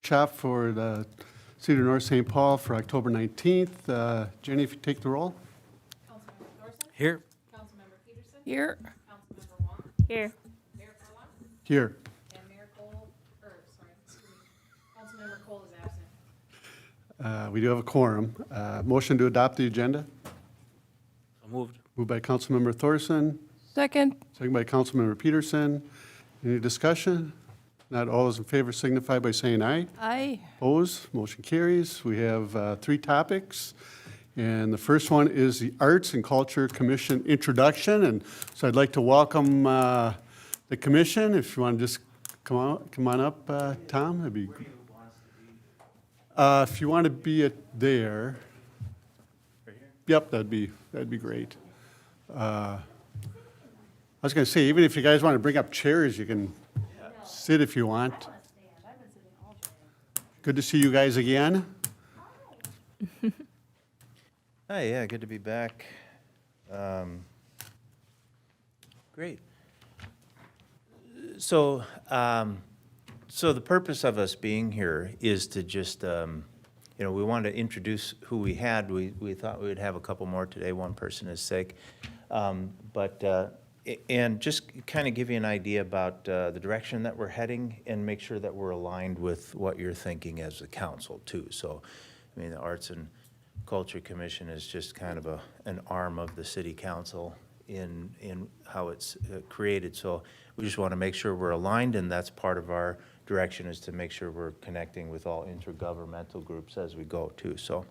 workshop for the City of North St. Paul for October 19th. Jenny, if you take the roll. Councilmember Thorson? Here. Councilmember Peterson? Here. Councilmember Wong? Here. Mayor Furlong? Here. And Mayor Cole, excuse me, Councilmember Cole is absent. We do have a quorum. Motion to adopt the agenda. So moved. Moved by Councilmember Thorson, Second. second by Councilmember Peterson. Any discussion? Not all those in favor signify by saying aye. Aye. Opposed? Motion carries. We have 3 topics. And the first one is the Arts and Culture Commission introduction. And so I'd like to welcome the commission. If you want to just come on up, Tom, that'd be. If you want to be there. Yep, that'd be great. I was going to say, even if you guys want to bring up chairs, you can sit if you want. Good to see you guys again. Hi, yeah, good to be back. Great. So the purpose of us being here is to just, we wanted to introduce who we had. We thought we would have a couple more today. One person is sick. And just kind of give you an idea about the direction that we're heading and make sure that we're aligned with what you're thinking as a council too. So, I mean, the Arts and Culture Commission is just kind of an arm of the city council in how it's created. So we just want to make sure we're aligned, and that's part of our direction, is to make sure we're connecting with all intergovernmental groups as we go too. So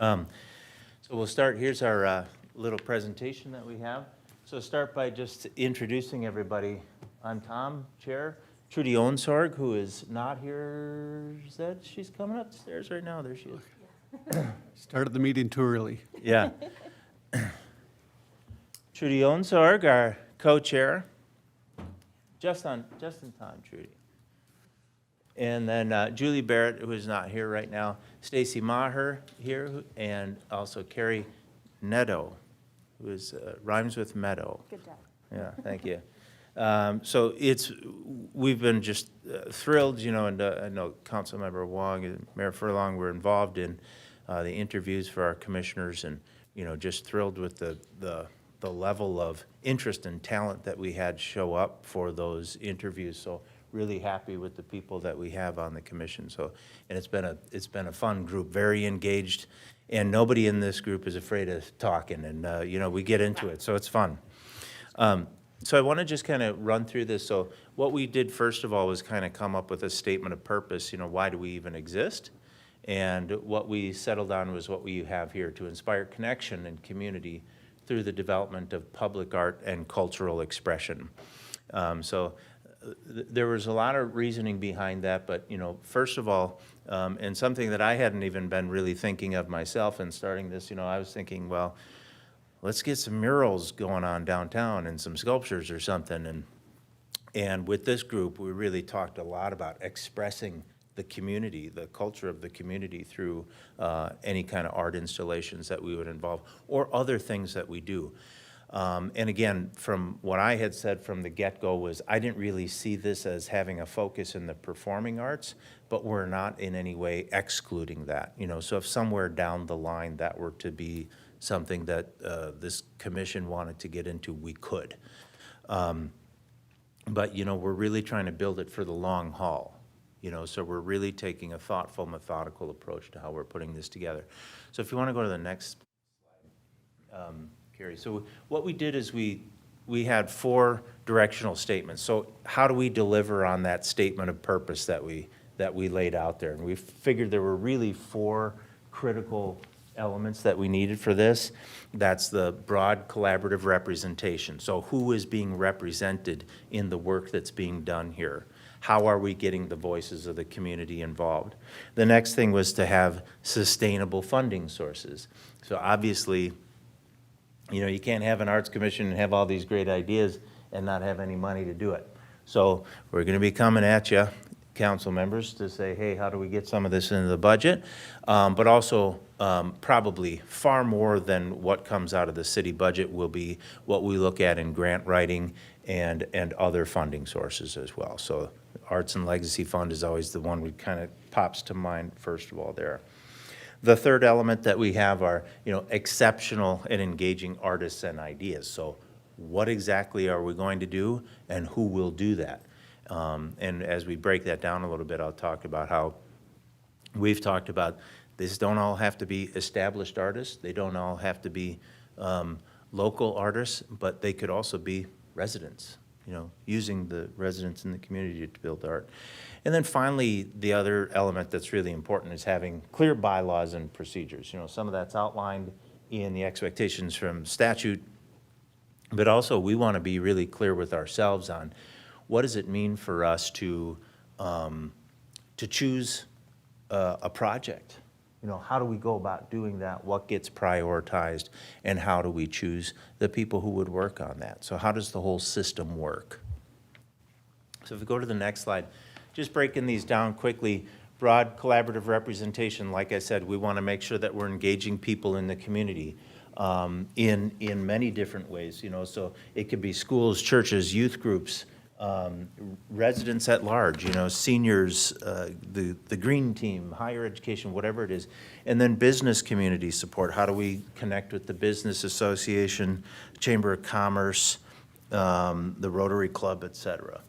we'll start. Here's our little presentation that we have. So start by just introducing everybody. I'm Tom, Chair. Trudy Onsorg, who is not here, said she's coming upstairs right now. There she is. Started the meeting too early. Yeah. Trudy Onsorg, our co-chair. Just in time, Trudy. And then Julie Barrett, who is not here right now. Stacy Maher here, and also Carrie Netto, who is rhymes with meadow. Good job. Yeah, thank you. So we've been just thrilled, and I know Councilmember Wong and Mayor Furlong were involved in the interviews for our commissioners, and just thrilled with the level of interest and talent that we had show up for those interviews. So really happy with the people that we have on the commission. So, and it's been a fun group, very engaged, and nobody in this group is afraid of talking, and we get into it, so it's fun. So I want to just kind of run through this. So what we did first of all was kind of come up with a statement of purpose. Why do we even exist? And what we settled on was what we have here: to inspire connection and community through the development of public art and cultural expression. There was a lot of reasoning behind that, but first of all, and something that I hadn't even been really thinking of myself in starting this, I was thinking, well, let's get some murals going on downtown and some sculptures or something. And with this group, we really talked a lot about expressing the community, the culture of the community through any kind of art installations that we would involve, or other things that we do. And again, from what I had said from the get-go was I didn't really see this as having a focus in the performing arts, but we're not in any way excluding that. So if somewhere down the line that were to be something that this commission wanted to get into, we could. But we're really trying to build it for the long haul. So we're really taking a thoughtful, methodical approach to how we're putting this together. So if you want to go to the next slide, Carrie. So what we did is we had 4 directional statements. So how do we deliver on that statement of purpose that we laid out there? And we figured there were really 4 critical elements that we needed for this. That's the broad collaborative representation. So who is being represented in the work that's being done here? How are we getting the voices of the community involved? The next thing was to have sustainable funding sources. So obviously, you can't have an arts commission and have all these great ideas and not have any money to do it. So we're going to be coming at you, council members, to say, hey, how do we get some of this into the budget? But also probably far more than what comes out of the city budget will be what we look at in grant writing and other funding sources as well. So Arts and Legacy Fund is always the one that kind of pops to mind first of all there. The third element that we have are, exceptional and engaging artists and ideas. So what exactly are we going to do and who will do that? And as we break that down a little bit, I'll talk about how we've talked about these don't all have to be established artists. They don't all have to be local artists, but they could also be residents, using the residents in the community to build art. And then finally, the other element that's really important is having clear bylaws and procedures. Some of that's outlined in the expectations from statute, but also we want to be really clear with ourselves on what does it mean for us to choose a project. How do we go about doing that? What gets prioritized? And how do we choose the people who would work on that? So how does the whole system work? So if we go to the next slide, just breaking these down quickly, broad collaborative representation, like I said, we want to make sure that we're engaging people in the community in many different ways. So it could be schools, churches, youth groups, residents at large, seniors, the green team, higher education, whatever it is. And then business community support. How do we connect with the Business Association, Chamber of Commerce, the Rotary Club, et cetera.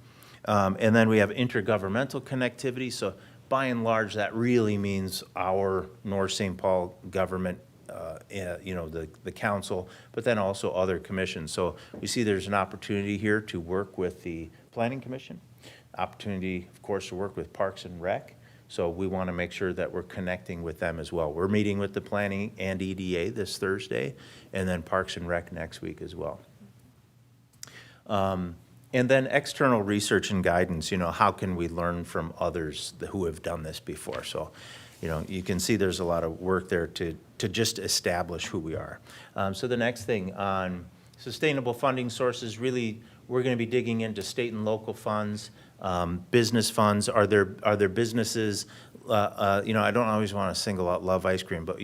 And then we have intergovernmental connectivity. So by and large, that really means our North St. Paul government, the council, but then also other commissions. So we see there's an opportunity here to work with the Planning Commission, opportunity, of course, to work with Parks and Rec. So we want to make sure that we're connecting with them as well. We're meeting with the Planning and EDA this Thursday, and then Parks and Rec next week as well. And then external research and guidance, how can we learn from others who have done this before? So, you can see there's a lot of work there to just establish who we are. So the next thing on sustainable funding sources, really, we're going to be digging into state and local funds, business funds. Are there businesses, I don't always want to single out Love Ice Cream, but,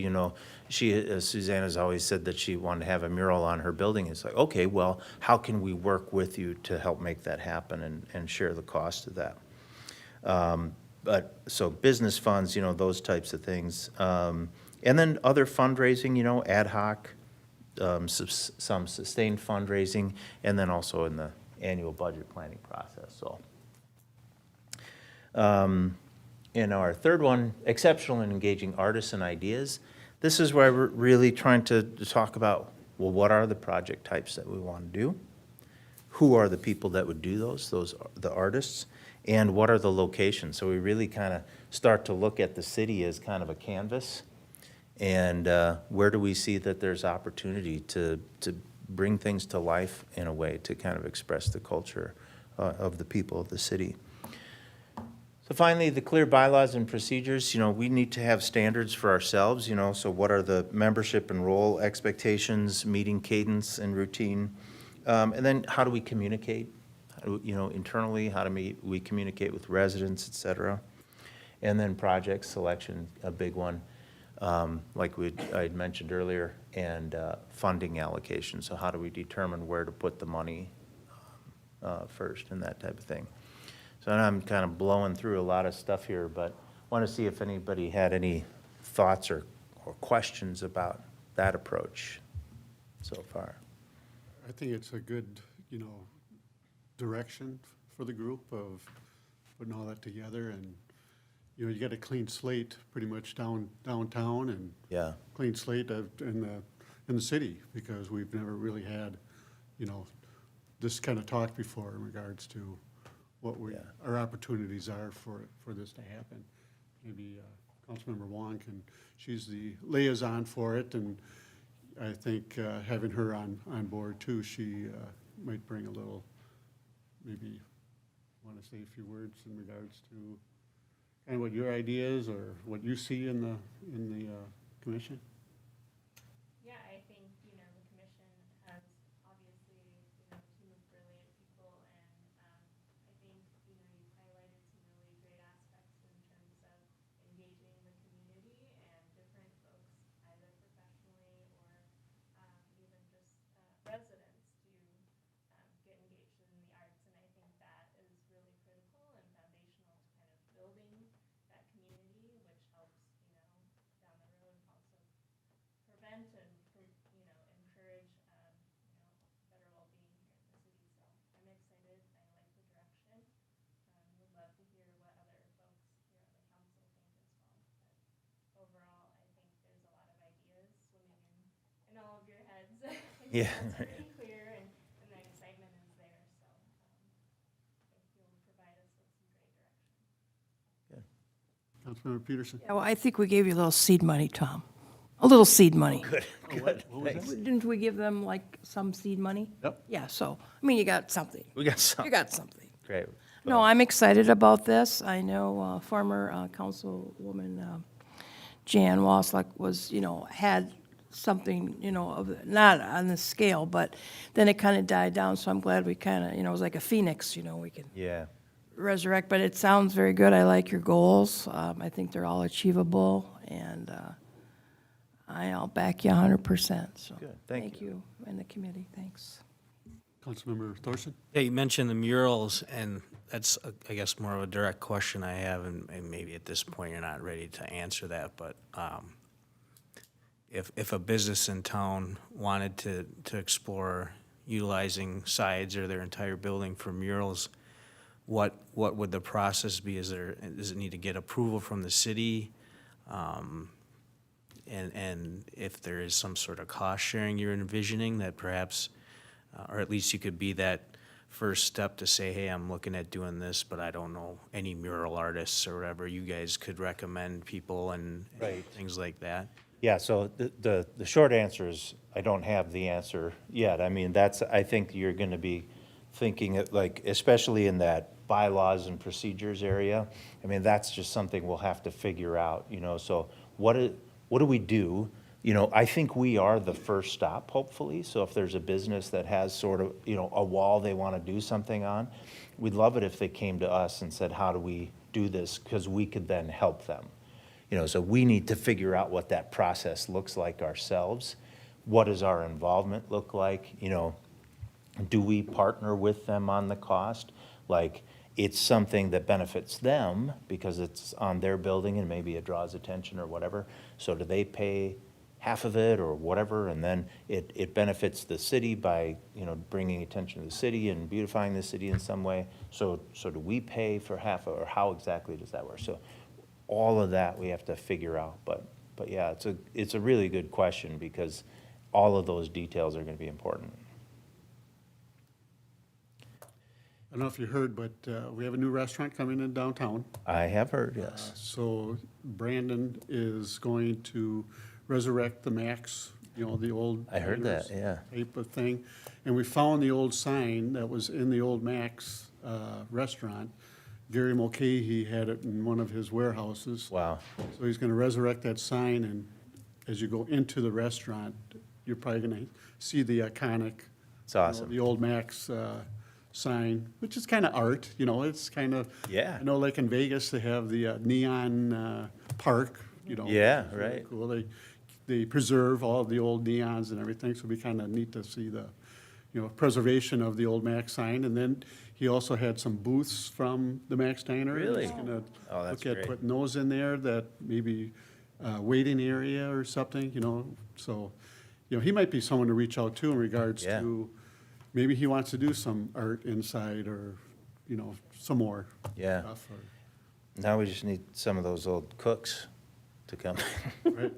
Susanna's always said that she wanted to have a mural on her building. It's like, okay, well, how can we work with you to help make that happen and share the cost of that? But so business funds, those types of things. And then other fundraising, ad hoc, some sustained fundraising, and then also in the annual budget planning process. So, in our third one, exceptional and engaging artists and ideas. This is where we're really trying to talk about, well, what are the project types that we want to do? Who are the people that would do those are the artists? And what are the locations? So we really kind of start to look at the city as kind of a canvas. And where do we see that there's opportunity to bring things to life in a way to kind of express the culture of the people of the city? So finally, the clear bylaws and procedures. We need to have standards for ourselves. So what are the membership and role expectations, meeting cadence and routine? And then how do we communicate? Internally, how do we communicate with residents, et cetera? And then project selection, a big one, like I had mentioned earlier, and funding allocation. So how do we determine where to put the money first and that type of thing? So I'm kind of blowing through a lot of stuff here, but I want to see if anybody had any thoughts or questions about that approach so far. I think it's a good, direction for the group of putting all that together, and you got a clean slate pretty much downtown, and Yeah. clean slate in the city, because we've never really had this kind of talk before in regards to what our opportunities are for this to happen. Maybe Councilmember Wong she's the liaison for it, and I think having her on board too, she might bring a little, maybe want to say a few words in regards to kind of what your ideas or what you see in the commission. Yeah, I think, the commission has obviously, two brilliant people, and I think, you've highlighted some really great aspects in terms of engaging the community and different folks, either professionally or even just residents, to get engaged in the Yeah. It's pretty clear and the excitement is there, so I think you'll provide us with some great direction. Councilmember Peterson? Yeah, well, I think we gave you a little seed money, Tom. A little seed money. Good, good, thanks. Didn't we give them like some seed money? Yep. Yeah, so, I mean, you got something. We got some, You got something. great. No, I'm excited about this. I know former Councilwoman Jan Wasluck was, had something, of not on the scale, but then it kind of died down, so I'm glad we kind of, it was like a phoenix, we can Yeah, resurrect, but it sounds very good. I like your goals. I think they're all achievable, and I'll back you 100%, so. Good, thank you. And the committee, thanks. Councilmember Thorson? Yeah, you mentioned the murals, and that's, I guess, more of a direct question I have, and maybe at this point you're not ready to answer that, but if a business in town wanted to explore utilizing sides or their entire building for murals, what would the process be? Does it need to get approval from the city? And if there is some sort of cost sharing you're envisioning that perhaps, or at least you could be that first step to say, hey, I'm looking at doing this, but I don't know any mural artists or whatever, you guys could recommend people and Right. things like that. yeah, so the short answer is, I don't have the answer yet. I mean, I think you're gonna be thinking, especially in that bylaws and procedures area, I mean, that's just something we'll have to figure out, so what do we do? I think we are the first stop, hopefully, so if there's a business that has sort of, a wall they want to do something on, we'd love it if they came to us and said, how do we do this? Because we could then help them. So we need to figure out what that process looks like ourselves. What does our involvement look like? Do we partner with them on the cost? Like, it's something that benefits them because it's on their building and maybe it draws attention or whatever. So do they pay half of it or whatever? And then it benefits the city by, bringing attention to the city and beautifying the city in some way. So do we pay for half, or how exactly does that work? So all of that we have to figure out. But yeah, it's a really good question because all of those details are going to be important. I don't know if you heard, but we have a new restaurant coming in downtown. I have heard, yes. So Brandon is going to resurrect the Max, the old. I heard that, yeah. Type of thing. And we found the old sign that was in the old Max restaurant. Gary Mulcahy had it in one of his warehouses. Wow. So he's gonna resurrect that sign, and as you go into the restaurant, you're probably gonna see the iconic. It's awesome. The old Max sign, which is kind of art, it's kind of. Yeah. I know like in Vegas, they have the neon park, Yeah, which is really right. Cool. They preserve all the old neons and everything, so it'd be kind of neat to see the, preservation of the old Max sign. And then he also had some booths from the Max Diner. and Really? He's gonna Oh, that's look at great. putting those in there, that maybe waiting area or something, so, he might be someone to reach out to in regards Yeah. to, maybe he wants to do some art inside or, some more Yeah. stuff. or- Now we just need some of those old cooks to come. Right.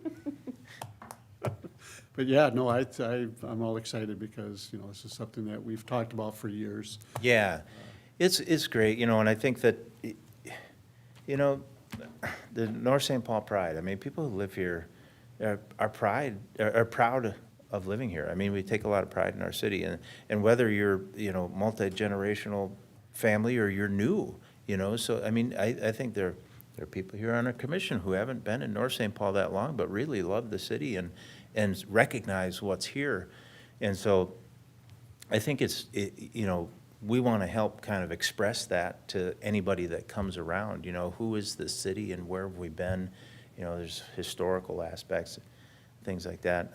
But yeah, no, I'm all excited because, this is something that we've talked about for years. Yeah, it's great, and I think that, the North St. Paul Pride, I mean, people who live here are proud of living here. I mean, we take a lot of pride in our city, and whether you're, multi-generational family or you're new, so, I mean, I think there are people here on our commission who haven't been in North St. Paul that long, but really love the city and recognize what's here. And so I think we want to help kind of express that to anybody that comes around, who is the city and where have we been? There's historical aspects, things like that.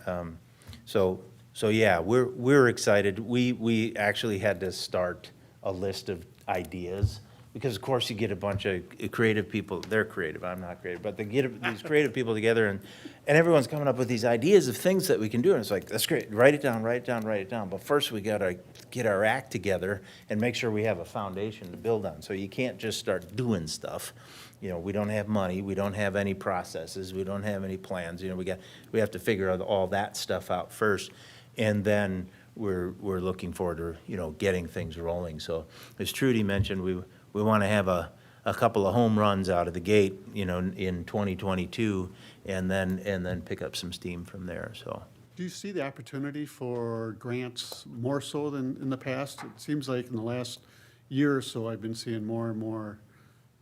So yeah, we're excited. We actually had to start a list of ideas because of course you get a bunch of creative people. They're creative, I'm not creative, but they get these creative people together and everyone's coming up with these ideas of things that we can do. And it's like, that's great, write it down, write it down, write it down. But first we gotta get our act together and make sure we have a foundation to build on. So you can't just start doing stuff. We don't have money, we don't have any processes, we don't have any plans. We have to figure out all that stuff out first. And then we're looking forward to, getting things rolling. So as Trudy mentioned, we want to have a couple of home runs out of the gate, in 2022, and then pick up some steam from there, so. Do you see the opportunity for grants more so than in the past? It seems like in the last year or so, I've been seeing more and more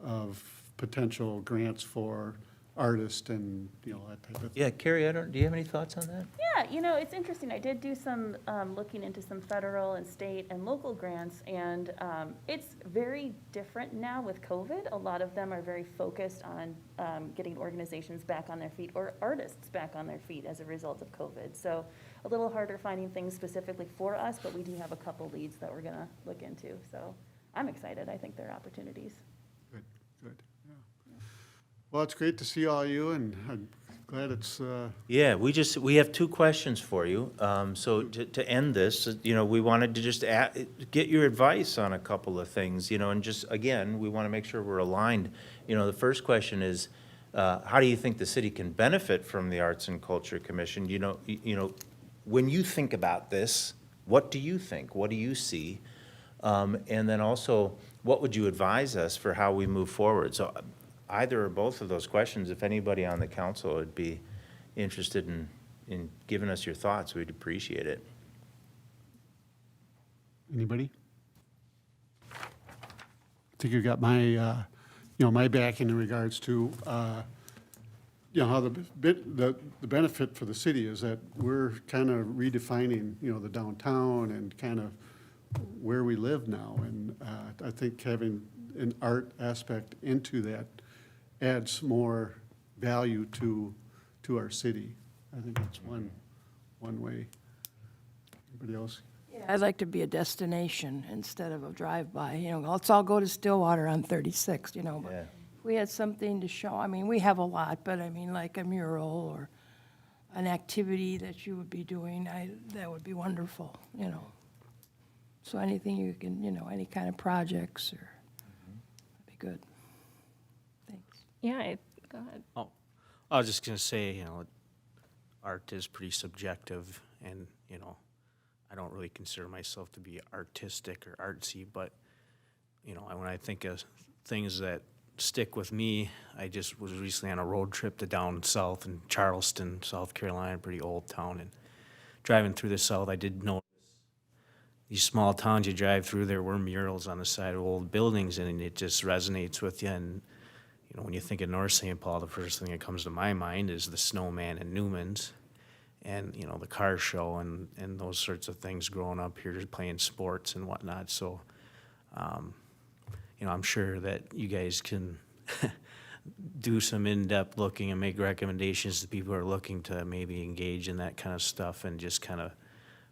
of potential grants for artists and, that type of thing. Yeah, Carrie, do you have any thoughts on that? Yeah, it's interesting. I did do some looking into some federal and state and local grants, and it's very different now with COVID. A lot of them are very focused on getting organizations back on their feet or artists back on their feet as a result of COVID. So a little harder finding things specifically for us, but we do have a couple leads that we're gonna look into. So I'm excited. I think there are opportunities. Good, good, yeah. Well, it's great to see all you, and I'm glad it's, Yeah, we have two questions for you. So to end this, we wanted to just get your advice on a couple of things, and just, again, we want to make sure we're aligned. The first question is, how do you think the city can benefit from the Arts and Culture Commission? When you think about this, what do you think? What do you see? And then also, what would you advise us for how we move forward? So either or both of those questions, if anybody on the council would be interested in giving us your thoughts, we'd appreciate it. anybody? I think you got my, my backing in regards to, how the benefit for the city is that we're kind of redefining, the downtown and kind of where we live now. And I think having an art aspect into that adds more value to our city. I think that's one way. Anybody else? I'd like to be a destination instead of a drive-by, let's all go to Stillwater on 36, but Yeah. if we had something to show, we have a lot, but like a mural or an activity that you would be doing, that would be wonderful, So anything you can, any kind of projects or, that'd be good. Thanks. Yeah, go ahead. Oh, I was just gonna say, art is pretty subjective, and, I don't really consider myself to be artistic or artsy, but, when I think of things that stick with me, I just was recently on a road trip to down south in Charleston, South Carolina, pretty old town, and driving through the south, I did notice these small towns you drive through, there were murals on the side of old buildings, and it just resonates with you. And when you think of North St. Paul, the first thing that comes to my mind is the Snowman and Newman's, and the car show and those sorts of things. Growing up here, just playing sports and whatnot. So, I'm sure that you guys can do some in-depth looking and make recommendations to people who are looking to maybe engage in that kind of stuff and just kind of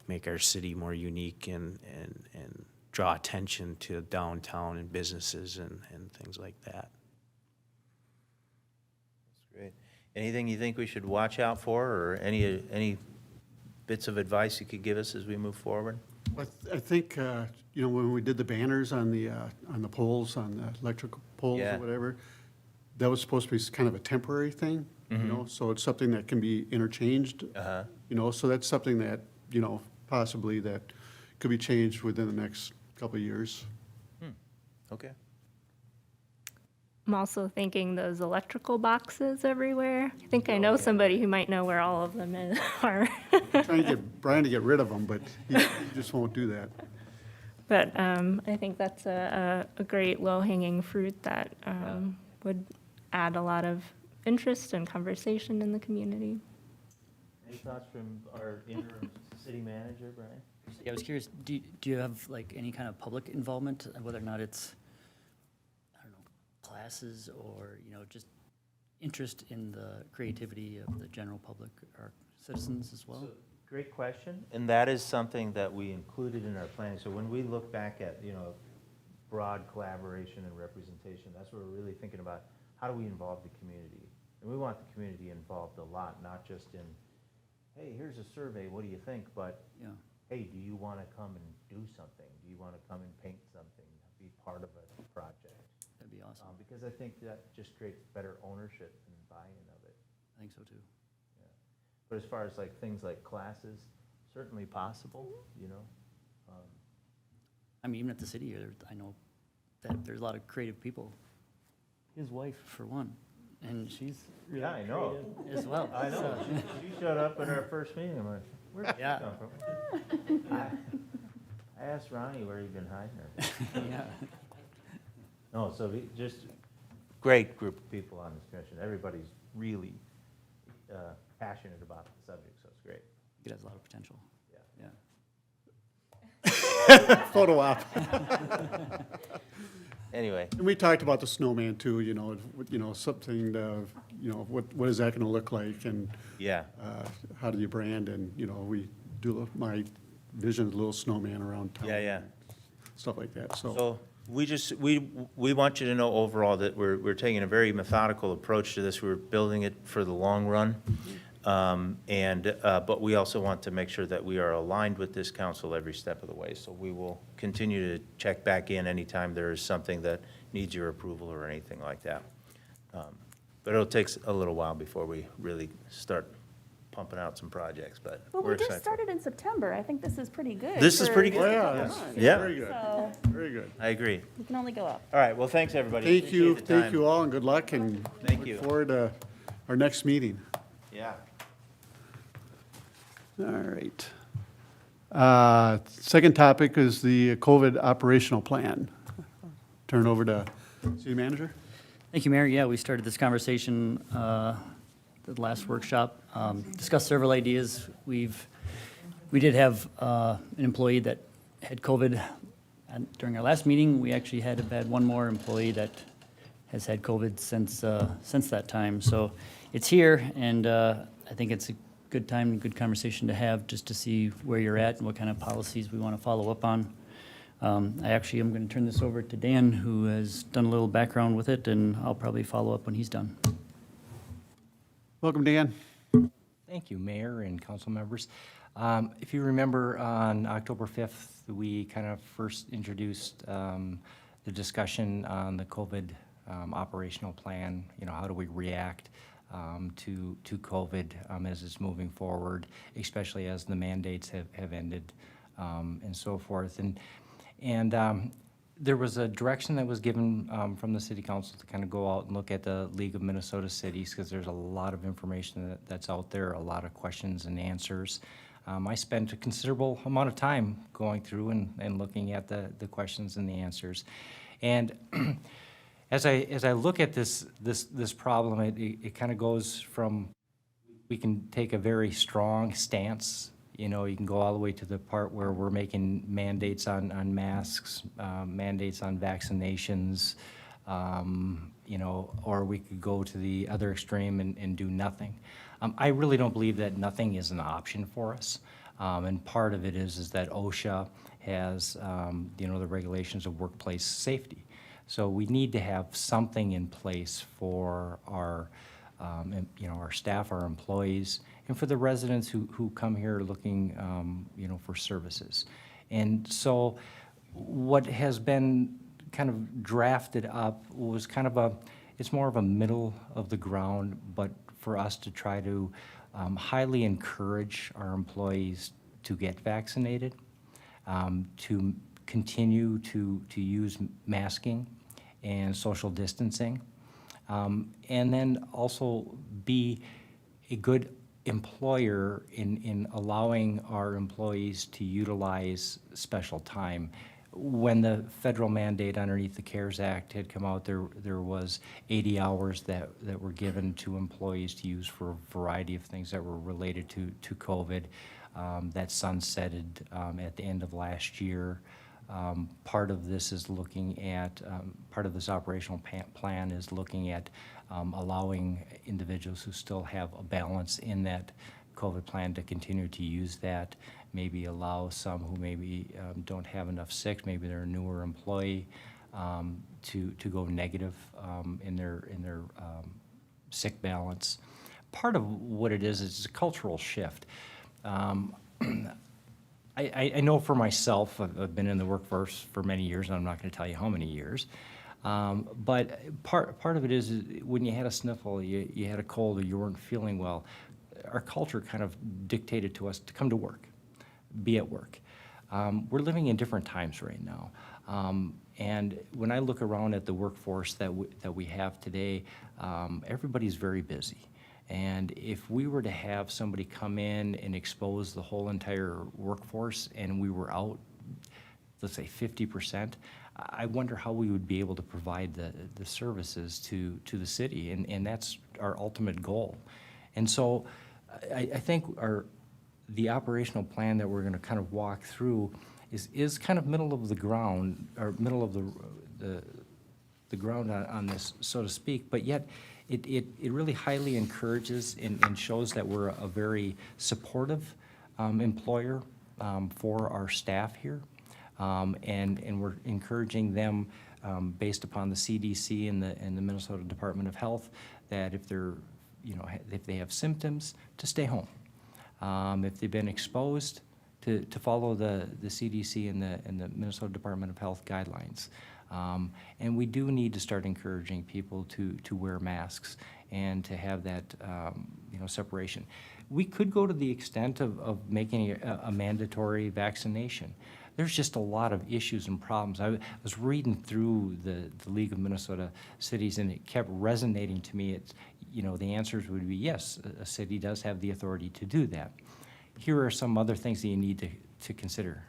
make our city more unique and draw attention to downtown and businesses and things like that. That's great. Anything you think we should watch out for, or any bits of advice you could give us as we move forward? I think, when we did the banners on the poles, on the electrical poles Yeah. or whatever, that was supposed to be kind of a temporary thing, so it's something that can be interchanged. So that's something that, possibly that could be changed within the next couple of years. Okay. I'm also thinking those electrical boxes everywhere. I think I know somebody who might know where all of them are. Trying to get Brian to get rid of them, but he just won't do that. But I think that's a great low-hanging fruit that would add a lot of interest and conversation in the community. Any thoughts from our interim city manager, Brian? Yeah, I was curious, do you have like any kind of public involvement, whether or not it's, I don't know, classes or, just interest in the creativity of the general public or citizens as well? So, great question, and that is something that we included in our planning. So when we look back at, broad collaboration and representation, that's what we're really thinking about. How do we involve the community? And we want the community involved a lot, not just in, hey, here's a survey, what do you think? But, Yeah. hey, do you want to come and do something? Do you want to come and paint something, be part of a project? That'd be awesome. Because I think that just creates better ownership and buy-in of it. I think so too. But as far as like things like classes, certainly possible, you know. I mean, even at the city here, I know that there's a lot of creative people. His wife, for one, and she's really Yeah, I know. creative as well. I know. so- She showed up at our first meeting. I'm like, where'd she Yeah. come from? I asked Ronnie where he'd been hiding her. Yeah. No, so just great group of people on this commission. Everybody's really passionate about the subject, so it's great. It has a lot of potential. Yeah. Yeah. Photo op. Anyway, And we talked about the snowman too, something, what is that gonna look like, and yeah. how do you brand, and, we do, my vision is a little snowman around town. Yeah. Stuff like that, so. So we want you to know overall that we're taking a very methodical approach to this. We're building it for the long run. But we also want to make sure that we are aligned with this council every step of the way. So we will continue to check back in anytime there is something that needs your approval or anything like that. But it'll take a little while before we really start pumping out some projects, but Well, we're we just excited. started in September. I think this is pretty good. This is for pretty just good. a Oh, couple yeah, months. Yeah. Very good, So very good. I agree. we can only go up. All right, well, thanks, everybody. Thank you, Appreciate the thank you time. all, and good luck, and Thank you. look forward to our next meeting. Yeah. All right. Second topic is the COVID operational plan. Turn over to city manager. Thank you, Mayor. Yeah, we started this conversation the last workshop, discussed several ideas. We did have an employee that had COVID. And during our last meeting, we actually had one more employee that has had COVID since that time. So it's here, and I think it's a good time and good conversation to have, just to see where you're at and what kind of policies we want to follow up on. I actually am going to turn this over to Dan, who has done a little background with it, and I'll probably follow up when he's done. Welcome, Dan. Thank you, Mayor and council members. If you remember, on October 5th, we kind of first introduced the discussion on the COVID operational plan. How do we react to COVID as it's moving forward, especially as the mandates have ended and so forth. And there was a direction that was given from the city council to kind of go out and look at the League of Minnesota Cities, because there's a lot of information that's out there, a lot of questions and answers. I spent a considerable amount of time going through and looking at the questions and the answers. And as I look at this problem, it kind of goes from, we can take a very strong stance. You can go all the way to the part where we're making mandates on masks, mandates on vaccinations, or we could go to the other extreme and do nothing. I really don't believe that nothing is an option for us. And part of it is that OSHA has, the regulations of workplace safety. So we need to have something in place for our staff, our employees, and for the residents who come here looking, for services. And so what has been kind of drafted up was kind of it's more of a middle of the ground, but for us to try to highly encourage our employees to get vaccinated, to continue to use masking and social distancing, and then also be a good employer in allowing our employees to utilize special time. When the federal mandate underneath the CARES Act had come out, there was 80 hours that were given to employees to use for a variety of things that were related to COVID. That sunsetted at the end of last year. Part of this is looking at, part of this operational plan is looking at allowing individuals who still have a balance in that COVID plan to continue to use that, maybe allow some who maybe don't have enough sick, maybe they're a newer employee, to go negative in their sick balance. Part of what it is a cultural shift. I know for myself, I've been in the workforce for many years, and I'm not going to tell you how many years. But part of it is when you had a sniffle, you had a cold, or you weren't feeling well, our culture kind of dictated to us to come to work. be at work. We're living in different times right now. And when I look around at the workforce that we have today, everybody's very busy. And if we were to have somebody come in and expose the whole entire workforce and we were out, let's say 50%, I wonder how we would be able to provide the services to the city, and that's our ultimate goal. And so I think the operational plan that we're gonna kind of walk through is kind of middle of the ground, or middle of the ground on this, so to speak, but yet it really highly encourages and shows that we're a very supportive employer for our staff here. And we're encouraging them, based upon the CDC and the Minnesota Department of Health, that if they're, if they have symptoms, to stay home. If they've been exposed, to follow the CDC and the Minnesota Department of Health guidelines. And we do need to start encouraging people to wear masks and to have that, separation. We could go to the extent of making a mandatory vaccination. There's just a lot of issues and problems. I was reading through the League of Minnesota Cities, and it kept resonating to me. It's, the answers would be yes, a city does have the authority to do that. Here are some other things that you need to consider.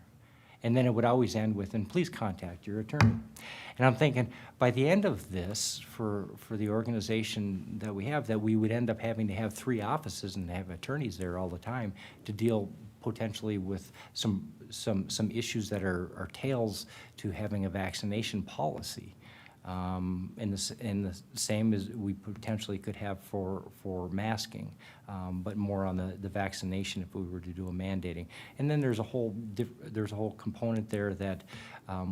And then it would always end with, and please contact your attorney. And I'm thinking, by the end of this, for the organization that we have, that we would end up having to have 3 offices and have attorneys there all the time to deal potentially with some issues that are tails to having a vaccination policy. And the same as we potentially could have for masking, but more on the vaccination if we were to do a mandating. And then there's a whole component there that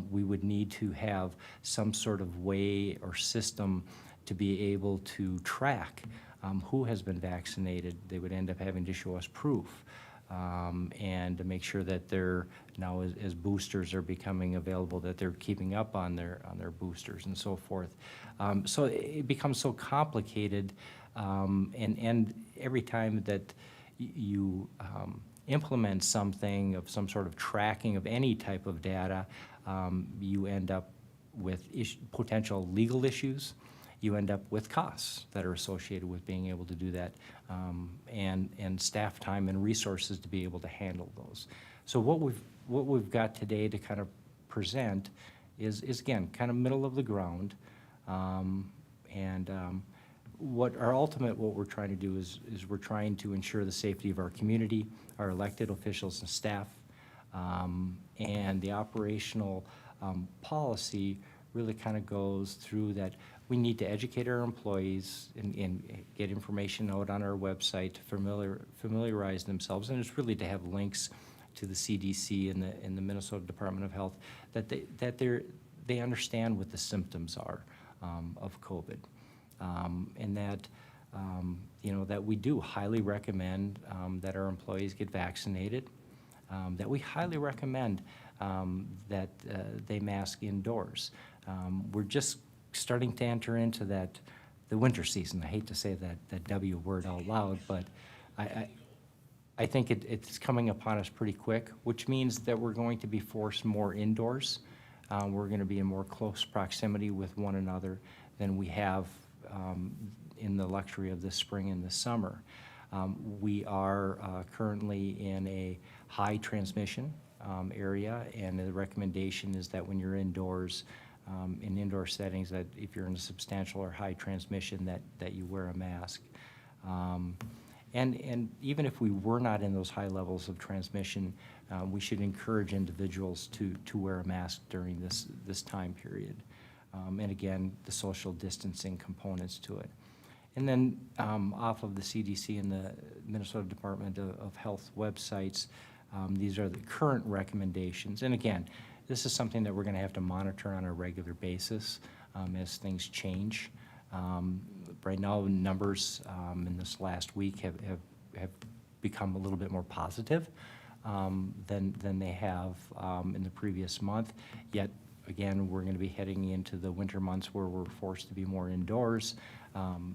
we would need to have some sort of way or system to be able to track who has been vaccinated. They would end up having to show us proof. And to make sure that they're now, as boosters are becoming available, that they're keeping up on their boosters and so forth. So it becomes so complicated, and every time that you implement something of some sort of tracking of any type of data, you end up with potential legal issues. You end up with costs that are associated with being able to do that, and staff time and resources to be able to handle those. So what we've got today to kind of present is again kind of middle of the ground, what we're trying to do is we're trying to ensure the safety of our community, our elected officials and staff, and the operational policy really kind of goes through that. We need to educate our employees and get information out on our website to familiarize themselves, and it's really to have links to the CDC and the Minnesota Department of Health that they understand what the symptoms are of COVID, and that that we do highly recommend that our employees get vaccinated, that we highly recommend that they mask indoors. We're just starting to enter into the winter season. I hate to say that W word out loud, but I think it's coming upon us pretty quick, which means that we're going to be forced more indoors. We're going to be in more close proximity with one another than we have in the luxury of this spring and this summer. We are currently in a high transmission area, and the recommendation is that when you're indoors, in indoor settings, that if you're in a substantial or high transmission, that you wear a mask. And even if we were not in those high levels of transmission, we should encourage individuals to wear a mask during this time period. And again, the social distancing components to it. And then off of the CDC and the Minnesota Department of Health websites, these are the current recommendations. And again, this is something that we're going to have to monitor on a regular basis as things change. Right now, numbers in this last week have become a little bit more positive than they have in the previous month. Yet, again, we're going to be heading into the winter months where we're forced to be more indoors.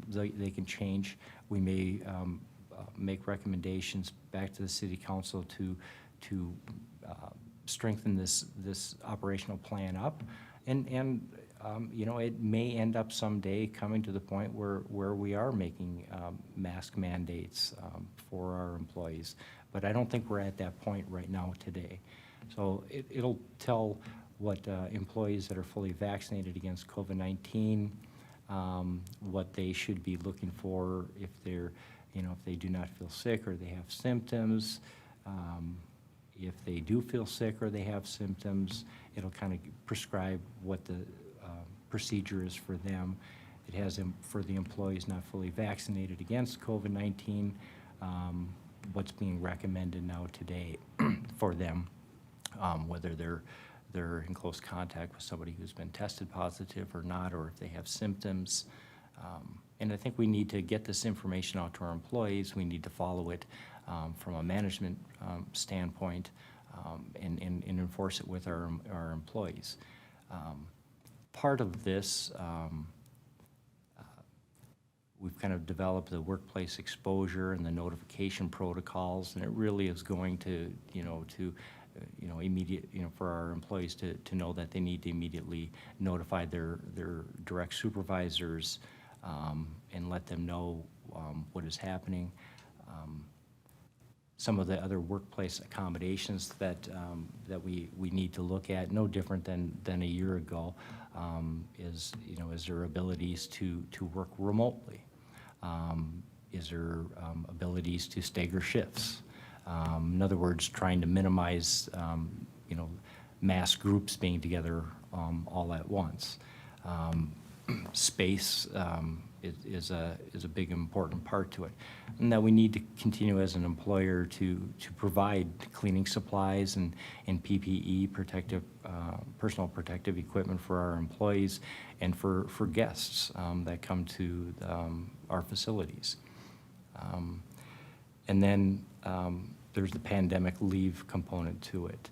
They can change. We may make recommendations back to the city council to strengthen this operational plan up. And you know, it may end up someday coming to the point where we are making mask mandates for our employees. But I don't think we're at that point right now today. So it'll tell what employees that are fully vaccinated against COVID-19, what they should be looking for if they're, you know, if they do not feel sick or they have symptoms. If they do feel sick or they have symptoms, it'll kind of prescribe what the procedure is for them. It has for the employees not fully vaccinated against COVID-19, what's being recommended now today for them, whether they're in close contact with somebody who's been tested positive or not, or if they have symptoms. And I think we need to get this information out to our employees. We need to follow it from a management standpoint and enforce it with our employees. Part of this, we've kind of developed the workplace exposure and the notification protocols, and it really is going to, immediate, for our employees to know that they need to immediately notify their direct supervisors and let them know what is happening. Some of the other workplace accommodations that we need to look at, no different than a year ago, is there abilities to work remotely? Is there abilities to stagger shifts? In other words, trying to minimize, mass groups being together all at once. Space is a big important part to it, and that we need to continue as an employer to provide cleaning supplies and PPE, personal protective equipment for our employees and for guests that come to our facilities. And then there's the pandemic leave component to it,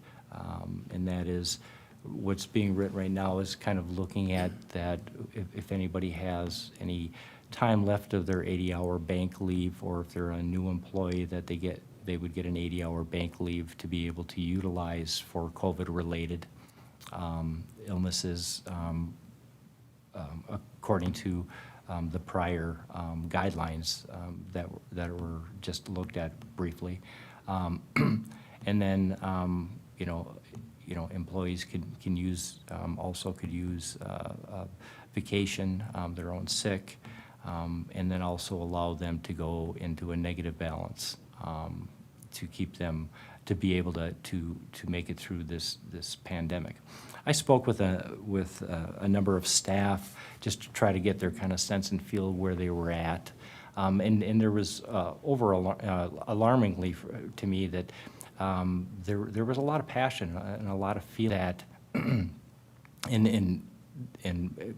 and that is what's being written right now is kind of looking at that if anybody has any time left of their 80-hour bank leave, or if they're a new employee, that they would get an 80-hour bank leave to be able to utilize for COVID-related illnesses, according to the prior guidelines that were just looked at briefly. And then, employees can use, also could use vacation, their own sick, and then also allow them to go into a negative balance to keep them, to be able to make it through this pandemic. I spoke with a number of staff just to try to get their kind of sense and feel where they were at. And there was alarmingly to me that there was a lot of passion and a lot of feel that in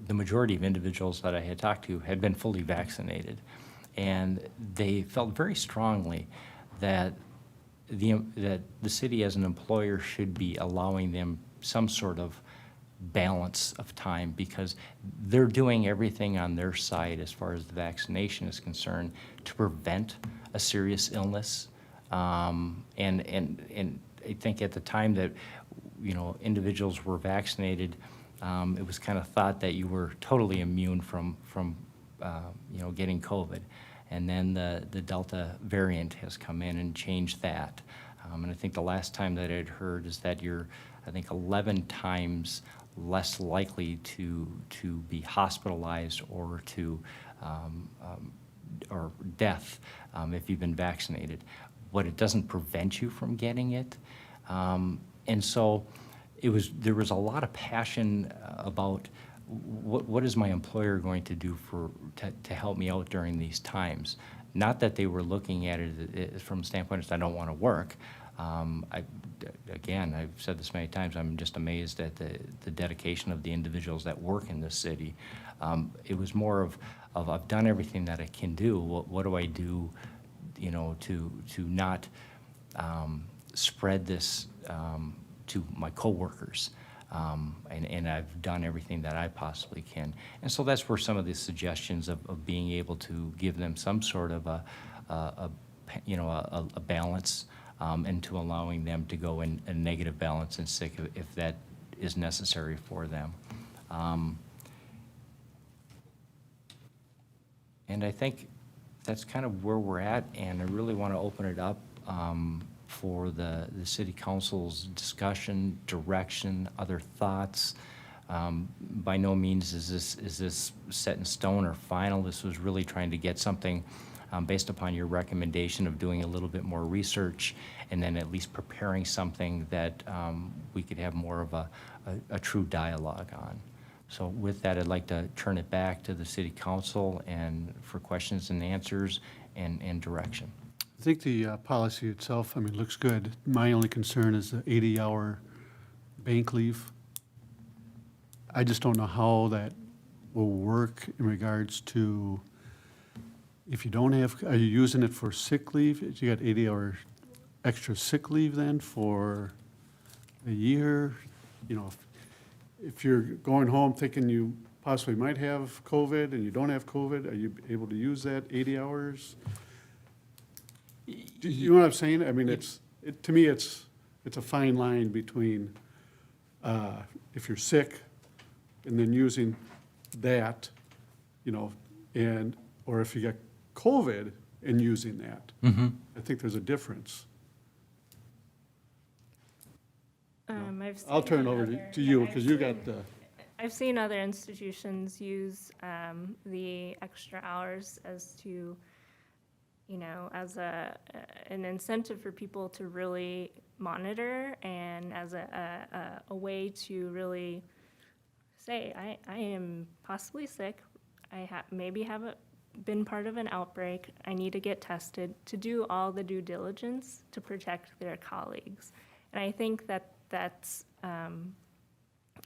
the majority of individuals that I had talked to had been fully vaccinated, and they felt very strongly that the city as an employer should be allowing them some sort of balance of time, because they're doing everything on their side as far as the vaccination is concerned to prevent a serious illness. And I think at the time that individuals were vaccinated, it was kind of thought that you were totally immune from getting COVID, and then the Delta variant has come in and changed that. And I think the last time that I'd heard is that you're, I think, 11 times less likely to be hospitalized or or death if you've been vaccinated. But it doesn't prevent you from getting it. And so there was a lot of passion about what is my employer going to do to help me out during these times. Not that they were looking at it from a standpoint of I don't want to work. Again, I've said this many times, I'm just amazed at the dedication of the individuals that work in this city. It was more of I've done everything that I can do. What do I do, to not spread this to my coworkers? And I've done everything that I possibly can. And so that's where some of the suggestions of being able to give them some sort of a balance and to allowing them to go in a negative balance and sick if that is necessary for them. And I think that's kind of where we're at, and I really want to open it up for the city council's discussion, direction, other thoughts. By no means is this set in stone or final. This was really trying to get something based upon your recommendation of doing a little bit more research and then at least preparing something that we could have more of a true dialogue on. So with that, I'd like to turn it back to the city council and for questions and answers and direction. I think the policy itself, I mean, looks good. My only concern is the 80-hour bank leave. I just don't know how that will work in regards to, if you don't have, are you using it for sick leave? You got 80-hour extra sick leave then for a year? You know, if you're going home thinking you possibly might have COVID and you don't have COVID, are you able to use that 80 hours? Do you know what I'm saying? I mean, to me, it's a fine line between if you're sick and then using that, you know, or if you get COVID and using that. I think there's a difference. I'll turn it over to you, because you got the, I've seen other institutions use the extra hours as to, you know, as an incentive for people to really monitor and as a way to really say, I am possibly sick, maybe haven't been part of an outbreak, I need to get tested, to do all the due diligence to protect their colleagues. And I think that that's an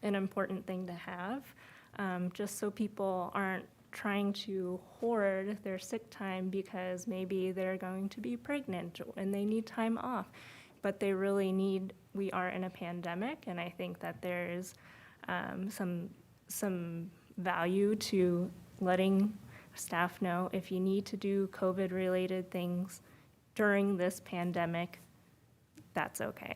important thing to have, just so people aren't trying to hoard their sick time because maybe they're going to be pregnant and they need time off. But they really need, we are in a pandemic, and I think that there is some value to letting staff know if you need to do COVID-related things during this pandemic, that's okay.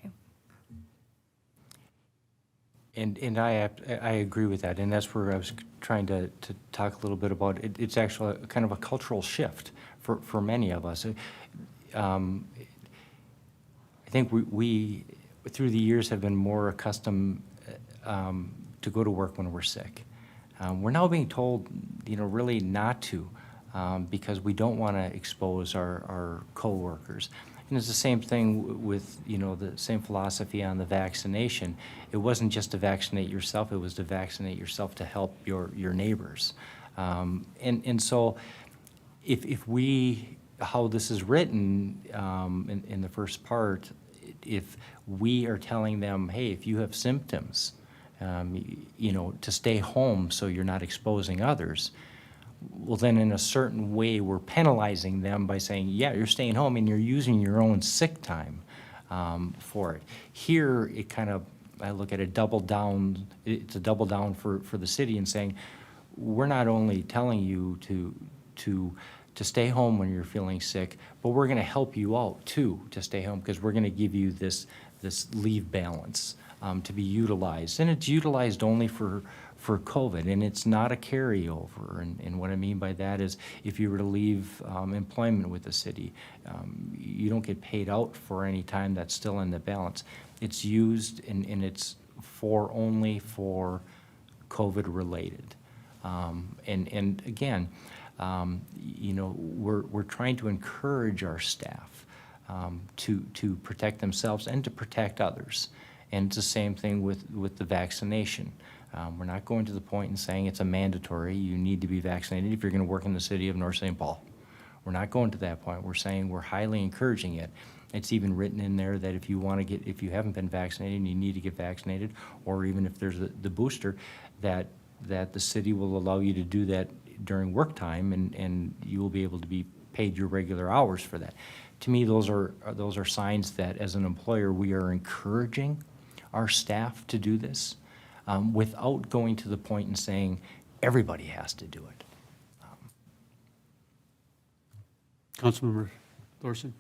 And I agree with that, and that's where I was trying to talk a little bit about. It's actually kind of a cultural shift for many of us. I think we through the years have been more accustomed to go to work when we're sick. We're now being told, you know, really not to, because we don't want to expose our coworkers. And it's the same thing with, you know, the same philosophy on the vaccination. It wasn't just to vaccinate yourself, it was to vaccinate yourself to help your neighbors. And so if we, how this is written in the first part, if we are telling them, hey, if you have symptoms, you know, to stay home so you're not exposing others, well, then in a certain way, we're penalizing them by saying, yeah, you're staying home and you're using your own sick time for it. Here, it kind of, I look at it double down, it's a double down for the city and saying, we're not only telling you to stay home when you're feeling sick, but we're gonna help you out too to stay home, because we're gonna give you this leave balance to be utilized. And it's utilized only for COVID, and it's not a carryover. And what I mean by that is if you were to leave employment with the city, you don't get paid out for any time that's still in the balance. It's used and it's only for COVID related. And again, you know, we're trying to encourage our staff to protect themselves and to protect others. And it's the same thing with the vaccination. We're not going to the point and saying it's a mandatory, you need to be vaccinated if you're going to work in the city of North St. Paul. We're not going to that point. We're saying we're highly encouraging it. It's even written in there that if you haven't been vaccinated and you need to get vaccinated, or even if there's the booster, that the city will allow you to do that during work time, and you will be able to be paid your regular hours for that. To me, those are signs that as an employer, we are encouraging our staff to do this without going to the point and saying everybody has to do it. Councilmember Thorson?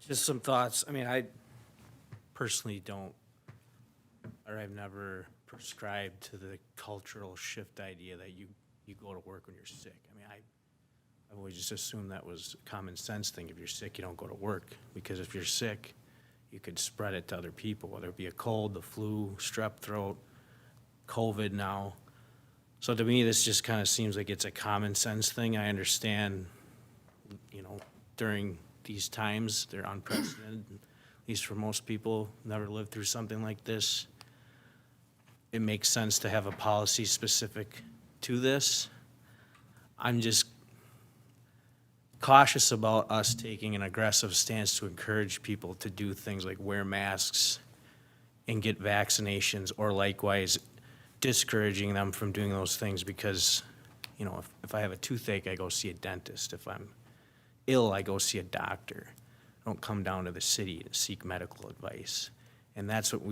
Just some thoughts. I mean, I personally don't, or I've never prescribed to the cultural shift idea that you go to work when you're sick. I mean, I've always just assumed that was a common sense thing. If you're sick, you don't go to work, because if you're sick, you could spread it to other people, whether it be a cold, the flu, strep throat, COVID now. So to me, this just kind of seems like it's a common sense thing. I understand, you know, during these times, they're unprecedented, at least for most people, never lived through something like this. It makes sense to have a policy specific to this. I'm just cautious about us taking an aggressive stance to encourage people to do things like wear masks and get vaccinations, or likewise discouraging them from doing those things because, you know, if I have a toothache, I go see a dentist. If I'm ill, I go see a doctor. I don't come down to the city to seek medical advice. And that's what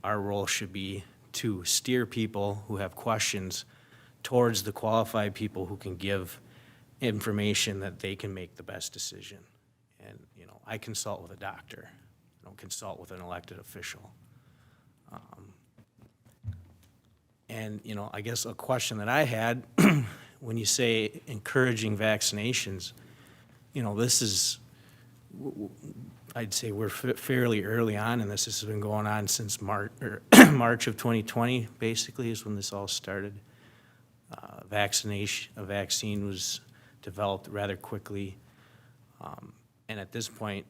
our role should be, to steer people who have questions towards the qualified people who can give information that they can make the best decision. And, you know, I consult with a doctor. I don't consult with an elected official. And, you know, I guess a question that I had, when you say encouraging vaccinations, you know, this is, I'd say we're fairly early on, and this has been going on since March of 2020, basically, is when this all started. A vaccine was developed rather quickly. And at this point,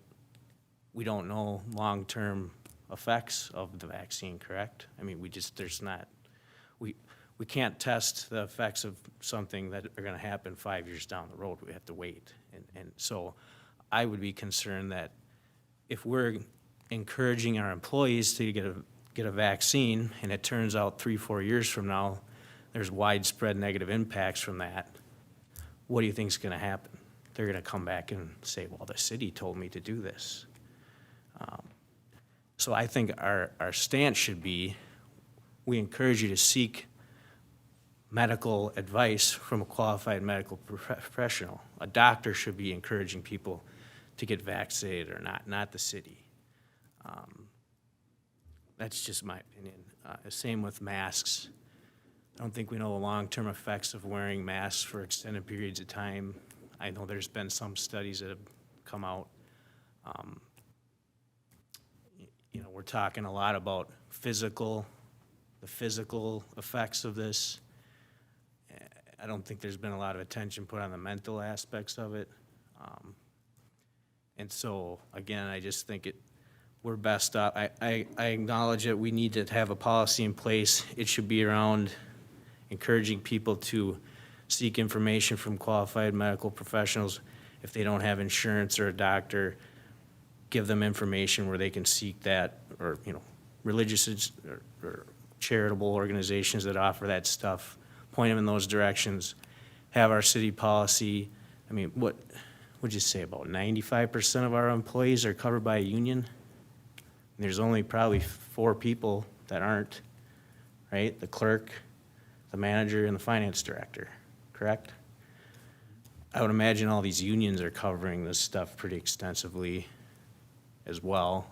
we don't know long-term effects of the vaccine, correct? I mean, we can't test the effects of something that are gonna happen 5 years down the road. We have to wait. And so I would be concerned that if we're encouraging our employees to get a vaccine, and it turns out 3-4 years from now, there's widespread negative impacts from that, what do you think is gonna happen? They're gonna come back and say, well, the city told me to do this. So I think our stance should be, we encourage you to seek medical advice from a qualified medical professional. A doctor should be encouraging people to get vaccinated or not the city. That's just my opinion. Same with masks. I don't think we know the long-term effects of wearing masks for extended periods of time. I know there's been some studies that have come out. You know, we're talking a lot about the physical effects of this. I don't think there's been a lot of attention put on the mental aspects of it. And so, again, I just think we're best up. I acknowledge that we need to have a policy in place. It should be around encouraging people to seek information from qualified medical professionals. If they don't have insurance or a doctor, give them information where they can seek that, or, you know, religious or charitable organizations that offer that stuff, point them in those directions, have our city policy. I mean, what would you say, about 95% of our employees are covered by a union? And there's only probably 4 people that aren't, right? The clerk, the manager, and the finance director, correct? I would imagine all these unions are covering this stuff pretty extensively as well.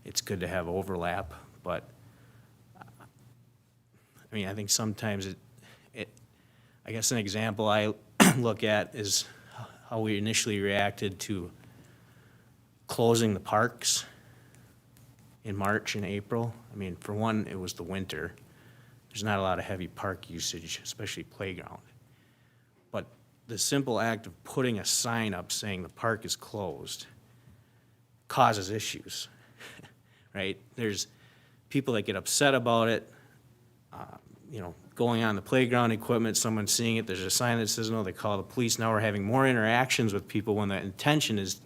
It's good to have overlap, but I mean, I think sometimes I guess an example I look at is how we initially reacted to closing the parks in March and April. I mean, for one, it was the winter. There's not a lot of heavy park usage, especially playground. But the simple act of putting a sign up saying the park is closed causes issues, right? There's people that get upset about it, you know, going on the playground equipment, someone seeing it, there's a sign that says no, they call the police. Now we're having more interactions with people when the intention is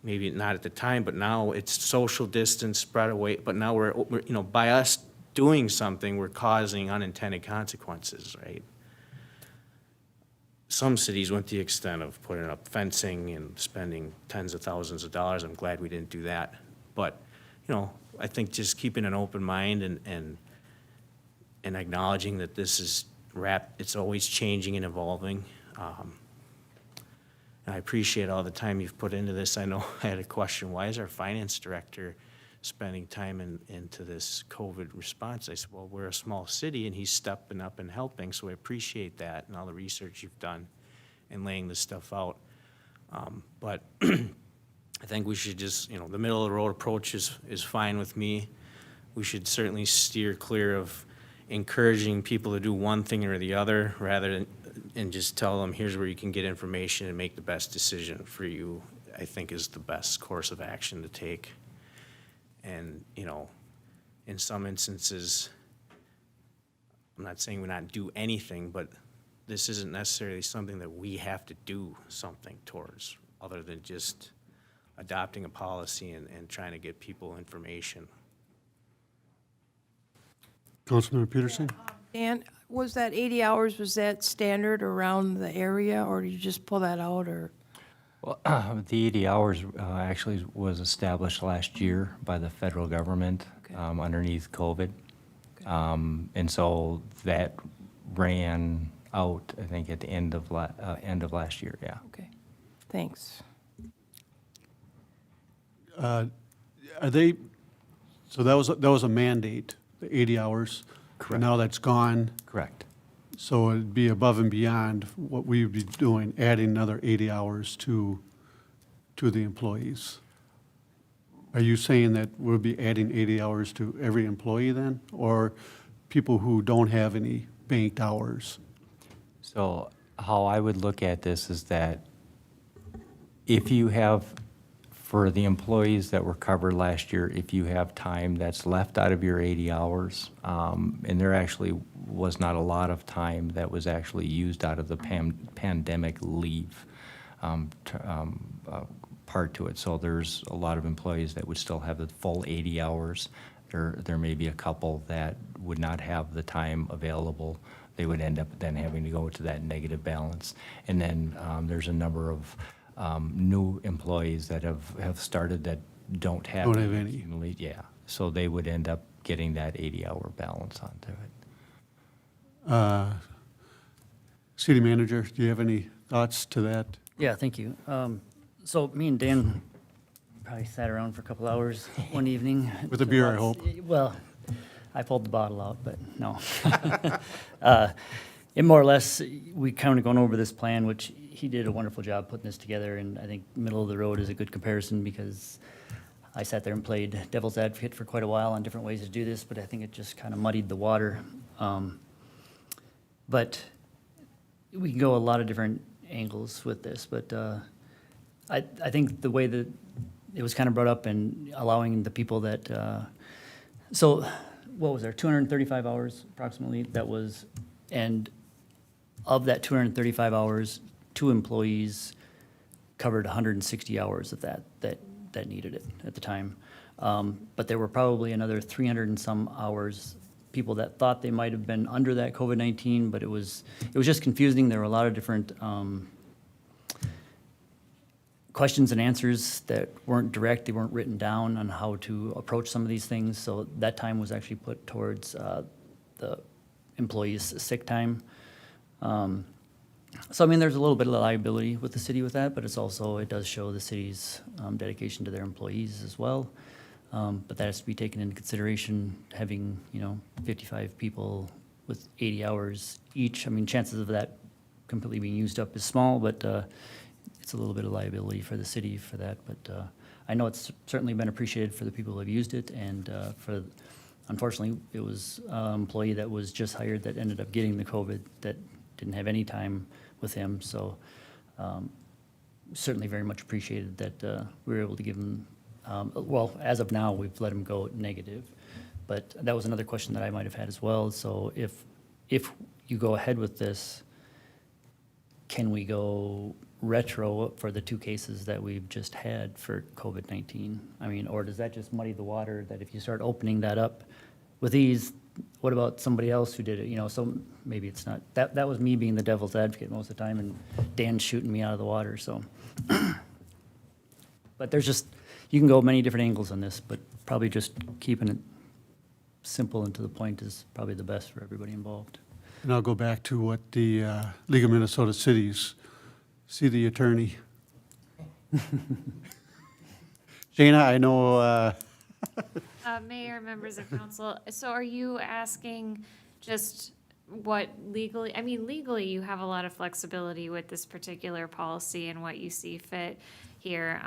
maybe not at the time, but now it's social distance, spread away, but now we're you know, by us doing something, we're causing unintended consequences, right? Some cities went to the extent of putting up fencing and spending tens of thousands of dollars. I'm glad we didn't do that. But, you know, I think just keeping an open mind and acknowledging that this is it's always changing and evolving. I appreciate all the time you've put into this. I know I had a question, why is our finance director spending time into this COVID response? I said, well, we're a small city, and he's stepping up and helping, so I appreciate that and all the research you've done in laying this stuff out. But I think we should just, the middle of the road approach is fine with me. We should certainly steer clear of encouraging people to do one thing or the other, rather than, and just tell them, here's where you can get information and make the best decision for you, I think is the best course of action to take. And, in some instances, I'm not saying we not do anything, but this isn't necessarily something that we have to do something towards, other than just adopting a policy and trying to get people information. Councilmember Peterson? Dan, was that 80 hours, was that standard around the area, or did you just pull that out, or? Well, the 80 hours actually was established last year by the federal government Okay. Underneath COVID. Okay. And so that ran out, I think, at the end of last year, yeah. Okay, thanks. Are they, so that was a mandate, the 80 hours? Correct. And now that's gone, Correct. so it'd be above and beyond what we would be doing, adding another 80 hours to the employees. Are you saying that we'll be adding 80 hours to every employee then? Or people who don't have any banked hours? So how I would look at this is that if you have, for the employees that were covered last year, if you have time that's left out of your 80 hours, and there actually was not a lot of time that was actually used out of the pandemic leave part to it. So there's a lot of employees that would still have the full 80 hours. There may be a couple that would not have the time available. They would end up then having to go to that negative balance. And then there's a number of new employees that have started that don't have any. accumulate- Yeah, so they would end up getting that 80-hour balance onto it. City manager, do you have any thoughts to that? Yeah, thank you. So me and Dan probably sat around for a couple hours one evening. With a beer, I hope. Well, I pulled the bottle out, but no. And more or less, we kind of gone over this plan, which he did a wonderful job putting this together, and I think middle of the road is a good comparison, because I sat there and played devil's advocate for quite a while on different ways to do this, but I think it just kind of muddied the water. But we can go a lot of different angles with this, but I think the way that it was kind of brought up and allowing the people that, so what was there, 235 hours approximately that was, and of that 235 hours, 2 employees covered 160 hours of that needed it at the time. But there were probably another 300 and some hours, people that thought they might have been under that COVID-19, but it was just confusing. There were a lot of different questions and answers that weren't direct, they weren't written down on how to approach some of these things. So that time was actually put towards the employees' sick time. So I mean, there's a little bit of liability with the city with that, but it does show the city's dedication to their employees as well. But that has to be taken into consideration, having, 55 people with 80 hours each. I mean, chances of that completely being used up is small, but it's a little bit of liability for the city for that. But I know it's certainly been appreciated for the people who have used it, and unfortunately, it was an employee that was just hired that ended up getting the COVID that didn't have any time with him. So certainly very much appreciated that we were able to give him, well, as of now, we've let him go negative. But that was another question that I might have had as well. So if you go ahead with this, can we go retro for the 2 cases that we've just had for COVID-19? I mean, or does that just muddy the water, that if you start opening that up with these, what about somebody else who did it? So maybe it's not, that was me being the devil's advocate most of the time, and Dan's shooting me out of the water, so. But there's just, you can go many different angles on this, but probably just keeping it simple and to the point is probably the best for everybody involved. And I'll go back to what the League of Minnesota Cities, city attorney Shayna, I know, Mayor, members of council, so are you asking just what legally, I mean, legally, you have a lot of flexibility with this particular policy and what you see fit here.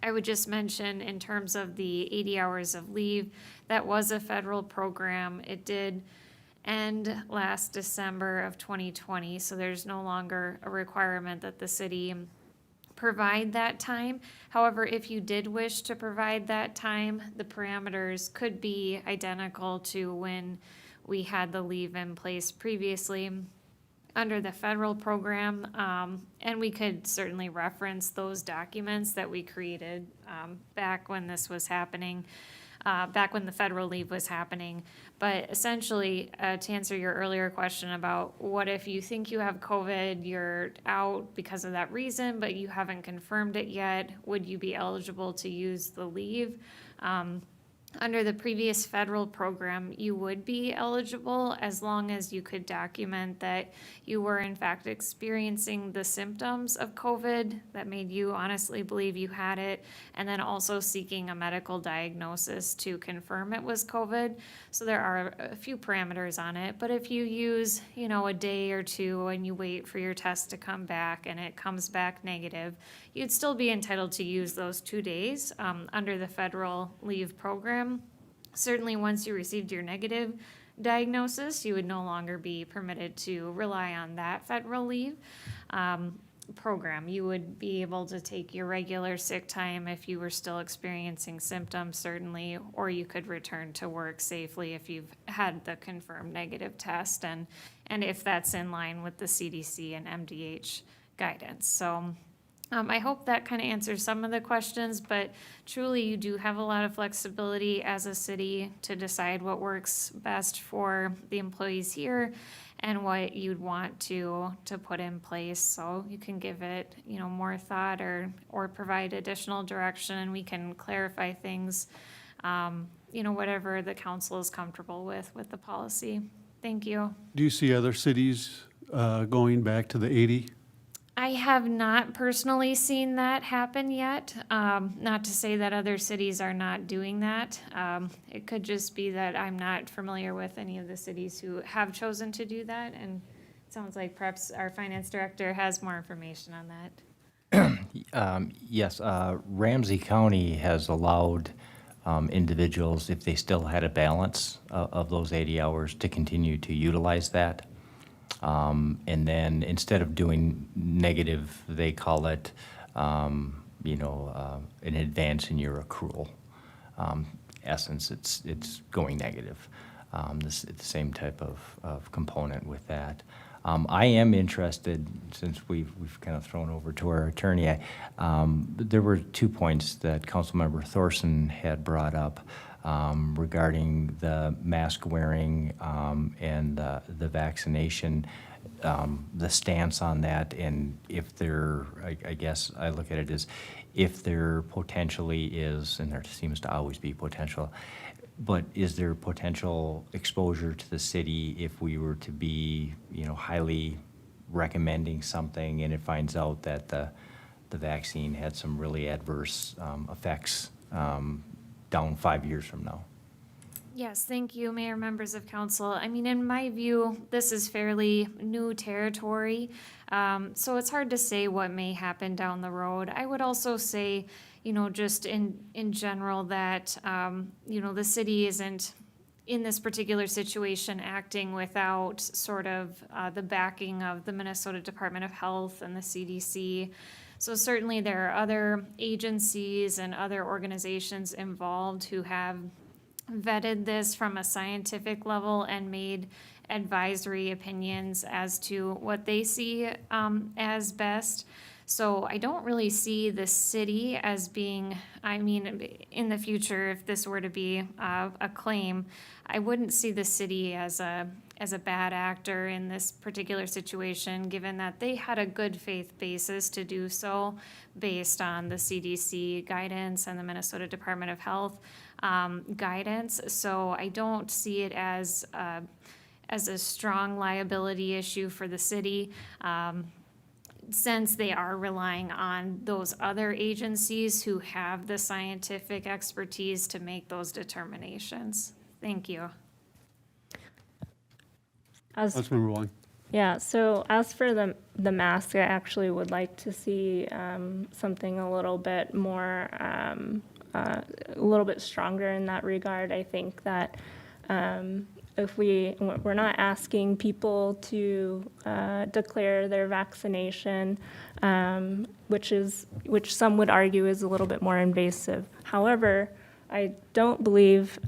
I would just mention in terms of the 80 hours of leave, that was a federal program. It did end last December of 2020, so there's no longer a requirement that the city provide that time. However, if you did wish to provide that time, the parameters could be identical to when we had the leave in place previously under the federal program. And we could certainly reference those documents that we created back when this was happening, back when the federal leave was happening. But essentially, to answer your earlier question about what if you think you have COVID, you're out because of that reason, but you haven't confirmed it yet, would you be eligible to use the leave? Under the previous federal program, you would be eligible as long as you could document that you were in fact experiencing the symptoms of COVID that made you honestly believe you had it, and then also seeking a medical diagnosis to confirm it was COVID. So there are a few parameters on it, but if you use, a day or two and you wait for your test to come back and it comes back negative, you'd still be entitled to use those 2 days under the federal leave program. Certainly, once you received your negative diagnosis, you would no longer be permitted to rely on that federal leave program. You would be able to take your regular sick time if you were still experiencing symptoms, certainly, or you could return to work safely if you've had the confirmed negative test, and if that's in line with the CDC and MDH guidance. So I hope that kind of answers some of the questions, but truly you do have a lot of flexibility as a city to decide what works best for the employees here and what you'd want to put in place. So you can give it, more thought or provide additional direction, and we can clarify things, whatever the council is comfortable with the policy. Thank you. do you see other cities going back to the 80? I have not personally seen that happen yet. Not to say that other cities are not doing that. It could just be that I'm not familiar with any of the cities who have chosen to do that, and it sounds like perhaps our finance director has more information on that. Yes, Ramsey County has allowed individuals, if they still had a balance of those 80 hours, to continue to utilize that. And then instead of doing negative, they call it, an advance in your accrual. Essence, it's going negative. It's the same type of component with that. I am interested, since we've kind of thrown over to our attorney, there were 2 points that Councilmember Thorson had brought up regarding the mask wearing and the vaccination, the stance on that, and if there, I guess I look at it as if there potentially is, and there seems to always be potential, but is there potential exposure to the city if we were to be, highly recommending something and it finds out that the vaccine had some really adverse effects down 5 years from now? Yes, thank you, Mayor, members of council. I mean, in my view, this is fairly new territory, so it's hard to say what may happen down the road. I would also say, just in general that, the city isn't, in this particular situation, acting without sort of the backing of the Minnesota Department of Health and the CDC. So certainly there are other agencies and other organizations involved who have vetted this from a scientific level and made advisory opinions as to what they see as best. So I don't really see the city as being, in the future, if this were to be a claim, I wouldn't see the city as a bad actor in this particular situation, given that they had a good faith basis to do so based on the CDC guidance and the Minnesota Department of Health guidance. So I don't see it as a strong liability issue for the city. since they are relying on those other agencies who have the scientific expertise to make those determinations. Thank you. Councilmember Wong. Yeah, so as for the mask, I actually would like to see something a little bit more, a little bit stronger in that regard. I think that if we're not asking people to declare their vaccination, which some would argue is a little bit more invasive. However, I don't believe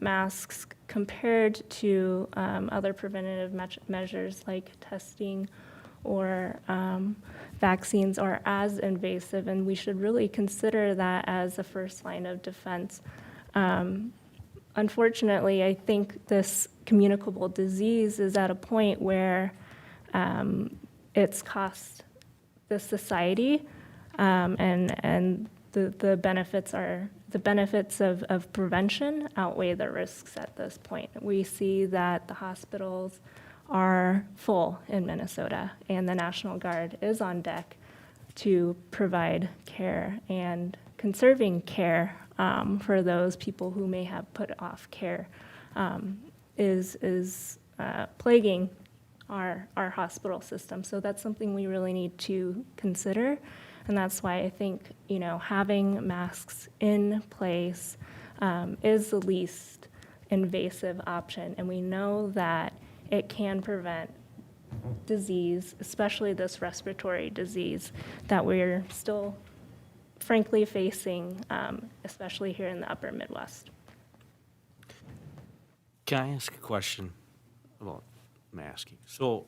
masks compared to other preventative measures like testing or vaccines are as invasive, and we should really consider that as a first line of defense. Unfortunately, I think this communicable disease is at a point where it's cost the society, and the benefits of prevention outweigh the risks at this point. We see that the hospitals are full in Minnesota, and the National Guard is on deck to provide care and conserving care for those people who may have put off care is plaguing our hospital system. So that's something we really need to consider. And that's why I think, having masks in place is the least invasive option. And we know that it can prevent disease, especially this respiratory disease that we're still frankly facing, especially here in the upper Midwest. Can I ask a question about masking? So,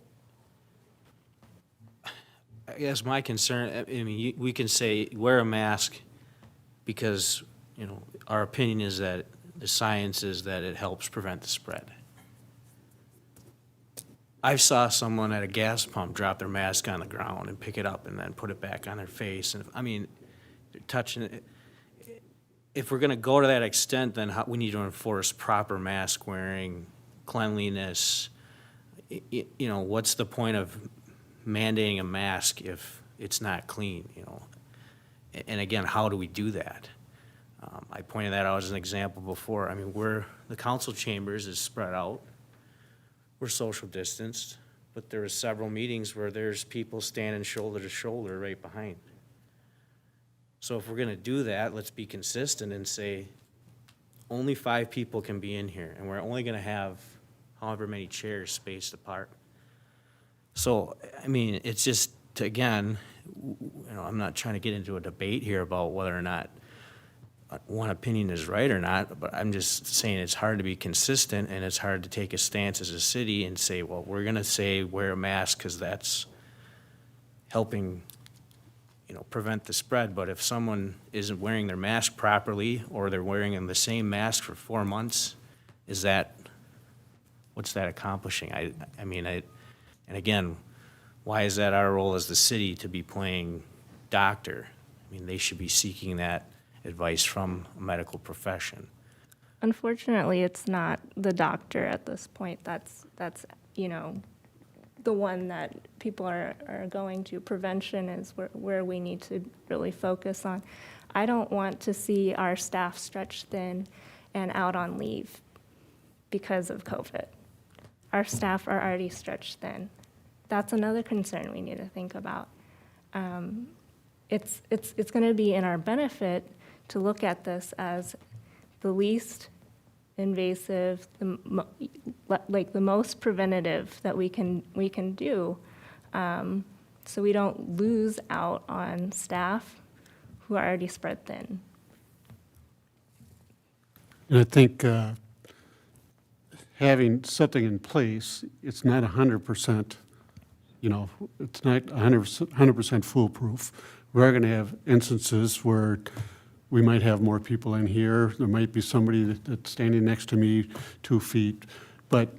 I guess my concern, we can say wear a mask because, our opinion is that the science is that it helps prevent the spread. I saw someone at a gas pump drop their mask on the ground and pick it up and then put it back on their face. And they're touching it. If we're going to go to that extent, then we need to enforce proper mask wearing, cleanliness. What's the point of mandating a mask if it's not clean, And again, how do we do that? I pointed that out as an example before. The council chambers is spread out. We're social distanced, but there are several meetings where there's people standing shoulder to shoulder right behind. So if we're gonna do that, let's be consistent and say only 5 people can be in here, and we're only gonna have however many chairs spaced apart. So, it's just, again, I'm not trying to get into a debate here about whether or not one opinion is right or not, but I'm just saying it's hard to be consistent, and it's hard to take a stance as a city and say, well, we're gonna say wear a mask because that's helping, prevent the spread. But if someone isn't wearing their mask properly, or they're wearing the same mask for 4 months, what's that accomplishing? And again, why is that our role as the city to be playing doctor? They should be seeking that advice from a medical profession. Unfortunately, it's not the doctor at this point. That's the one that people are going to. Prevention is where we need to really focus on. I don't want to see our staff stretched thin and out on leave because of COVID. Our staff are already stretched thin. That's another concern we need to think about. It's going to be in our benefit to look at this as the least invasive, the most preventative that we can do, so we don't lose out on staff who are already spread thin. And I think having something in place, it's not 100%, it's not 100% foolproof. We're going to have instances where we might have more people in here. There might be somebody that's standing next to me 2 feet. But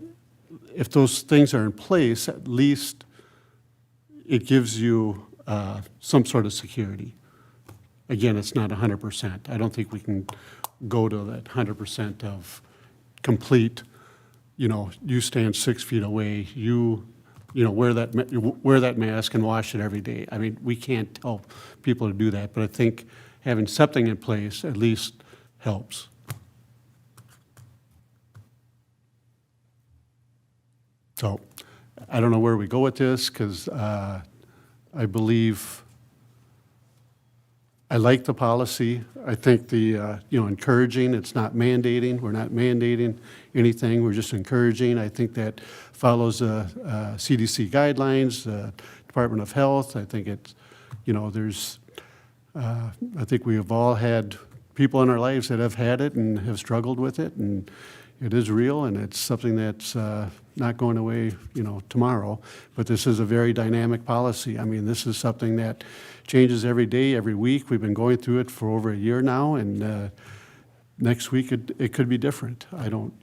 if those things are in place, at least it gives you some sort of security. Again, it's not 100%. I don't think we can go to that 100% of complete, you stand 6 feet away, you wear that mask and wash it every day. I mean, we can't tell people to do that, but I think having something in place at least helps. So, I don't know where we go with this, because I believe, I like the policy. I think the, encouraging, it's not mandating. We're not mandating anything, we're just encouraging. I think that follows CDC guidelines, Department of Health. I think it's, there's, I think we have all had people in our lives that have had it and have struggled with it, and it is real, and it's something that's not going away, tomorrow. But this is a very dynamic policy. I mean, this is something that changes every day, every week. We've been going through it for over a year now, and next week it could be different. I don't,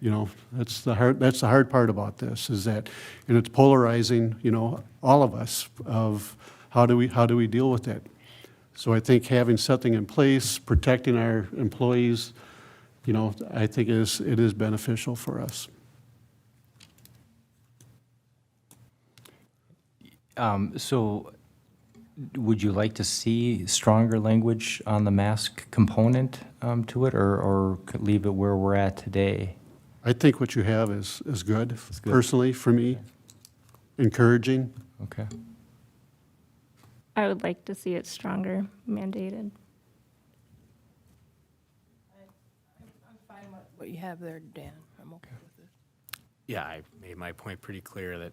that's the hard part about this, is that, and it's polarizing, all of us, of how do we deal with it. So I think having something in place, protecting our employees, I think it is beneficial for us. So would you like to see stronger language on the mask component to it, or could leave it where we're at today? I think what you have is good, personally, for me, encouraging. Okay. I would like to see it stronger mandated. I'm fine with what you have there, Dan. I'm okay with it. Yeah, I made my point pretty clear that,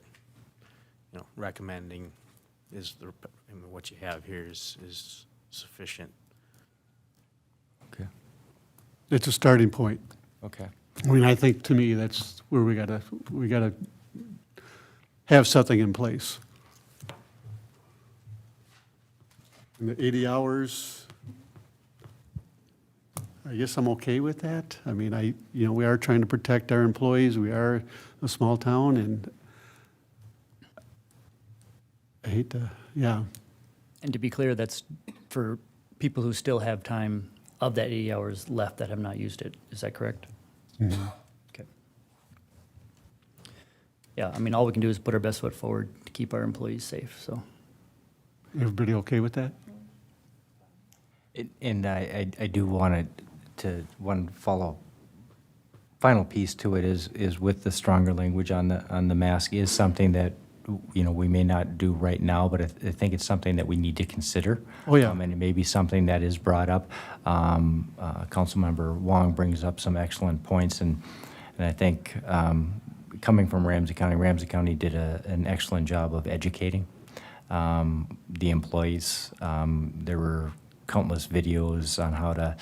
recommending is what you have here is sufficient. Okay. It's a starting point. Okay. I mean, I think, to me, that's where we gotta have something in place. And the 80 hours, I guess I'm okay with that. I mean, we are trying to protect our employees. We are a small town, and I hate to, yeah. And to be clear, that's for people who still have time of that 80 hours left that have not used it. Is that correct? Okay. Yeah, I mean, all we can do is put our best foot forward to keep our employees safe, so. Everybody okay with that? And I do want one final piece to it is with the stronger language on the mask is something that, we may not do right now, but I think it's something that we need to consider. Oh, yeah. And it may be something that is brought up. Councilmember Wong brings up some excellent points, and I think coming from Ramsey County did an excellent job of educating the employees. There were countless videos on how to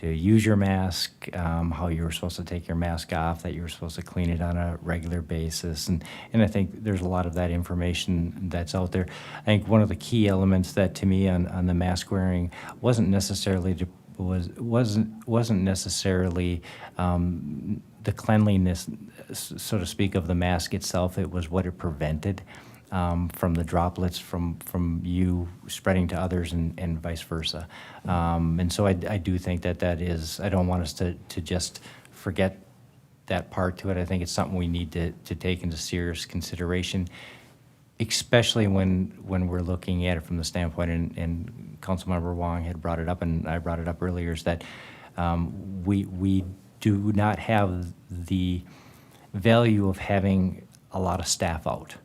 use your mask, how you were supposed to take your mask off, that you were supposed to clean it on a regular basis. And I think there's a lot of that information that's out there. I think one of the key elements that, to me, on the mask wearing wasn't necessarily the cleanliness, so to speak, of the mask itself. It was what it prevented from the droplets from you spreading to others, and vice versa. And so I do think that is, I don't want us to just forget that part to it. I think it's something we need to take into serious consideration, especially when we're looking at it from the standpoint, and Councilmember Wong had brought it up, and I brought it up earlier, is that we do not have the value of having a lot of staff out.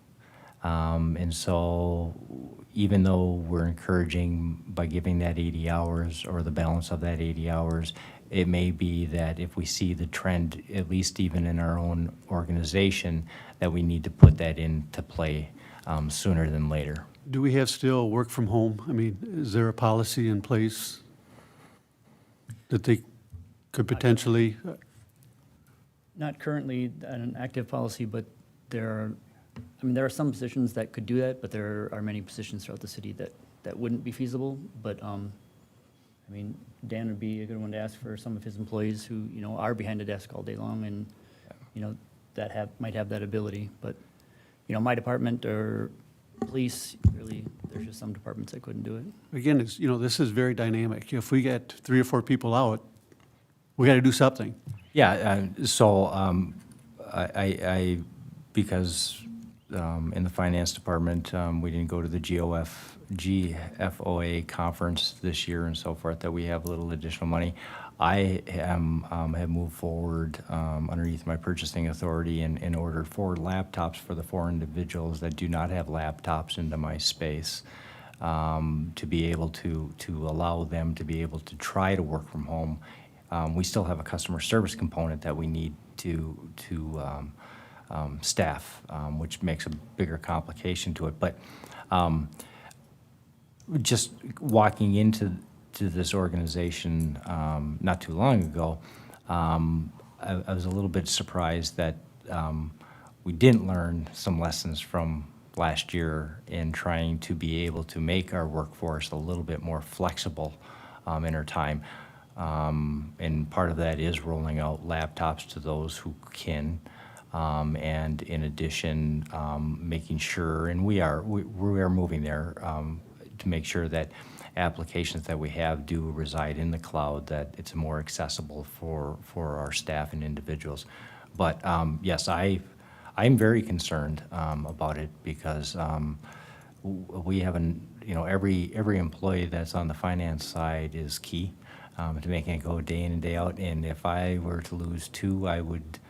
And so even though we're encouraging by giving that 80 hours or the balance of that 80 hours, it may be that if we see the trend, at least even in our own organization, that we need to put that into play sooner than later. Do we have still work from home? I mean, is there a policy in place that they could potentially? Not currently an active policy, but there are some positions that could do that, but there are many positions throughout the city that wouldn't be feasible. But, Dan would be a good one to ask for some of his employees who, are behind a desk all day long and, might have that ability. But, my department or police, really, there's just some departments that couldn't do it. Again, it's, this is very dynamic. If we get 3 or 4 people out, we got to do something. Yeah, so I because in the finance department, we didn't go to the GFOA conference this year and so forth, that we have a little additional money. I have moved forward underneath my purchasing authority and ordered 4 laptops for the 4 individuals that do not have laptops into my space, to be able to allow them to be able to try to work from home. We still have a customer service component that we need to staff, which makes a bigger complication to it. But just walking into this organization not too long ago, I was a little bit surprised that we didn't learn some lessons from last year in trying to be able to make our workforce a little bit more flexible in our time. And part of that is rolling out laptops to those who can. And in addition, making sure, and we are moving there, to make sure that applications that we have do reside in the cloud, that it's more accessible for our staff and individuals. But yes, I'm very concerned about it, because we have every employee that's on the finance side is key to making it go day in and day out. And if I were to lose 2, I would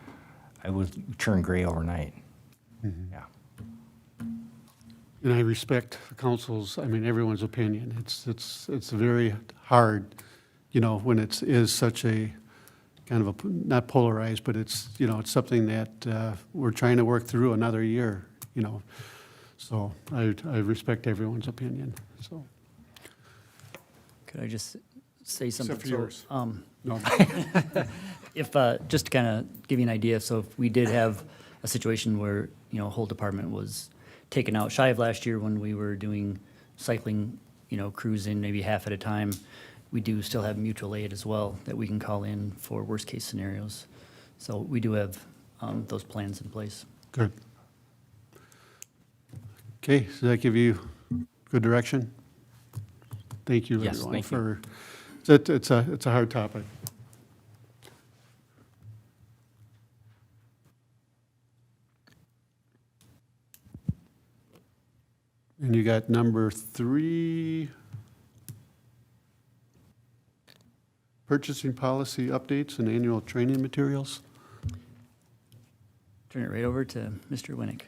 turn gray overnight. Yeah. And I respect council's, everyone's opinion. It's very hard, when it is such a kind of not polarized, but it's something that we're trying to work through another year, So I respect everyone's opinion, so. Could I just say something? Except for yours. No. If, just to kind of give you an idea, so if we did have a situation where, a whole department was taken out shy of last year when we were doing cycling, crews in maybe half at a time, we do still have mutual aid as well that we can call in for worst-case scenarios. So we do have those plans in place. Good. Okay, does that give you good direction? Thank you, Yes, everyone, thank you. for, it's a hard topic. And you got number 3, purchasing policy updates and annual training materials. Turn it right over to Mr. Winnick.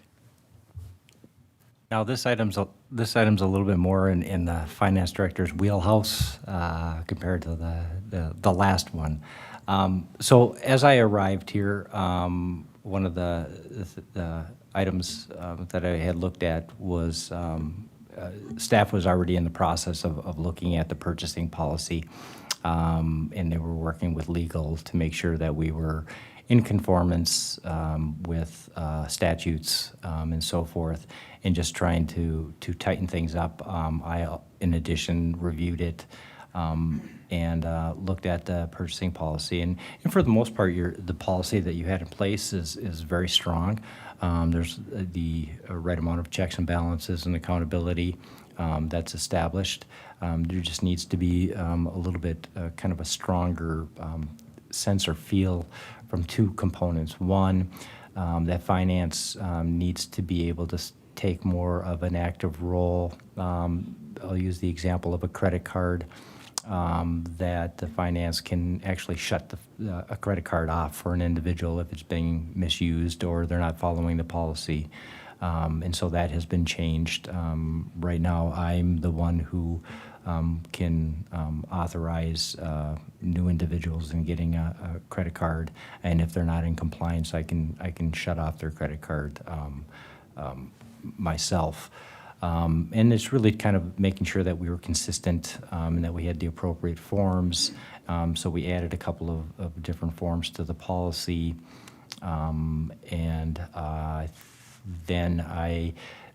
Now, this item's a little bit more in the finance director's wheelhouse compared to the last one. So as I arrived here, one of the items that I had looked at was staff was already in the process of looking at the purchasing policy, and they were working with legal to make sure that we were in conformance with statutes and so forth, and just trying to tighten things up. I, in addition, reviewed it and looked at the purchasing policy. And for the most part, the policy that you had in place is very strong. There's the right amount of checks and balances and accountability that's established. There just needs to be a little bit kind of a stronger sense or feel from 2 components. One, that finance needs to be able to take more of an active role. I'll use the example of a credit card, that the finance can actually shut a credit card off for an individual if it's being misused or they're not following the policy. And so that has been changed. Right now, I'm the one who can authorize new individuals in getting a credit card, and if they're not in compliance, I can shut off their credit card myself. And it's really kind of making sure that we were consistent and that we had the appropriate forms. So we added a couple of different forms to the policy. Then I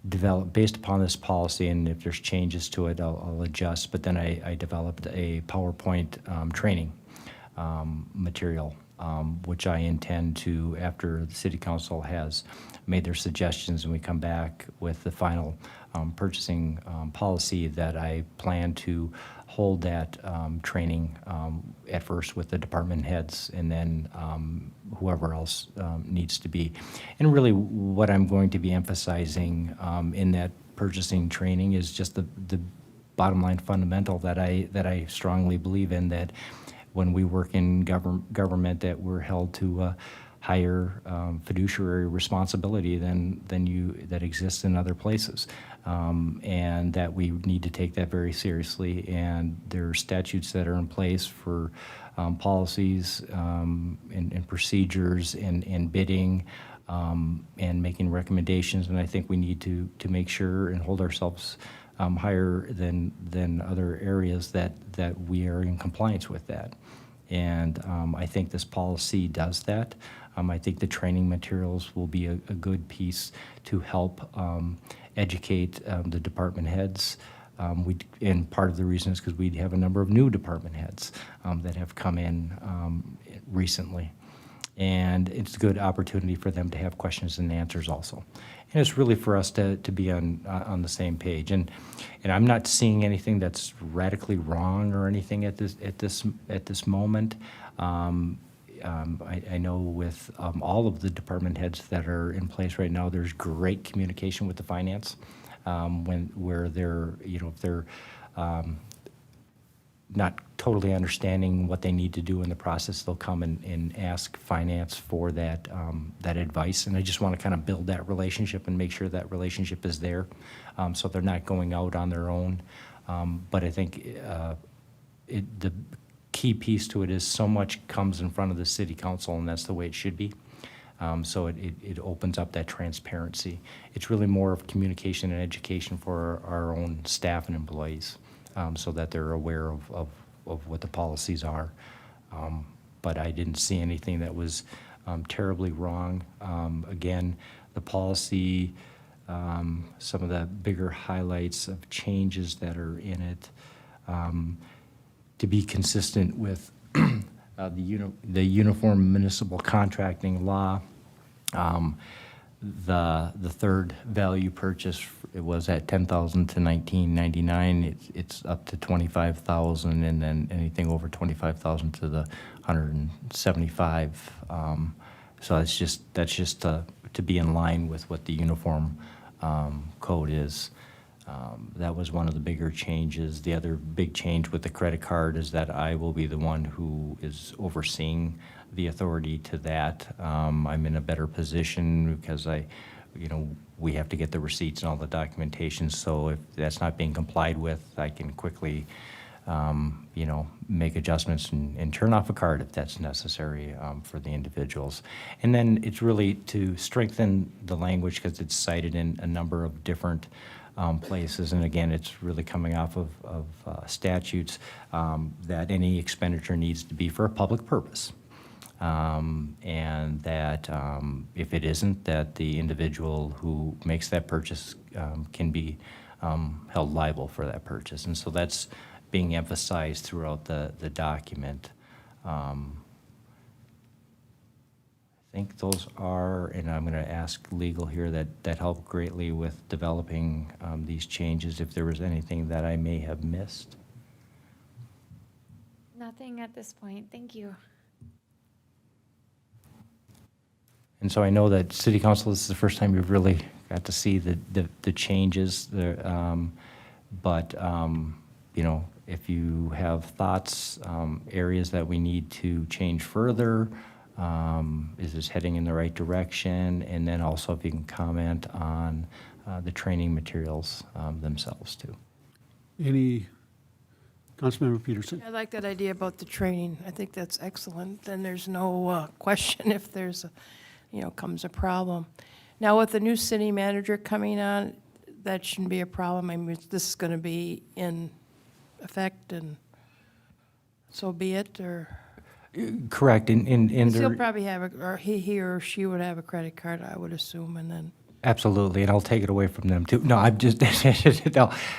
developed, based upon this policy, and if there's changes to it, I'll adjust, but then I developed a PowerPoint training material which I intend to, after the city council has made their suggestions and we come back with the final purchasing policy, that I plan to hold that training at first with the department heads and then whoever else needs to be. And really what I'm going to be emphasizing in that purchasing training is just the bottom line fundamental that I strongly believe in, that when we work in government, that we're held to a higher fiduciary responsibility than that exists in other places, and that we need to take that very seriously. And there are statutes that are in place for policies and procedures and bidding and making recommendations. And I think we need to make sure and hold ourselves higher than other areas that we are in compliance with that. And I think this policy does that. I think the training materials will be a good piece to help educate the department heads. And part of the reason is because we have a number of new department heads that have come in recently. And it's a good opportunity for them to have questions and answers also. And it's really for us to be on the same page. And I'm not seeing anything that's radically wrong or anything at this moment. I know with all of the department heads that are in place right now, there's great communication with the finance where they're, if they're not totally understanding what they need to do in the process, they'll come and ask finance for that advice. And I just want to kind of build that relationship and make sure that relationship is there, so they're not going out on their own. But I think the key piece to it is so much comes in front of the city council, and that's the way it should be. So it opens up that transparency. It's really more of communication and education for our own staff and employees, so that they're aware of what the policies are. But I didn't see anything that was terribly wrong. Again, the policy, some of the bigger highlights of changes that are in it, to be consistent with the Uniform Municipal Contracting Law. The third value purchase, it was at $10,000 to $19.99. It's up to $25,000, and then anything over $25,000 to the $175. So that's just to be in line with what the uniform code is. That was one of the bigger changes. The other big change with the credit card is that I will be the one who is overseeing the authority to that. I'm in a better position because we have to get the receipts and all the documentation. So if that's not being complied with, I can quickly, make adjustments and turn off a card if that's necessary for the individuals. And then it's really to strengthen the language because it's cited in a number of different places. And again, it's really coming off of statutes that any expenditure needs to be for a public purpose. And that if it isn't, that the individual who makes that purchase can be held liable for that purchase. And so that's being emphasized throughout the document. I think those are, and I'm going to ask legal here that helped greatly with developing these changes, if there was anything that I may have missed. Nothing at this point. Thank you. And so I know that City Council, this is the first time you've really got to see the changes. But if you have thoughts, areas that we need to change further, is this heading in the right direction? And then also if you can comment on the training materials themselves too. Any, Councilmember Peterson? I like that idea about the training. I think that's excellent. Then there's no question if there's comes a problem. Now with the new city manager coming on, that shouldn't be a problem. I mean, this is going to be in effect, and so be it, or Correct. And he'll there, probably have or he or she would have a credit card, I would assume, and then. Absolutely, and I'll take it away from them too. No, I'm just, no,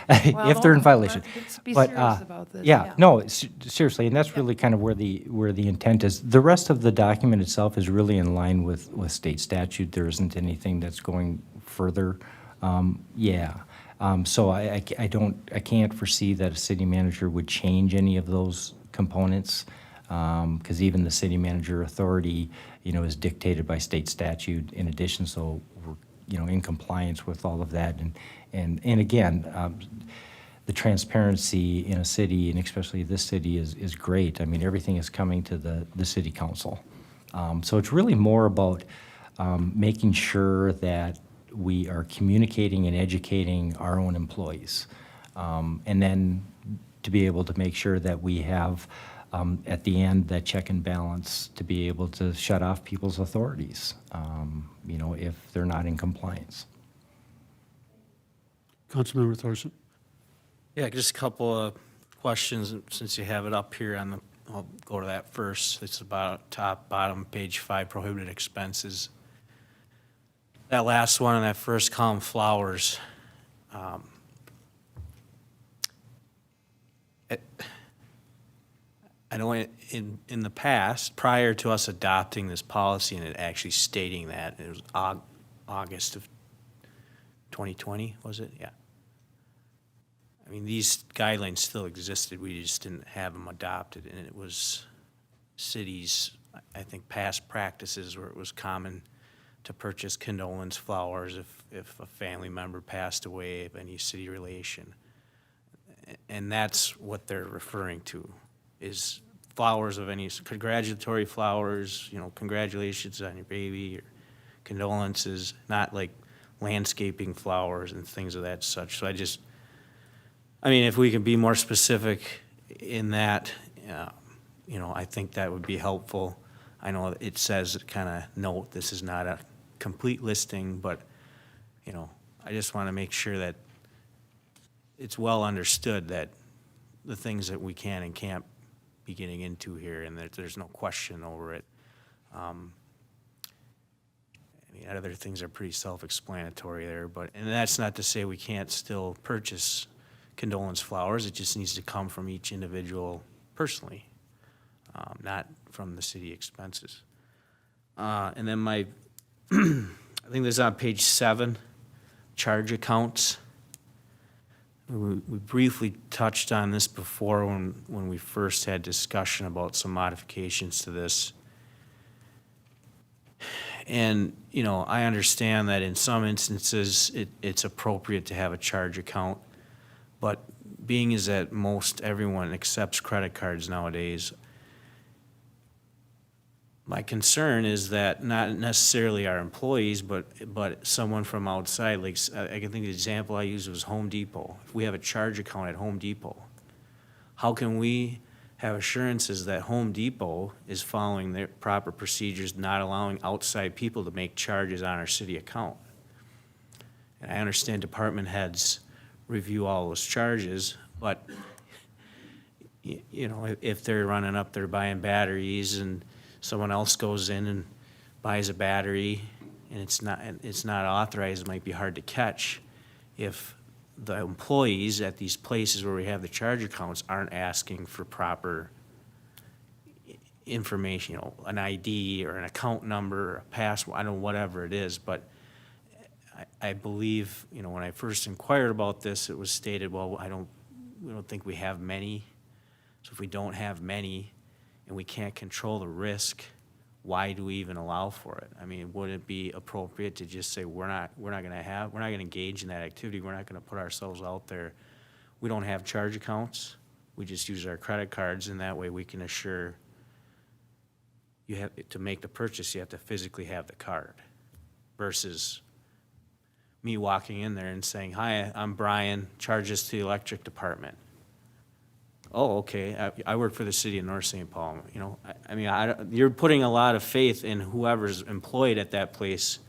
if they're in violation. Let's be But, serious about this, Yeah, yeah. no, seriously, and that's really kind of where the intent is. The rest of the document itself is really in line with state statute. There isn't anything that's going further. So I can't foresee that a city manager would change any of those components, because even the city manager authority, is dictated by state statute in addition, so we're, in compliance with all of that. And again, the transparency in a city, and especially this city, is great. I mean, everything is coming to the city council. So it's really more about making sure that we are communicating and educating our own employees. And then to be able to make sure that we have, at the end, that check and balance to be able to shut off people's authorities, if they're not in compliance. Councilmember Thorson? Yeah, just a couple of questions, since you have it up here I'll go to that first. It's about bottom, page 5, prohibited expenses. That last one in that first column, flowers. I know in the past, prior to us adopting this policy and it actually stating that, it was August of 2020, was it? Yeah. I mean, these guidelines still existed, we just didn't have them adopted, and it was cities, I think, past practices where it was common to purchase condolence flowers if a family member passed away of any city relation. And that's what they're referring to, is flowers of any, congratulatory flowers, congratulations on your baby, or condolences, not like landscaping flowers and things of that such. So if we can be more specific in that, I think that would be helpful. I know it says, kind of note, this is not a complete listing, but, I just want to make sure that it's well understood that the things that we can and can't be getting into here, and that there's no question over it. Other things are pretty self-explanatory there, and that's not to say we can't still purchase condolence flowers. It just needs to come from each individual personally, not from the city expenses. And then I think this is on page 7, charge accounts. We briefly touched on this before when we first had discussion about some modifications to this. And, I understand that in some instances it's appropriate to have a charge account, but being is that most everyone accepts credit cards nowadays, my concern is that not necessarily our employees, but someone from outside, like, I can think the example I used was Home Depot. If we have a charge account at Home Depot, how can we have assurances that Home Depot is following their proper procedures, not allowing outside people to make charges on our city account? And I understand department heads review all those charges, but, if they're running up, they're buying batteries, and someone else goes in and buys a battery, and it's not authorized, it might be hard to catch if the employees at these places where we have the charge accounts aren't asking for proper information, an ID or an account number, or a password, I don't know, whatever it is. But I believe, when I first inquired about this, it was stated, well, we don't think we have many. So if we don't have many and we can't control the risk, why do we even allow for it? Would it be appropriate to just say, we're not going to engage in that activity, we're not going to put ourselves out there. We don't have charge accounts, we just use our credit cards, and that way we can assure you have, to make the purchase, you have to physically have the card, versus me walking in there and saying, hi, I'm Brian, charge this to the electric department. Oh, okay, I work for the city of North St. Paul, you're putting a lot of faith in whoever's employed at that place,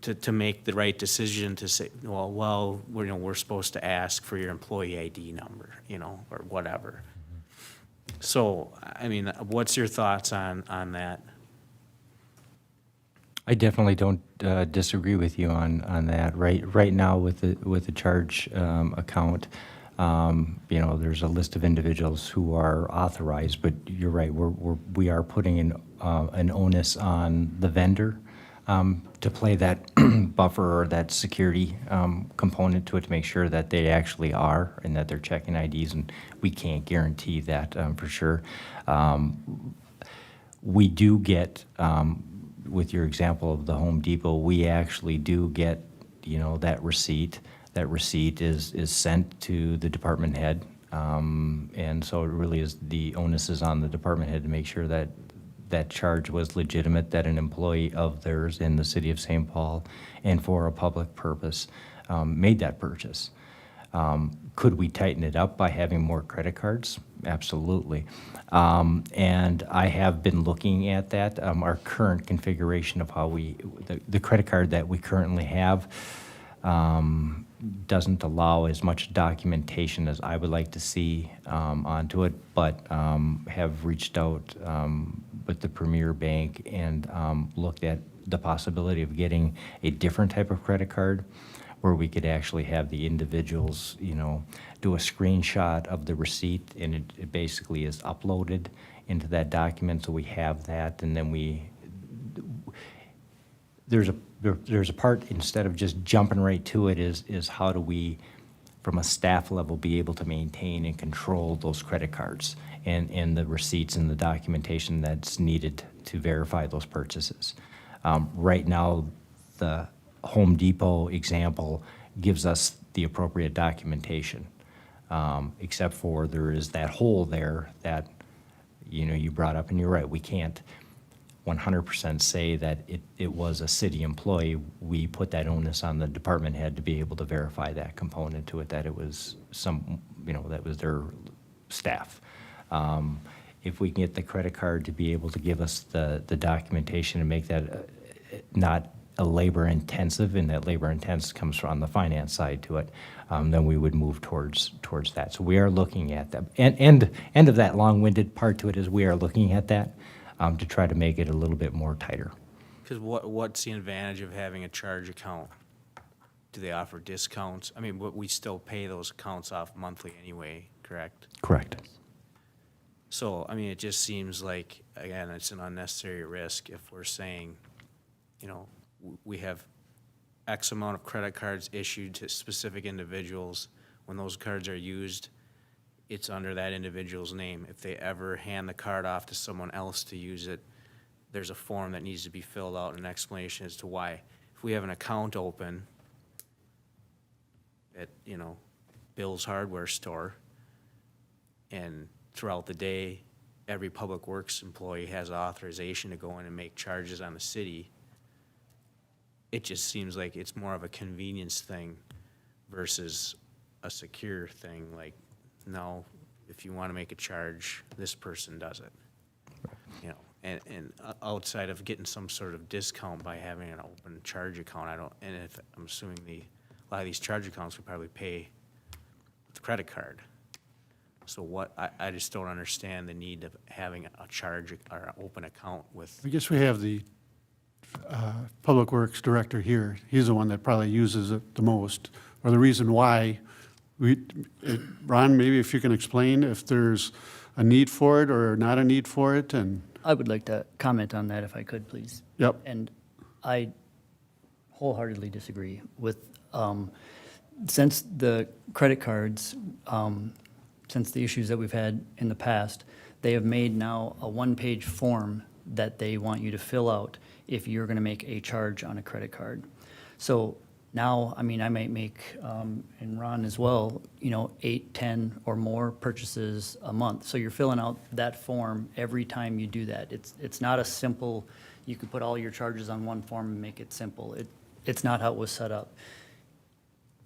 to make the right decision to say, well, we're supposed to ask for your employee ID number, or whatever. So, what's your thoughts on that? I definitely don't disagree with you on that. Right now with the charge account, there's a list of individuals who are authorized, but you're right, we are putting an onus on the vendor to play that buffer or that security component to it to make sure that they actually are and that they're checking IDs, and we can't guarantee that for sure. We do get, with your example of the Home Depot, we actually do get, that receipt. That receipt is sent to the department head. And so it really is, the onus is on the department head to make sure that that charge was legitimate, that an employee of theirs in the city of St. Paul and for a public purpose made that purchase. Could we tighten it up by having more credit cards? Absolutely. And I have been looking at that. Our current configuration of how the credit card that we currently have doesn't allow as much documentation as I would like to see onto it, but have reached out with the Premier Bank and looked at the possibility of getting a different type of credit card where we could actually have the individuals, do a screenshot of the receipt, and it basically is uploaded into that document, so we have that, and then there's a part, instead of just jumping right to it, is how do we, from a staff level, be able to maintain and control those credit cards and the receipts and the documentation that's needed to verify those purchases. Right now, the Home Depot example gives us the appropriate documentation, except for there is that hole there that you brought up, and you're right, we can't 100% say that it was a city employee. We put that onus on the department head to be able to verify that component to it, that it was that was their staff. If we can get the credit card to be able to give us the documentation and make that not a labor intensive, and that labor intense comes from the finance side to it, then we would move towards that. So we are looking at that. And end of that long-winded part to it is we are looking at that to try to make it a little bit more tighter. Because what's the advantage of having a charge account? Do they offer discounts? I mean, we still pay those accounts off monthly anyway, correct? Correct. So, I mean, it just seems like, again, it's an unnecessary risk if we're saying, we have X amount of credit cards issued to specific individuals. When those cards are used, it's under that individual's name. If they ever hand the card off to someone else to use it, there's a form that needs to be filled out, and an explanation as to why. If we have an account open at, Bill's hardware store, and throughout the day, every public works employee has authorization to go in and make charges on the city, it just seems like it's more of a convenience thing versus a secure thing. Like, no, if you want to make a charge, this person does it. And outside of getting some sort of discount by having an open charge account, I'm assuming a lot of these charge accounts we probably pay with a credit card. So I just don't understand the need of having a charge or an open account with. I guess we have the Public Works Director here. He's the one that probably uses it the most, or the reason why. Ron, maybe if you can explain if there's a need for it or not a need for it, and. I would like to comment on that if I could, please. Yep. And I wholeheartedly disagree with, since the credit cards, since the issues that we've had in the past, they have made now a one-page form that they want you to fill out if you're going to make a charge on a credit card. So now, I might make, and Ron as well, 8, 10 or more purchases a month. So you're filling out that form every time you do that. It's not a simple, you could put all your charges on one form and make it simple. It's not how it was set up.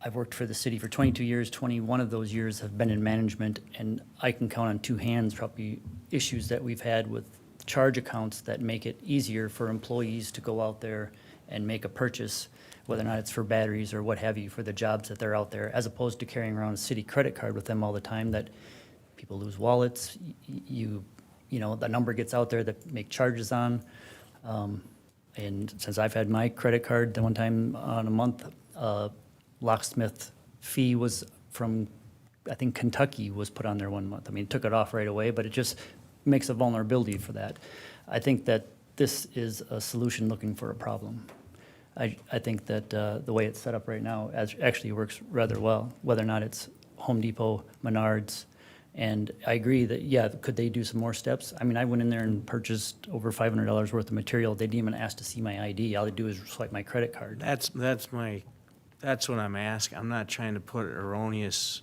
I've worked for the city for 22 years, 21 of those years have been in management, and I can count on two hands probably issues that we've had with charge accounts that make it easier for employees to go out there and make a purchase, whether or not it's for batteries or what have you, for the jobs that they're out there, as opposed to carrying around a city credit card with them all the time that people lose wallets, the number gets out there that make charges on. And since I've had my credit card, the one time on a month, locksmith fee was from, I think Kentucky was put on there 1 month. I mean, it took it off right away, but it just makes a vulnerability for that. I think that this is a solution looking for a problem. I think that the way it's set up right now actually works rather well, whether or not it's Home Depot, Menards. And I agree that, yeah, could they do some more steps? I mean, I went in there and purchased over $500 worth of material. They didn't even ask to see my ID. All they do is swipe my credit card. That's what I'm asking. I'm not trying to put erroneous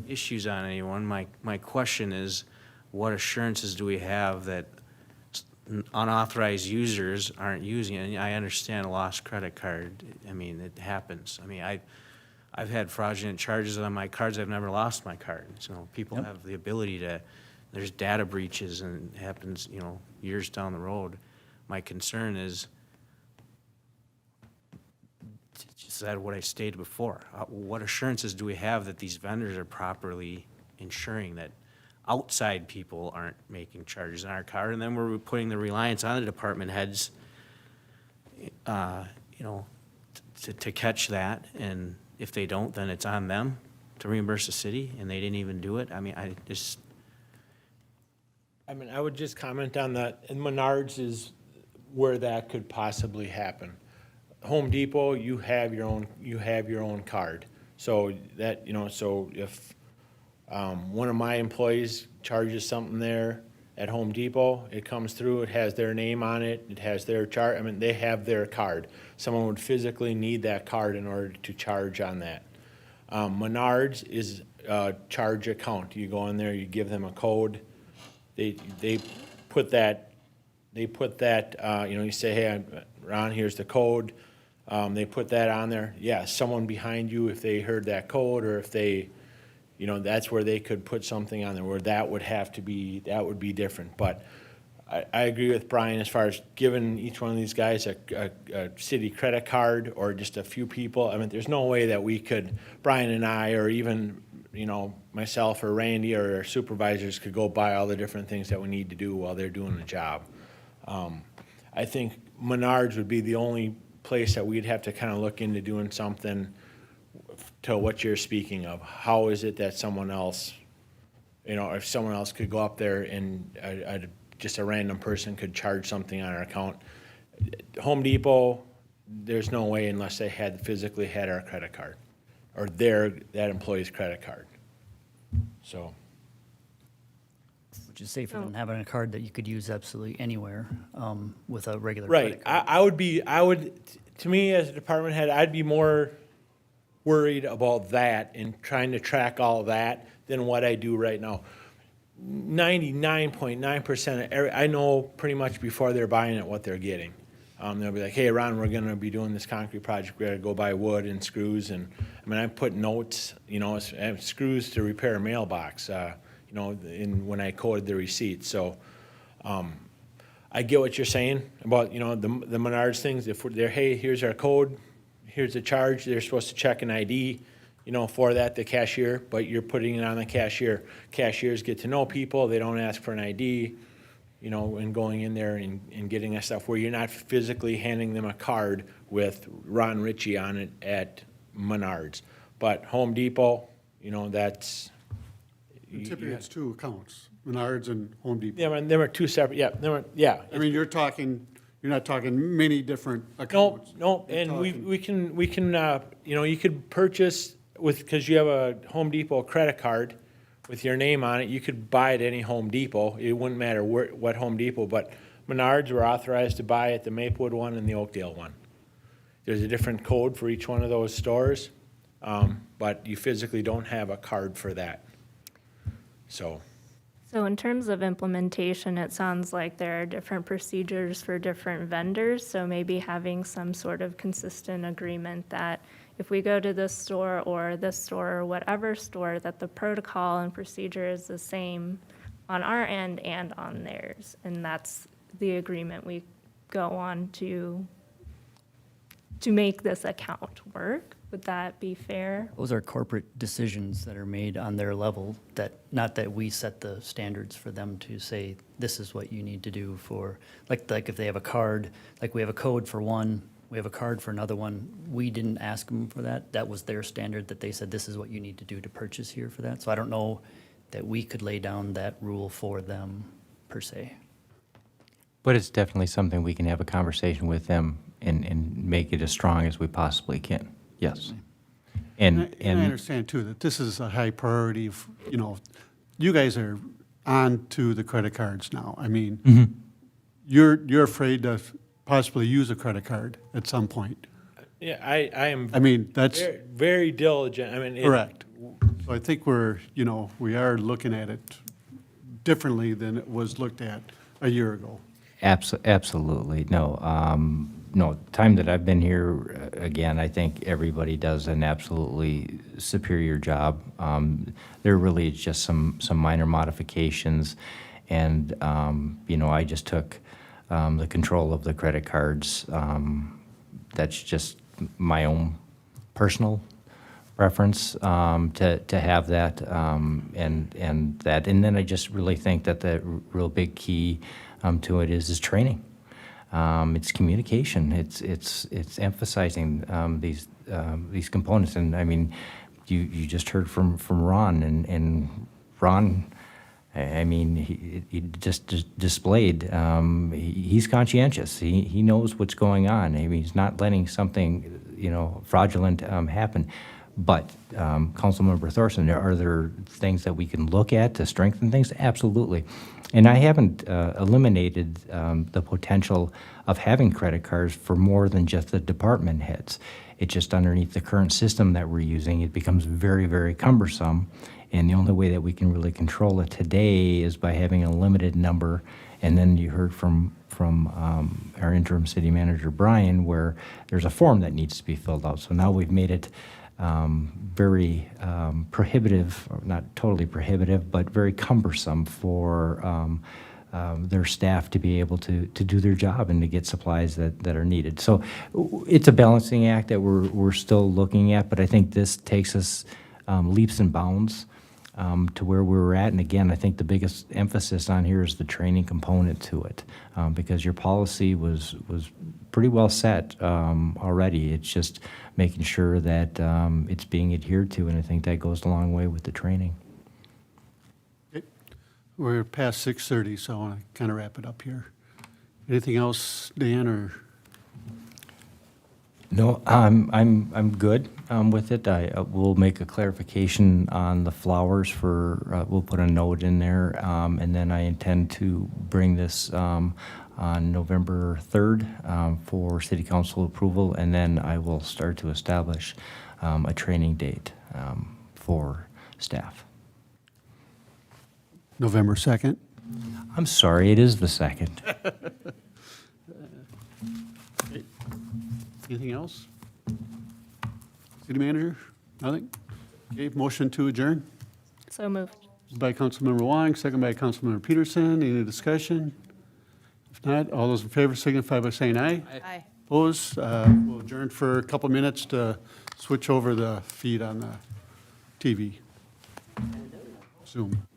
issues on anyone. My question is, what assurances do we have that unauthorized users aren't using it? And I understand a lost credit card. I mean, it happens. I mean, I've had fraudulent charges on my cards. I've never lost my card. So people Yep. have the ability to, there's data breaches and it happens, years down the road. My concern is, just that what I stated before. What assurances do we have that these vendors are properly ensuring that outside people aren't making charges on our card? And then we're putting the reliance on the department heads, to catch that. And if they don't, then it's on them to reimburse the city, and they didn't even do it. I mean, I mean, I would just comment on that, and Menards is where that could possibly happen. Home Depot, you have your own card. So that, so if one of my employees charges something there at Home Depot, it comes through, it has their name on it, it has their chart, I mean, they have their card. Someone would physically need that card in order to charge on that. Menards is a charge account. You go in there, you give them a code, they put that, you say, hey, Ron, here's the code. They put that on there. Yeah, someone behind you, if they heard that code, or if they, that's where they could put something on there, where that would be different. But I agree with Brian as far as giving each one of these guys a city credit card, or just a few people. I mean, there's no way that we could, Brian and I, or even, myself or Randy or our supervisors could go buy all the different things that we need to do while they're doing the job. I think Menards would be the only place that we'd have to kind of look into doing something to what you're speaking of. How is it that someone else, if someone else could go up there and just a random person could charge something on our account? Home Depot, there's no way unless they physically had our credit card or that employee's credit card. So. Which is safer than having a card that you could use absolutely anywhere with a regular Right. credit card. I would, to me as a department head, I'd be more worried about that and trying to track all of that than what I do right now. 99.9% I know pretty much before they're buying it what they're getting. They'll be like, hey, Ron, we're going to be doing this concrete project. We got to go buy wood and screws. And I mean, I put notes, I have screws to repair a mailbox, when I coded the receipt. So I get what you're saying about, the Menards things. If they're, hey, here's our code, here's the charge, they're supposed to check an ID, for that, the cashier, but you're putting it on the cashier. Cashiers get to know people, they don't ask for an ID, and going in there and getting that stuff where you're not physically handing them a card with Ron Ritchie on it at Menards. But Home Depot, that's. Typically, it's two accounts, Menards and Home Depot. Yeah, there were two separate, yeah. I mean, you're not talking many different No, accounts. no, You're and talking- we can, you could purchase because you have a Home Depot credit card with your name on it, you could buy at any Home Depot. It wouldn't matter what Home Depot, but Menards were authorized to buy at the Maplewood one and the Oakdale one. There's a different code for each one of those stores, but you physically don't have a card for that. So in terms of implementation, it sounds like there are different procedures for different vendors. So maybe having some sort of consistent agreement that if we go to this store or whatever store, that the protocol and procedure is the same on our end and on theirs. And that's the agreement we go on to to make this account work. Would that be fair? Those are corporate decisions that are made on their level, that, not that we set the standards for them to say, this is what you need to do for, like if they have a card, like we have a code for one, we have a card for another one. We didn't ask them for that. That was their standard that they said, this is what you need to do to purchase here for that. So I don't know that we could lay down that rule for them per se. But it's definitely something we can have a conversation with them and make it as strong as we possibly can. Yes. And I understand too that this is a high priority, you know, you guys are on to the credit cards now. I mean, you're afraid to possibly use a credit card at some point. Yeah, I am I mean, that's very, very diligent. I mean, correct. So I think we are looking at it differently than it was looked at a year ago. Absolutely. No, time that I've been here, again, I think everybody does an absolutely superior job. There really is just some minor modifications, and, I just took the control of the credit cards. That's just my own personal preference to have that, and that. And then I just really think that the real big key to it is training. It's communication. It's emphasizing these components. And I mean, you just heard from Ron, and Ron, I mean, he just displayed. He's conscientious. He knows what's going on. I mean, he's not letting something fraudulent happen. But Councilmember Thorson, are there things that we can look at to strengthen things? Absolutely. And I haven't eliminated the potential of having credit cards for more than just the department heads. It's just underneath the current system that we're using, it becomes very, very cumbersome. And the only way that we can really control it today is by having a limited number. And then you heard from our interim city manager, Brian, where there's a form that needs to be filled out. So now we've made it very prohibitive, or not totally prohibitive, but very cumbersome for their staff to be able to do their job and to get supplies that are needed. So it's a balancing act that we're still looking at, but I think this takes us leaps and bounds to where we were at. And again, I think the biggest emphasis on here is the training component to it, because your policy was pretty well set already. It's just making sure that it's being adhered to, and I think that goes a long way with the training. Okay. We're past 6:30, so I want to kind of wrap it up here. Anything else, Dan, or? No, I'm good with it. I will make a clarification on the flowers we'll put a note in there, and then I intend to bring this on November 3rd for city council approval, and then I will start to establish a training date for staff. November 2nd? I'm sorry, it is the 2nd. Anything else? City manager? Nothing? Okay, motion to adjourn So moved. by Councilmember Wong, second by Councilmember Peterson. Any discussion? If not, all those in favor signify by saying aye. Aye. Opposed? We'll adjourn for a couple minutes to switch over the feed on the TV. Zoom.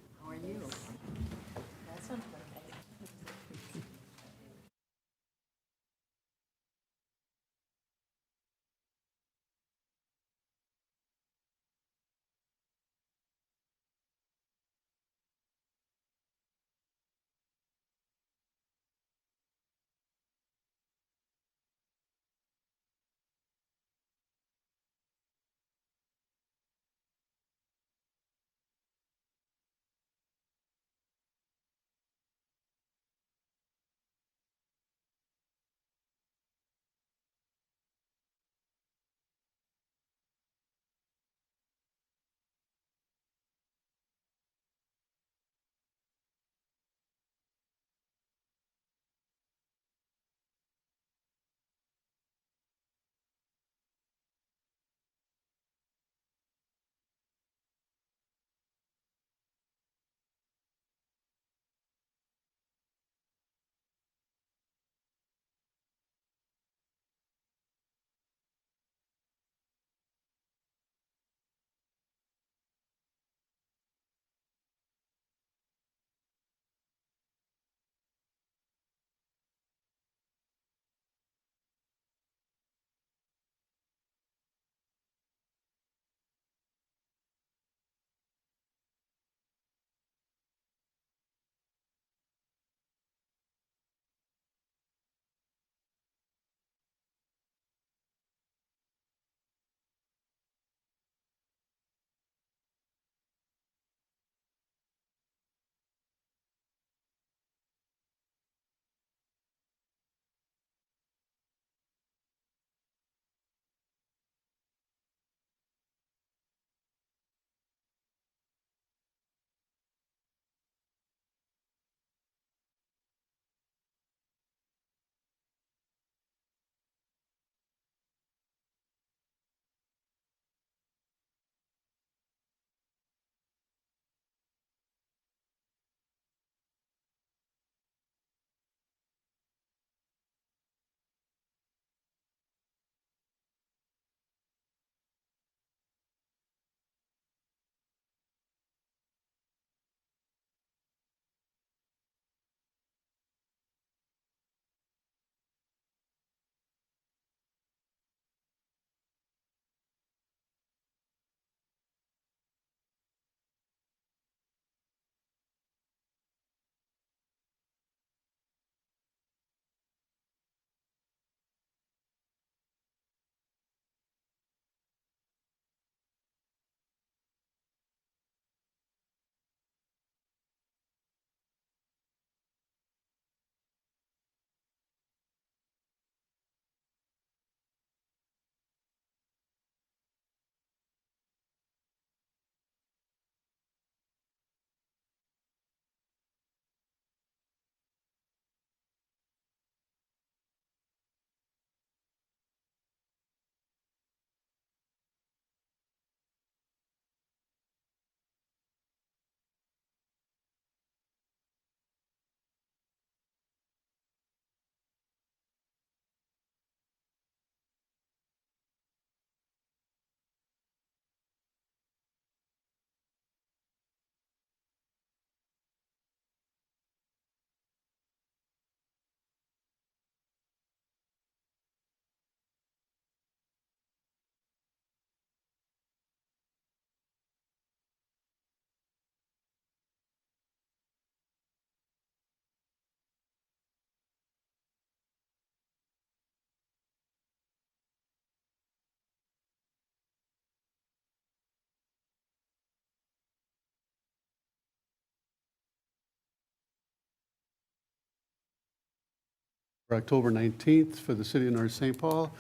for October 19th for the city of North St. Paul.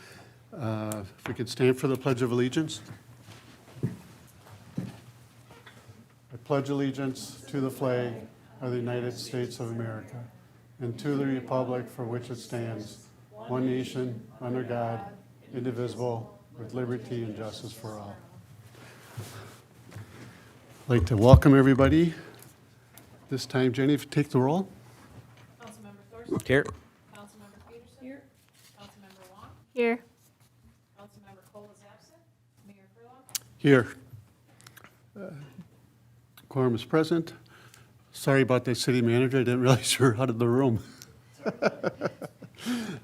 If we could stand for the Pledge of Allegiance. I pledge allegiance to the flag of the United States of America and to the republic for which it stands, one nation, under God, indivisible, with liberty and justice for all. I'd like to welcome everybody. This time, Jenny, if you take the roll. Councilmember Thorson? Here. Councilmember Peterson? Here. Councilmember Wong? Here. Councilmember Cole is absent. Mayor Furlong? Here. Quorum is present. Sorry about the city manager, I didn't realize you were out of the room.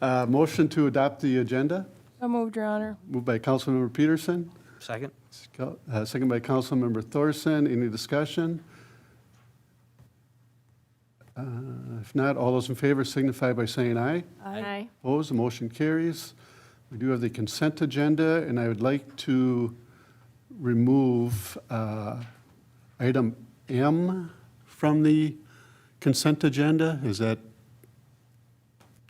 Motion to adopt the agenda, So moved, Your Honor. moved by Councilmember Peterson, Second? second by Councilmember Thorson. Any discussion? If not, all those in favor signify by saying aye. Aye. Opposed, the motion carries. We do have the consent agenda, and I would like to remove item M from the consent agenda. Is that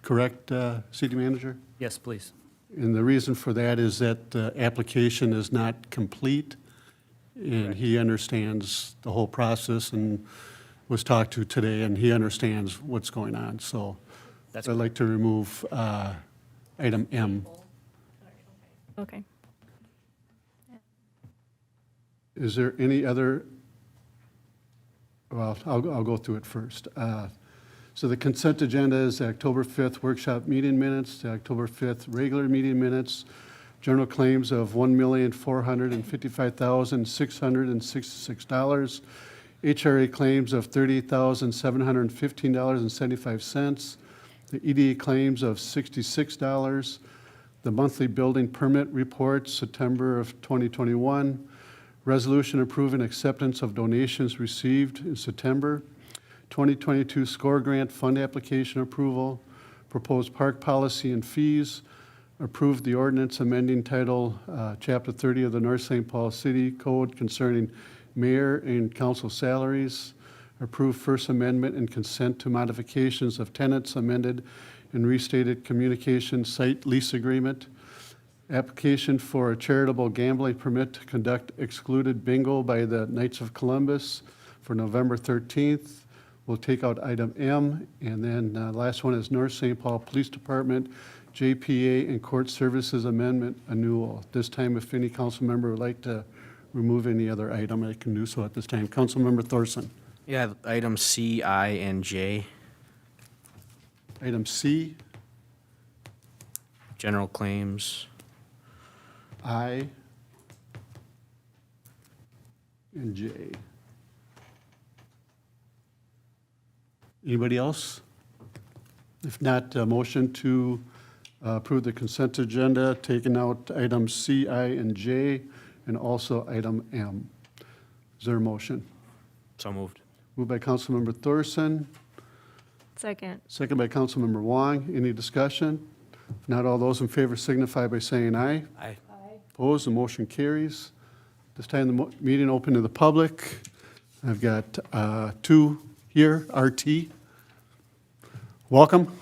correct, City Manager? Yes, please. And the reason for that is that the application is not complete, and he understands the whole process and was talked to today, and he understands what's going on. So That's I'd like to remove item M. Okay. Is there any other, well, I'll go through it first. So the consent agenda is the October 5th workshop meeting minutes, the October 5th regular meeting minutes, general claims of $1,455,666, HRA claims of $30,715.75, the EDA claims of $66, the monthly building permit reports, September of 2021, resolution approving acceptance of donations received in September, 2022 SCORE grant fund application approval, proposed park policy and fees, approved the ordinance amending Title Chapter 30 of the North St. Paul City Code concerning mayor and council salaries, approved First Amendment and consent to modifications of tenants amended and restated communication site lease agreement, application for a charitable gambling permit to conduct excluded bingo by the Knights of Columbus for November 13th. We'll take out item M, and then last one is North St. Paul Police Department, JPA and Court Services Amendment Renewal. This time, if any council member would like to remove any other item, I can do so at this time. Councilmember Thorson. Yeah, items C, I, and J, Item C, general claims. I, and J. Anybody else? If not, a motion to approve the consent agenda, taking out items C, I, and J, and also item M. Is there a motion? So moved. Moved by Councilmember Thorson, Second. second by Councilmember Wong. Any discussion? If not, all those in favor signify by saying aye. Aye. Opposed, the motion carries. This time, the meeting open to the public. I've got two here, RT. Welcome.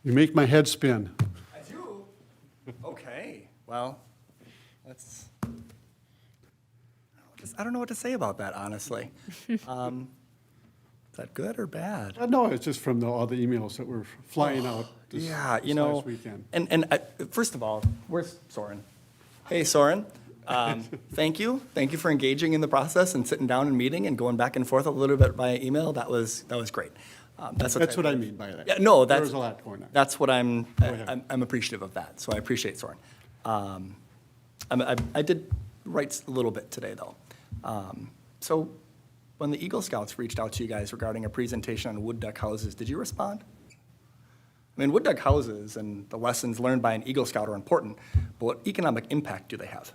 You make my head spin. I do? Okay, well, that's, I don't know what to say about that, honestly. Is that good or bad? No, it's just from all the emails that were flying out this Yeah, this you know, last weekend. and first of all, where's Soren? Hey, Soren, thank you. Thank you for engaging in the process and sitting down and meeting and going back and forth a little bit via email. That was great. That's What I mean by that. Yeah, no, There that's. was a lot going on. That's what ahead. I'm appreciative of that, so I appreciate Soren. I did write a little bit today, though. So when the Eagle Scouts reached out to you guys regarding a presentation on wood duck houses, did you respond? I mean, wood duck houses and the lessons learned by an Eagle Scout are important, but what economic impact do they have?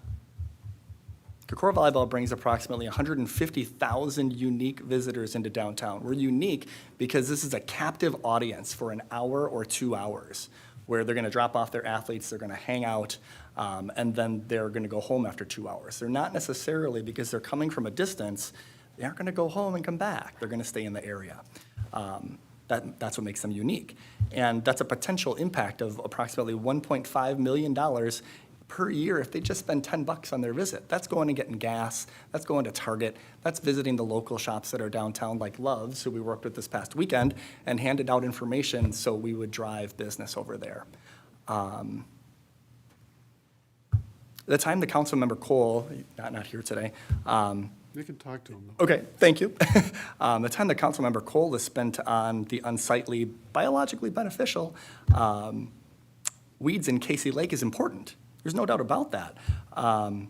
Kokora Volleyball brings approximately 150,000 unique visitors into downtown. We're unique because this is a captive audience for an hour or 2 hours, where they're gonna drop off their athletes, they're gonna hang out, and then they're gonna go home after 2 hours. They're not necessarily, because they're coming from a distance, they aren't gonna go home and come back. They're gonna stay in the area. That's what makes them unique. And that's a potential impact of approximately $1.5 million per year if they just spend $10 on their visit. That's going and getting gas, that's going to Target, that's visiting the local shops that are downtown like Love's, who we worked with this past weekend, and handed out information so we would drive business over there. The time the Councilmember Cole, not here today, You can talk to him, though. okay, thank you. The time that Councilmember Cole is spent on the unsightly, biologically beneficial weeds in Casey Lake is important. There's no doubt about that. And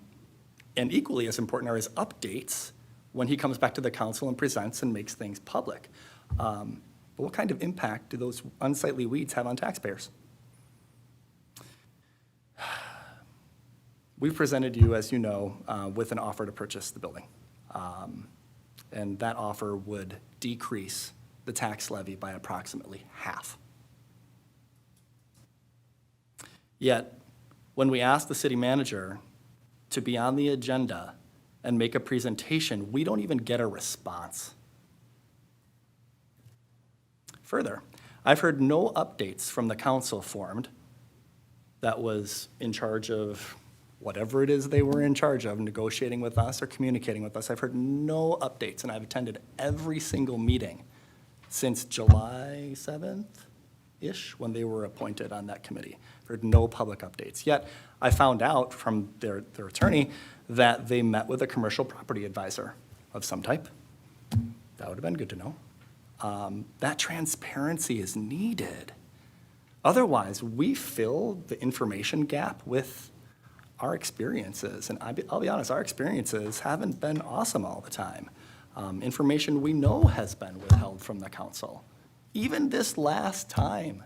equally as important are his updates when he comes back to the council and presents and makes things public. But what kind of impact do those unsightly weeds have on taxpayers? We've presented you, as you know, with an offer to purchase the building. And that offer would decrease the tax levy by approximately half. Yet, when we ask the city manager to be on the agenda and make a presentation, we don't even get a response. Further, I've heard no updates from the council formed that was in charge of whatever it is they were in charge of, negotiating with us or communicating with us. I've heard no updates, and I've attended every single meeting since July 7th-ish, when they were appointed on that committee. I've heard no public updates. Yet, I found out from their attorney that they met with a commercial property advisor of some type. That would have been good to know. That transparency is needed. Otherwise, we fill the information gap with our experiences. And I'll be honest, our experiences haven't been awesome all the time. Information we know has been withheld from the council. Even this last time,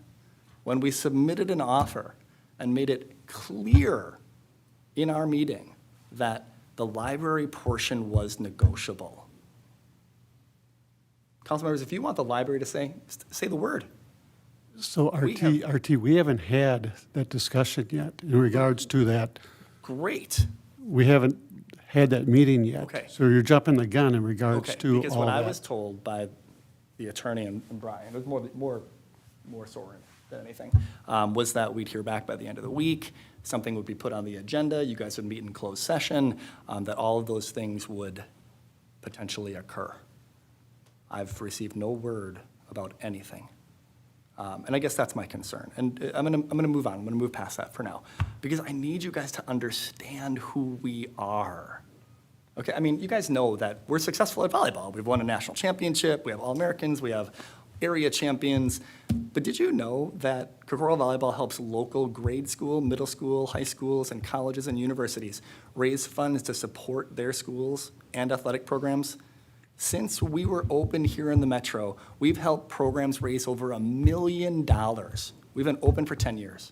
when we submitted an offer and made it clear in our meeting that the library portion was negotiable. Council members, if you want the library to say the word. So We have- RT, we haven't had that discussion yet in regards to that. Great. We haven't had that meeting yet. Okay. So you're jumping the gun in regards Okay, to because all what I was that. told by the attorney and Brian, it was more Soren than anything, was that we'd hear back by the end of the week, something would be put on the agenda, you guys would meet in closed session, that all of those things would potentially occur. I've received no word about anything. And I guess that's my concern. And I'm gonna move on. I'm gonna move past that for now, because I need you guys to understand who we are. Okay, I mean, you guys know that we're successful at volleyball. We've won a national championship. We have All-Americans. We have area champions. But did you know that Kokoro Volleyball helps local grade school, middle school, high schools, and colleges and universities raise funds to support their schools and athletic programs? Since we were open here in the Metro, we've helped programs raise over $1 million. We've been open for 10 years.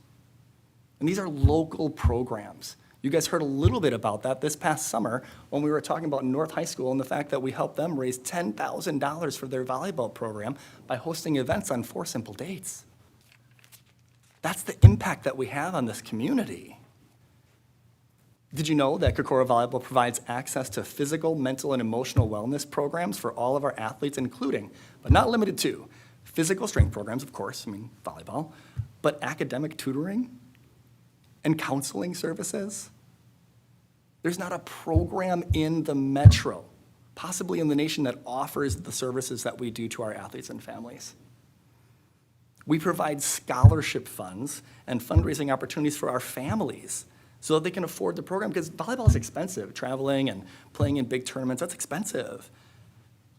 And these are local programs. You guys heard a little bit about that this past summer when we were talking about North High School and the fact that we helped them raise $10,000 for their volleyball program by hosting events on 4 simple dates. That's the impact that we have on this community. Did you know that Kokoro Volleyball provides access to physical, mental, and emotional wellness programs for all of our athletes, including, but not limited to, physical strength programs, of course, volleyball, but academic tutoring and counseling services? There's not a program in the Metro, possibly in the nation, that offers the services that we do to our athletes and families. We provide scholarship funds and fundraising opportunities for our families so that they can afford the program, because volleyball is expensive. Traveling and playing in big tournaments, that's expensive.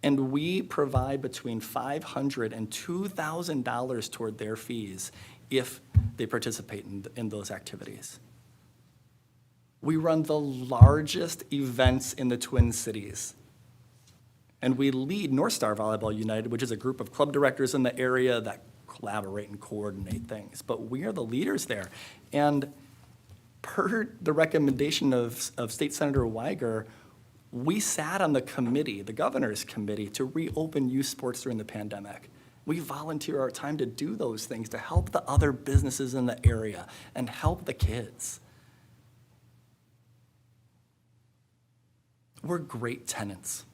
And we provide between $500 and $2,000 toward their fees if they participate in those activities. We run the largest events in the Twin Cities. And we lead North Star Volleyball United, which is a group of club directors in the area that collaborate and coordinate things. But we are the leaders there. And per the recommendation of State Senator Weiger, we sat on the committee, the governor's committee, to reopen youth sports during the pandemic. We volunteer our time to do those things, to help the other businesses in the area and help the kids. We're great tenants.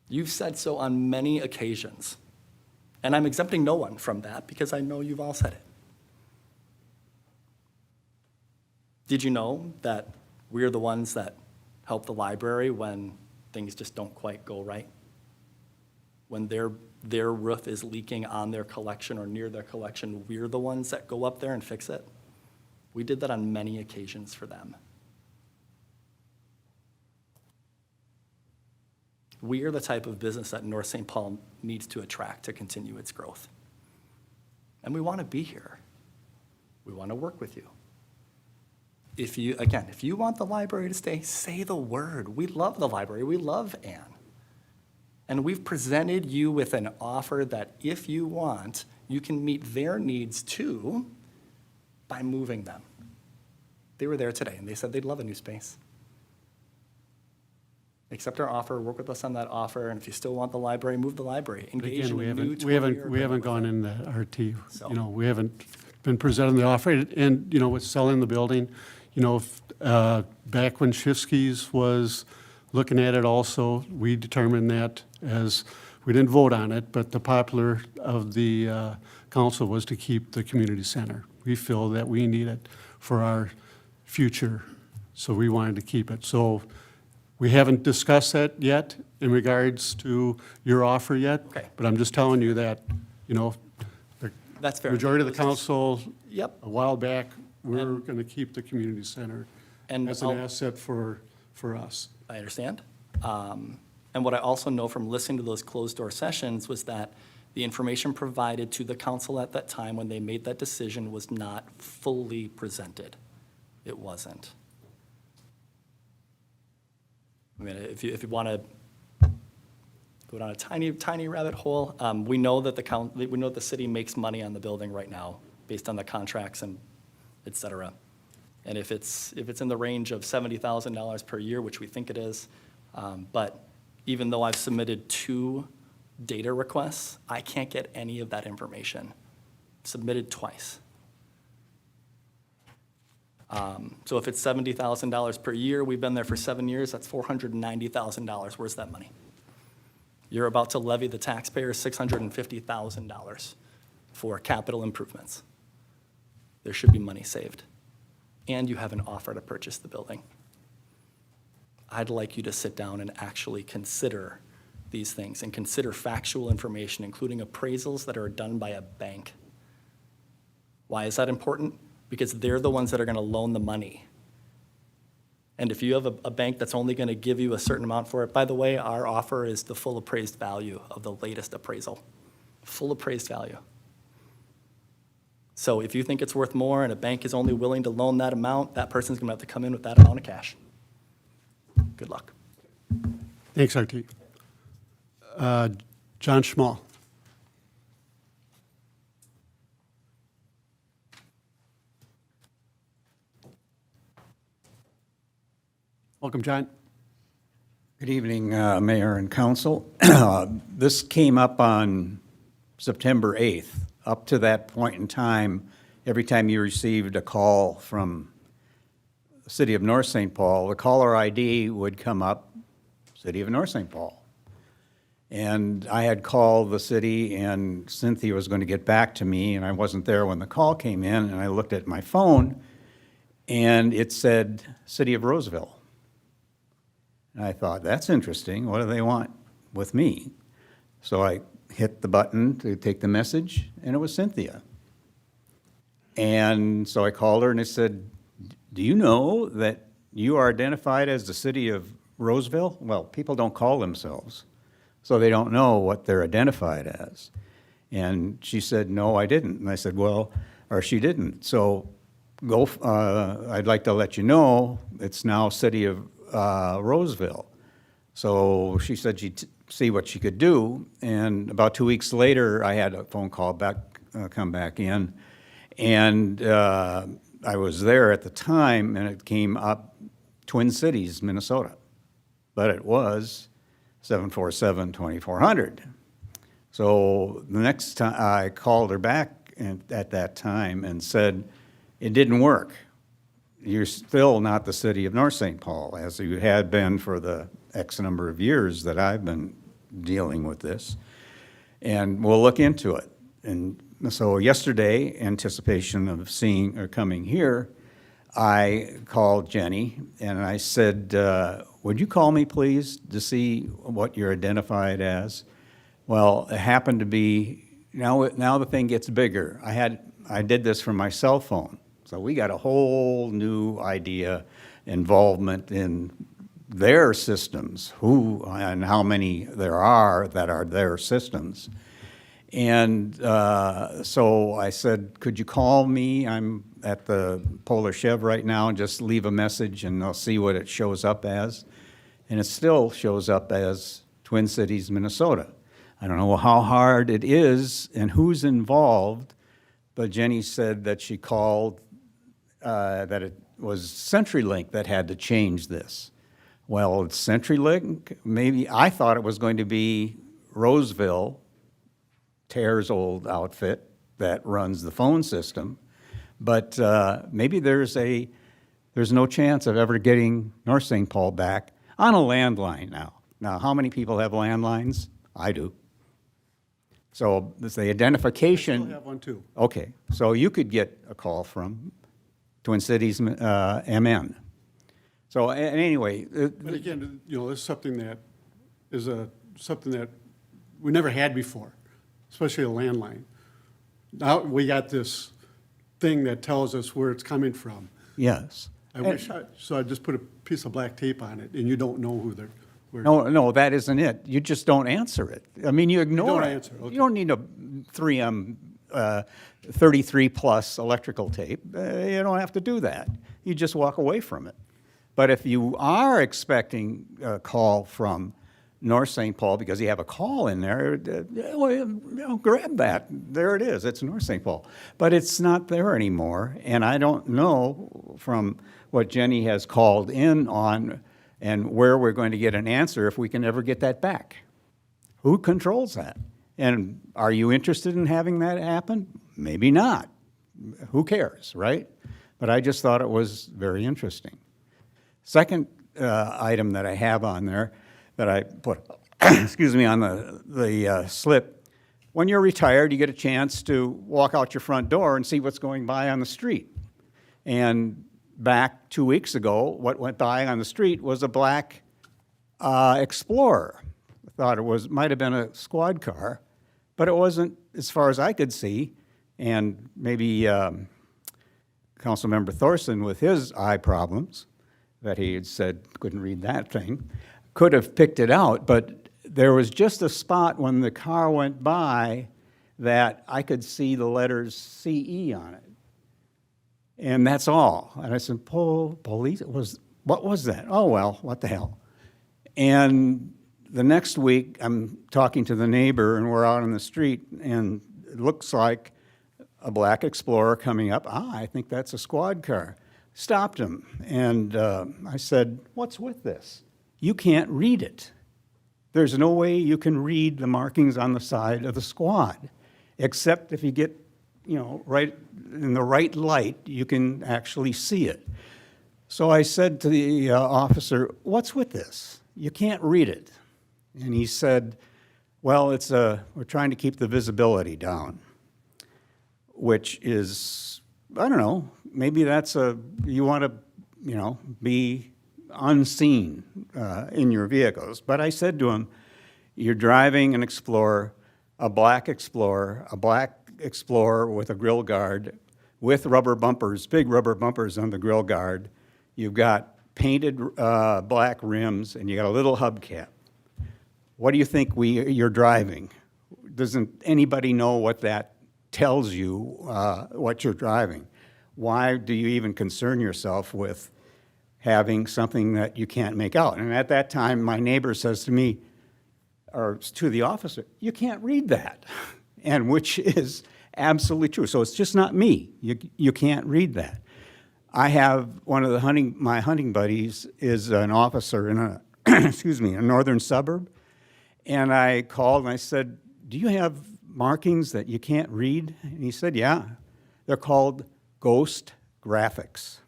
You've said so on many occasions. And I'm exempting no one from that because I know you've all said it. Did you know that we're the ones that help the library when things just don't quite go right? When their roof is leaking on their collection or near their collection, we're the ones that go up there and fix it. We did that on many occasions for them. We are the type of business that North St. Paul needs to attract to continue its growth. And we want to be here. We want to work with you. If you want the library to stay, say the word. We love the library. We love Ann. And we've presented you with an offer that if you want, you can meet their needs too by moving them. They were there today and they said they'd love a new space. Accept our offer, work with us on that offer, and if you still want the library, move the library. Engage Again, in we a new haven't, 20-year we haven't agreement gone with in the RT. So- You know, we haven't been presented the offer. And, you know, with selling the building, you know, back when Shifsky's was looking at it also, we determined that as, we didn't vote on it, but the popular of the council was to keep the community center. We feel that we need it for our future, so we wanted to keep it. So we haven't discussed that yet in regards to your offer yet. Okay. But I'm just telling you that, you know, the That's fair. majority of the council, Yep. a while back, we're going to keep the community center And as an I'll- asset for us. I understand. And what I also know from listening to those closed-door sessions was that the information provided to the council at that time when they made that decision was not fully presented. It wasn't. I mean, if you want to go down a tiny rabbit hole, we know that the city makes money on the building right now based on the contracts and et cetera. And if it's in the range of $70,000 per year, which we think it is, but even though I've submitted 2 data requests, I can't get any of that information. Submitted twice. So if it's $70,000 per year, we've been there for 7 years, that's $490,000. Where's that money? You're about to levy the taxpayers $650,000 for capital improvements. There should be money saved. And you have an offer to purchase the building. I'd like you to sit down and actually consider these things and consider factual information, including appraisals that are done by a bank. Why is that important? Because they're the ones that are going to loan the money. And if you have a bank that's only going to give you a certain amount for it, by the way, our offer is the full appraised value of the latest appraisal. Full appraised value. So if you think it's worth more and a bank is only willing to loan that amount, that person's going to have to come in with that amount of cash. Good luck. Thanks, RT. John Schmall. Welcome, John. Good evening, Mayor and Council. This came up on September 8th. Up to that point in time, every time you received a call from the City of North St. Paul, the caller ID would come up, City of North St. Paul. And I had called the city, and Cynthia was going to get back to me, and I wasn't there when the call came in, and I looked at my phone, and it said City of Roseville. And I thought, that's interesting. What do they want with me? So I hit the button to take the message, and it was Cynthia. And so I called her, and I said, do you know that you are identified as the City of Roseville? Well, people don't call themselves, so they don't know what they're identified as. And she said, no, I didn't. And I said, well, or she didn't. So I'd like to let you know it's now City of Roseville. So she said she'd see what she could do, and about 2 weeks later, I had a phone call come back in, and I was there at the time, and it came up Twin Cities, Minnesota, but it was 747-2400. So the next time, I called her back at that time and said, it didn't work. You're still not the City of North St. Paul, as you had been for the X number of years that I've been dealing with this. and we'll look into it. And so yesterday, anticipation of seeing or coming here, I called Jenny and I said, would you call me please to see what you're identified as? Well, it happened to be, now the thing gets bigger. I did this from my cell phone. So we got a whole new idea, involvement in their systems, who and how many there are that are their systems. And so I said, could you call me? I'm at the Polar Chev right now, and just leave a message and I'll see what it shows up as. And it still shows up as Twin Cities, Minnesota. I don't know how hard it is and who's involved, but Jenny said that she called, that it was CenturyLink that had to change this. Well, it's CenturyLink, maybe, I thought it was going to be Roseville, Tare's old outfit that runs the phone system, but maybe there's no chance of ever getting North St. Paul back on a landline now. Now, how many people have landlines? I do. So there's the identification. I have one too. Okay, so you could get a call from Twin Cities MN. So anyway. But again, you know, this is something that is something that we never had before, especially a landline. Now we got this thing that tells us where it's coming from. Yes. So I just put a piece of black tape on it, and you don't know who they're. No, that isn't it. You just don't answer it. I mean, you ignore it. don't answer, okay. You don't need a 3M 33-plus electrical tape. You don't have to do that. You just walk away from it. But if you are expecting a call from North St. Paul, because you have a call in there, grab that. There it is. It's North St. Paul. But it's not there anymore. And I don't know from what Jenny has called in on and where we're going to get an answer if we can ever get that back. Who controls that? And are you interested in having that happen? Maybe not. Who cares, right? But I just thought it was very interesting. Second item that I have on there that I put, excuse me, on the slip, when you're retired, you get a chance to walk out your front door and see what's going by on the street. And back 2 weeks ago, what went by on the street was a black Explorer. I thought it might have been a squad car, but it wasn't, as far as I could see. And maybe Councilmember Thorson, with his eye problems, that he had said couldn't read that thing, could have picked it out. But there was just a spot when the car went by that I could see the letters CE on it. And that's all. And I said, police, what was that? Oh, well, what the hell? And the next week, I'm talking to the neighbor, and we're out on the street, and it looks like a black Explorer coming up. I think that's a squad car. Stopped him, and I said, what's with this? You can't read it. There's no way you can read the markings on the side of the squad, except if you get, right in the right light, you can actually see it. So I said to the officer, what's with this? You can't read it. And he said, well, we're trying to keep the visibility down, which is, I don't know, maybe you want to, be unseen in your vehicles. But I said to him, you're driving an Explorer, a black Explorer with a grill guard, with rubber bumpers, big rubber bumpers on the grill guard. You've got painted black rims, and you got a little hubcap. What do you think you're driving? Doesn't anybody know what that tells you, what you're driving? Why do you even concern yourself with having something that you can't make out? And at that time, my neighbor says to me, or to the officer, you can't read that, and which is absolutely true. So it's just not me. You can't read that. I have one of my hunting buddies is an officer in a a northern suburb, and I called and I said, do you have markings that you can't read? And he said, yeah. They're called ghost graphics.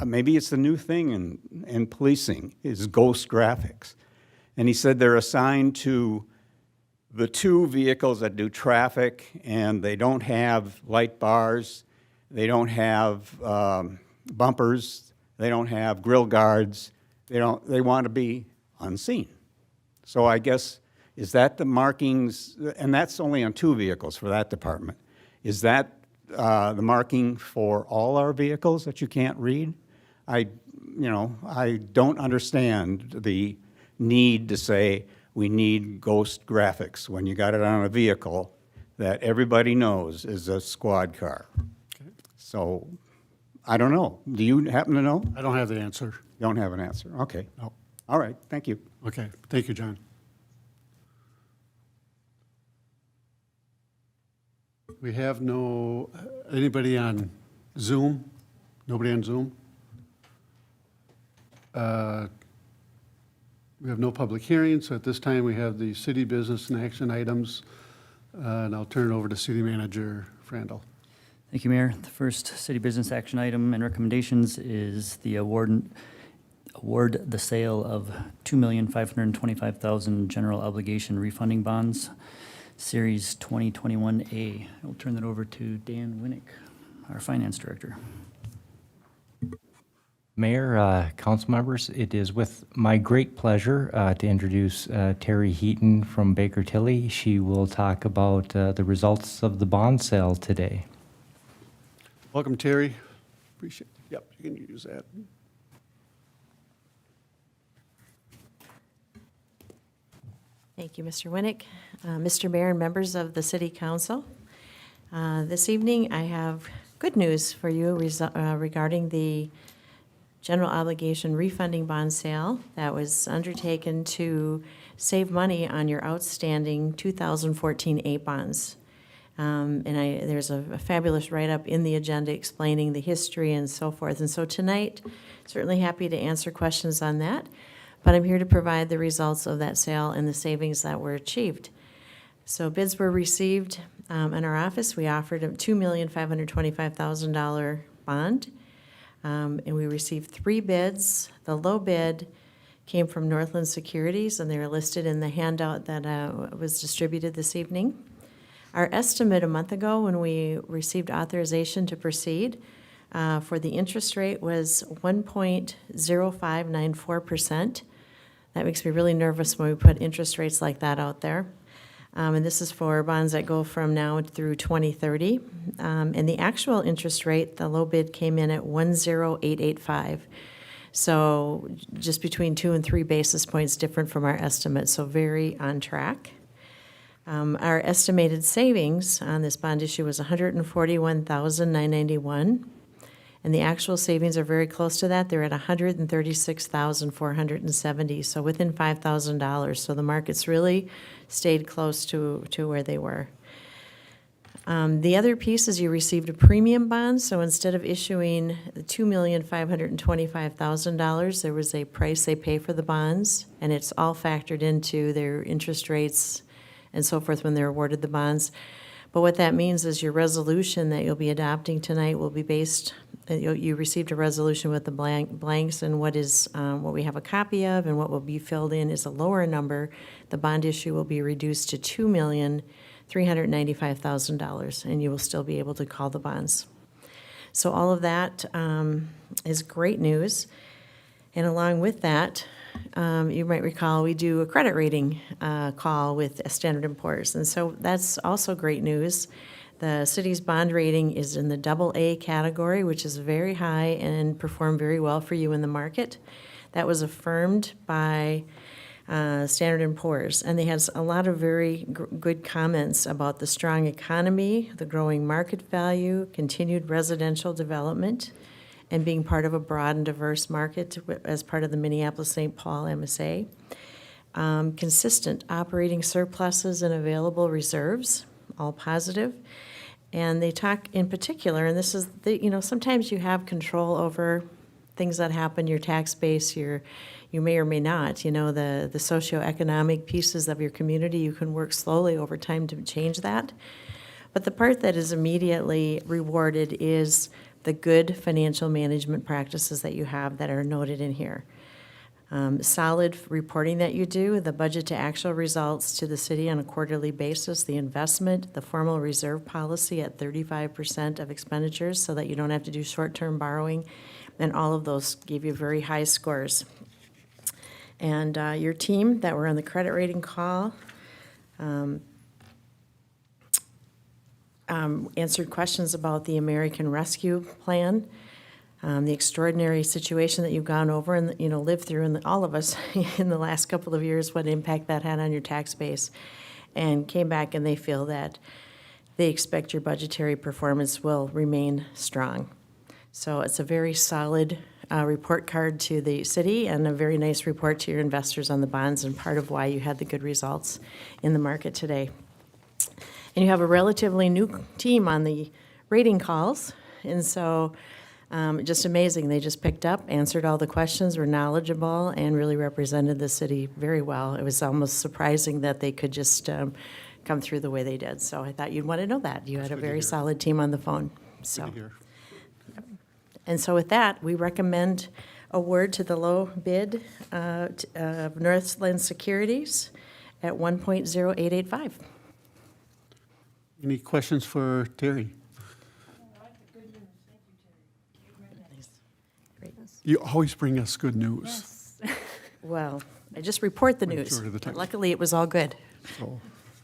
Maybe it's the new thing in policing, is ghost graphics. And he said they're assigned to the two vehicles that do traffic, and they don't have light bars, they don't have bumpers, they don't have grill guards, they want to be unseen. So I guess, is that the markings, and that's only on two vehicles for that department. Is that the marking for all our vehicles that you can't read? I don't understand the need to say we need ghost graphics when you got it on a vehicle that everybody knows is a squad car. So, I don't know. Do you happen to know? I don't have the answer. You don't have an answer. Okay. No. All right, thank you. Okay, thank you, John. We have anybody on Zoom? Nobody on Zoom? We have no public hearings, so at this time, we have the city business and action items, and I'll turn it over to City Manager Frandl. Thank you, Mayor. The first city business action item and recommendations is the award the sale of $2,525,000 general obligation refunding bonds, Series 2021A. I'll turn that over to Dan Winnick, our Finance Director. Mayor, council members, it is with my great pleasure to introduce Terry Heaton from Baker Tilly. She will talk about the results of the bond sale today. Welcome, Terry. Appreciate it. Yep, you can use that. Thank you, Mr. Winnick. Mr. Mayor and members of the City Council, this evening I have good news for you regarding the general obligation refunding bond sale that was undertaken to save money on your outstanding 2014 A bonds. There's a fabulous write-up in the agenda explaining the history and so forth. And so tonight, certainly happy to answer questions on that, but I'm here to provide the results of that sale and the savings that were achieved. So bids were received in our office. We offered a $2,525,000 bond, and we received 3 bids. The low bid came from Northland Securities, and they were listed in the handout that was distributed this evening. Our estimate a month ago when we received authorization to proceed for the interest rate was 1.0594%. That makes me really nervous when we put interest rates like that out there. And this is for bonds that go from now through 2030. And the actual interest rate, the low bid came in at 10885. So just between 2 and 3 basis points different from our estimate, so very on track. Our estimated savings on this bond issue was $141,991, and the actual savings are very close to that. They're at $136,470, so within $5,000. So the markets really stayed close to where they were. The other piece is you received a premium bond, so instead of issuing $2,525,000, there was a price they pay for the bonds, and it's all factored into their interest rates and so forth when they're awarded the bonds. But what that means is your resolution that you'll be adopting tonight will be based, you received a resolution with the blanks, and what we have a copy of and what will be filled in is a lower number. The bond issue will be reduced to $2,395,000, and you will still be able to call the bonds. So all of that is great news. And along with that, you might recall we do a credit rating call with Standard & Poor's, and so that's also great news. The city's bond rating is in the AA category, which is very high and performed very well for you in the market. That was affirmed by Standard & Poor's, and they had a lot of very good comments about the strong economy, the growing market value, continued residential development, and being part of a broad and diverse market as part of the Minneapolis-St. Paul MSA. Consistent operating surpluses and available reserves, all positive. And they talk in particular, and this is, sometimes you have control over things that happen, your tax base, you may or may not, the socioeconomic pieces of your community, you can work slowly over time to change that. But the part that is immediately rewarded is the good financial management practices that you have that are noted in here. Solid reporting that you do, the budget to actual results to the city on a quarterly basis, the investment, the formal reserve policy at 35% of expenditures so that you don't have to do short-term borrowing, and all of those gave you very high scores. And your team that were on the credit rating call answered questions about the American Rescue Plan, the extraordinary situation that you've gone over and, lived through, and all of us in the last couple of years, what impact that had on your tax base, and came back and they feel that they expect your budgetary performance will remain strong. So it's a very solid report card to the city and a very nice report to your investors on the bonds, and part of why you had the good results in the market today. And you have a relatively new team on the rating calls, and so just amazing. They just picked up, answered all the questions, were knowledgeable, and really represented the city very well. It was almost surprising that they could just come through the way they did. So I thought you'd want to know that. You had a very solid team on the phone. So. Good to hear. And so with that, we recommend award to the low bid of Northland Securities at 1.0885. Any questions for Terry? You always bring us good news. Well, I just report the news. Majority of the time. Luckily, it was all good. So,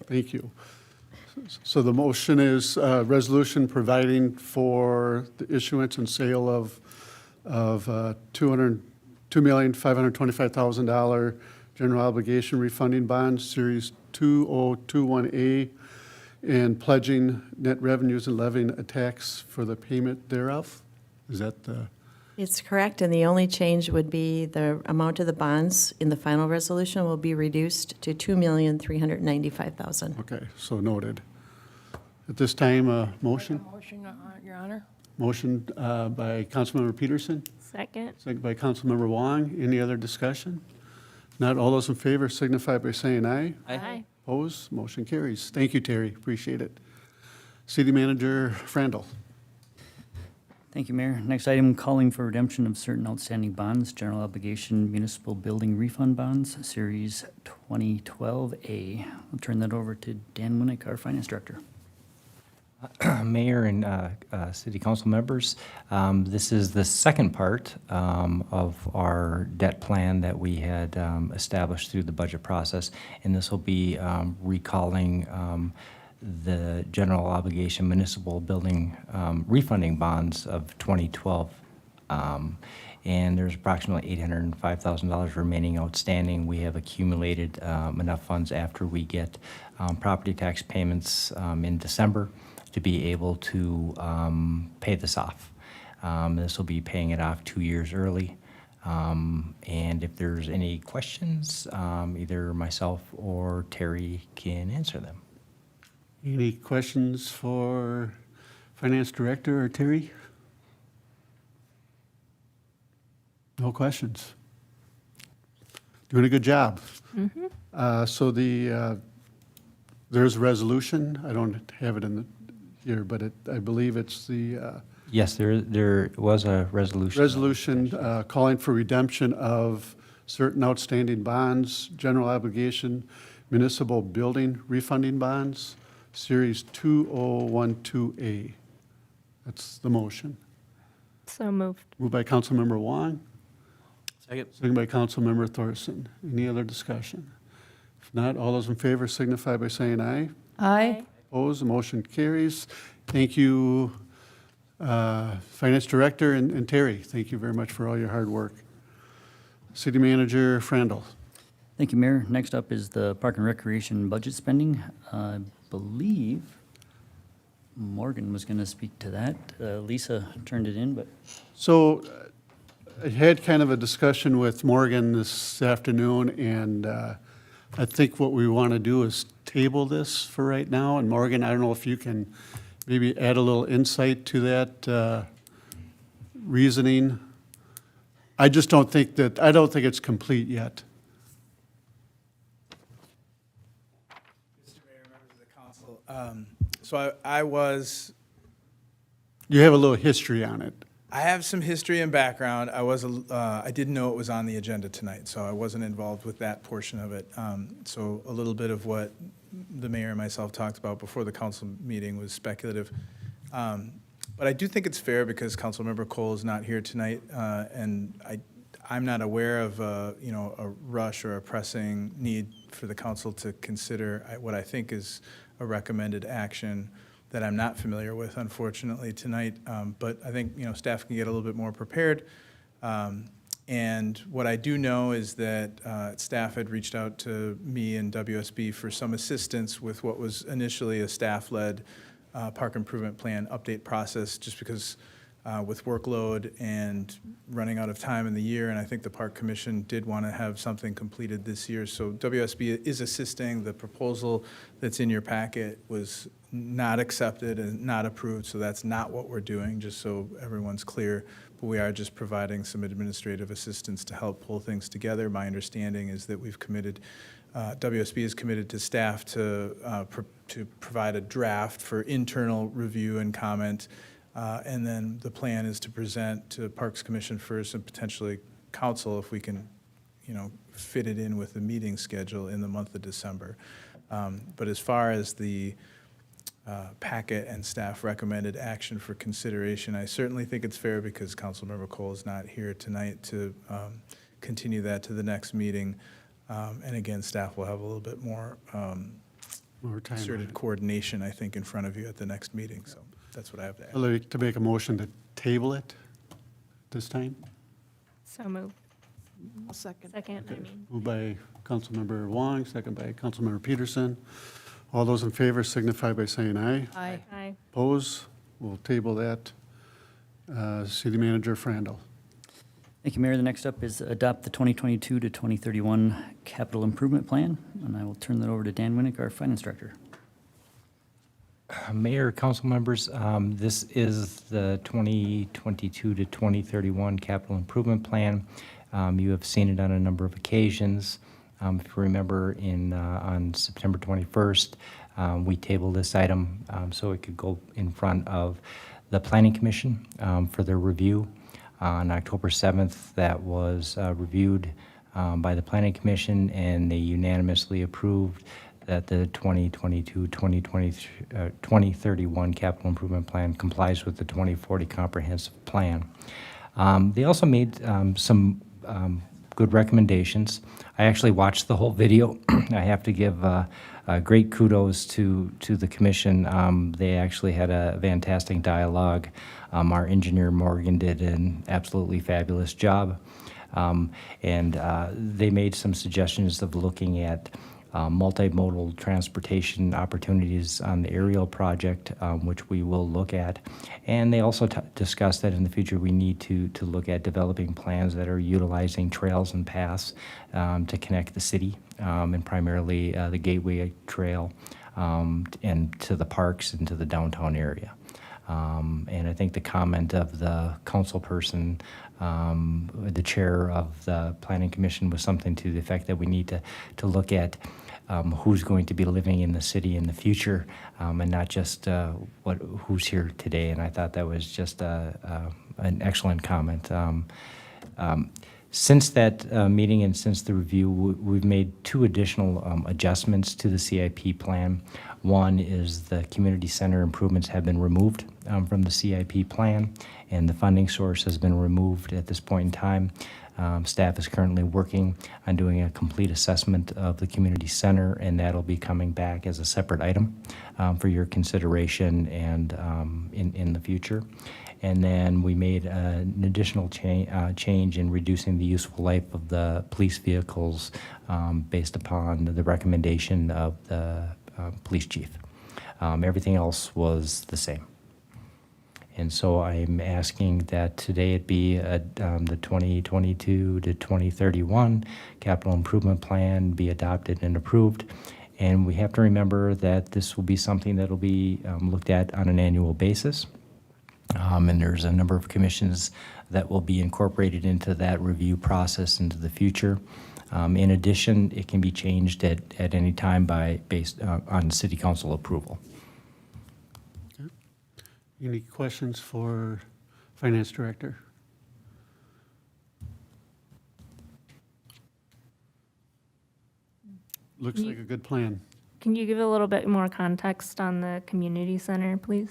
thank you. So the motion is resolution providing for the issuance and sale of $202,525,000 general obligation refunding bonds, Series 2021A, and pledging net revenues and levying a tax for the payment thereof? Is that the? It's correct, and the only change would be the amount of the bonds in the final resolution will be reduced to $2,395,000. Okay, so noted. At this time, motion? Motion, Your Honor. Motion by Councilmember Peterson, Second. second by Councilmember Wong. Any other discussion? Not all those in favor signify by saying aye. Aye. Opposed? Motion carries. Thank you, Terry. Appreciate it. City Manager Frandl. Thank you, Mayor. Next item, calling for redemption of certain outstanding bonds, general obligation municipal building refund bonds, Series 2012A. I'll turn that over to Dan Winnick, our Finance Director. Mayor and city council members, this is the second part of our debt plan that we had established through the budget process, and this will be recalling the general obligation municipal building refunding bonds of 2012. And there's approximately $805,000 remaining outstanding. We have accumulated enough funds after we get property tax payments in December to be able to pay this off. This will be paying it off 2 years early. And if there's any questions, either myself or Terry can answer them. Any questions for Finance Director or Terry? No questions. Doing a good job. So there's a resolution. I don't have it in the here, but I believe it's the Yes, there was a resolution. resolution calling for redemption of certain outstanding bonds, general obligation, municipal building refunding bonds, Series 2012A. That's the motion. So moved. Moved by Councilmember Wong, Second. second by Councilmember Thorson. Any other discussion? If not, all those in favor signify by saying aye. Aye. Opposed, the motion carries. Thank you, Finance Director and Terry. Thank you very much for all your hard work. City Manager Frandl. Thank you, Mayor. Next up is the Park and Recreation budget spending. I believe Morgan was going to speak to that. Lisa turned it in, but So I had kind of a discussion with Morgan this afternoon, and I think what we want to do is table this for right now. And Morgan, I don't know if you can maybe add a little insight to that reasoning. I just don't think it's complete yet. Mr. Mayor, members of the council, so I was, You have a little history on it. I have some history and background. I didn't know it was on the agenda tonight, so I wasn't involved with that portion of it. So a little bit of what the mayor and myself talked about before the council meeting was speculative. But I do think it's fair because Councilmember Cole is not here tonight, and I'm not aware of a rush or a pressing need for the council to consider what I think is a recommended action that I'm not familiar with, unfortunately, tonight. But I think, staff can get a little bit more prepared. And what I do know is that staff had reached out to me and WSB for some assistance with what was initially a staff-led park improvement plan update process, just because with workload and running out of time in the year, and I think the Park Commission did want to have something completed this year. So WSB is assisting. The proposal that's in your packet was not accepted and not approved, so that's not what we're doing, just so everyone's clear. But we are just providing some administrative assistance to help pull things together. My understanding is that we've committed, WSB is committed to staff to provide a draft for internal review and comment. And then the plan is to present to Parks Commission first and potentially council if we can, fit it in with the meeting schedule in the month of December. But as far as the packet and staff recommended action for consideration, I certainly think it's fair because Councilmember Cole is not here tonight to continue that to the next meeting. And again, staff will have a little bit more More time. concerted coordination, I think, in front of you at the next meeting. So that's what I have to add. I'd like to make a motion to table it this time. So moved. A second. Second, I mean. Moved by Councilmember Wong, second by Councilmember Peterson. All those in favor signify by saying aye. Aye. Aye. Oppose? We'll table that. City Manager Frandl. Thank you, Mayor. The next up is adopt the 2022 to 2031 capital improvement plan, and I will turn that over to Dan Winnick, our finance director. Mayor, council members, this is the 2022 to 2031 capital improvement plan. You have seen it on a number of occasions. If you remember, on September 21st, we tabled this item so it could go in front of the Planning Commission for their review. On October 7th, that was reviewed by the Planning Commission, and they unanimously approved that the 2031 capital improvement plan complies with the 2040 comprehensive plan. They also made some good recommendations. I actually watched the whole video. I have to give great kudos to the commission. They actually had a fantastic dialogue. Our engineer Morgan did an absolutely fabulous job. And they made some suggestions of looking at multimodal transportation opportunities on the aerial project, which we will look at. And they also discussed that in the future we need to look at developing plans that are utilizing trails and paths to connect the city, and primarily the Gateway Trail and to the parks and to the downtown area. And I think the comment of the council person, the chair of the Planning Commission, was something to the effect that we need to look at who's going to be living in the city in the future, and not just who's here today. And I thought that was just an excellent comment. Since that meeting and since the review, we've made two additional adjustments to the CIP plan. One is the community center improvements have been removed from the CIP plan, and the funding source has been removed at this point in time. Staff is currently working on doing a complete assessment of the community center, and that'll be coming back as a separate item for your consideration and in the future. And then we made an additional change in reducing the useful life of the police vehicles based upon the recommendation of the police chief. Everything else was the same. And so I'm asking that today it be the 2022 to 2031 capital improvement plan be adopted and approved. And we have to remember that this will be something that will be looked at on an annual basis. And there's a number of commissions that will be incorporated into that review process into the future. In addition, it can be changed at any time based on city council approval. Any questions for Finance Director. Looks like a good plan. Can you give a little bit more context on the community center, please?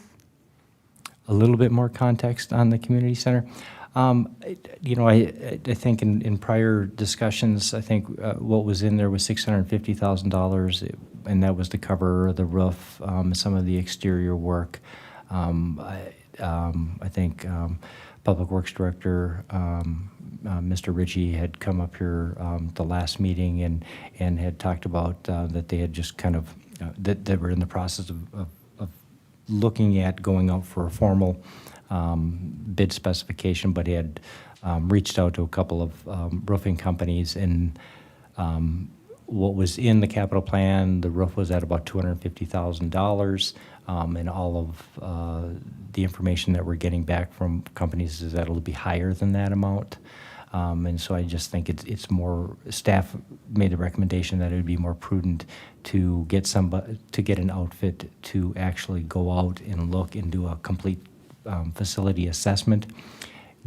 A little bit more context on the community center. You know, I think in prior discussions, I think what was in there was $650,000, and that was to cover the roof, some of the exterior work. I think Public Works Director, Mr. Ritchie, had come up here the last meeting and had talked about that they had just kind of, that they were in the process of looking at going out for a formal bid specification, but he had reached out to a couple of roofing companies, and what was in the capital plan, the roof was at about $250,000, and all of the information that we're getting back from companies is that it'll be higher than that amount. And so I just think it's more, staff made the recommendation that it would be more prudent to get an outfit to actually go out and look and do a complete facility assessment,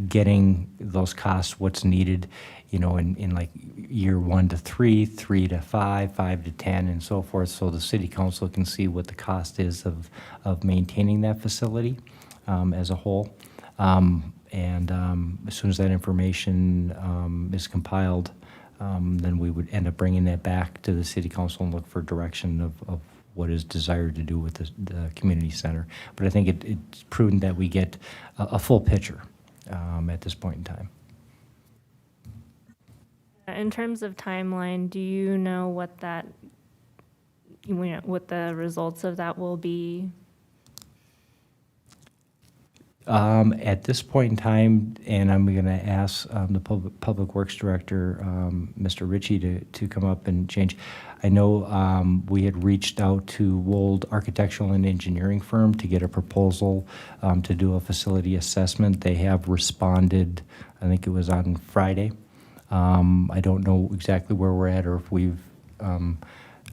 getting those costs, what's needed, you know, in like year 1 to 3, 3 to 5, 5 to 10, and so forth, so the city council can see what the cost is of maintaining that facility as a whole. And as soon as that information is compiled, then we would end up bringing that back to the city council and look for direction of what is desired to do with the community center. But I think it's prudent that we get a full picture at this point in time. In terms of timeline, do you know what what the results of that will be? At this point in time, and I'm going to ask the Public Works Director, Mr. Ritchie, to come up and change. I know we had reached out to Wold Architectural and Engineering Firm to get a proposal to do a facility assessment. They have responded, I think it was on Friday. I don't know exactly where we're at or if we've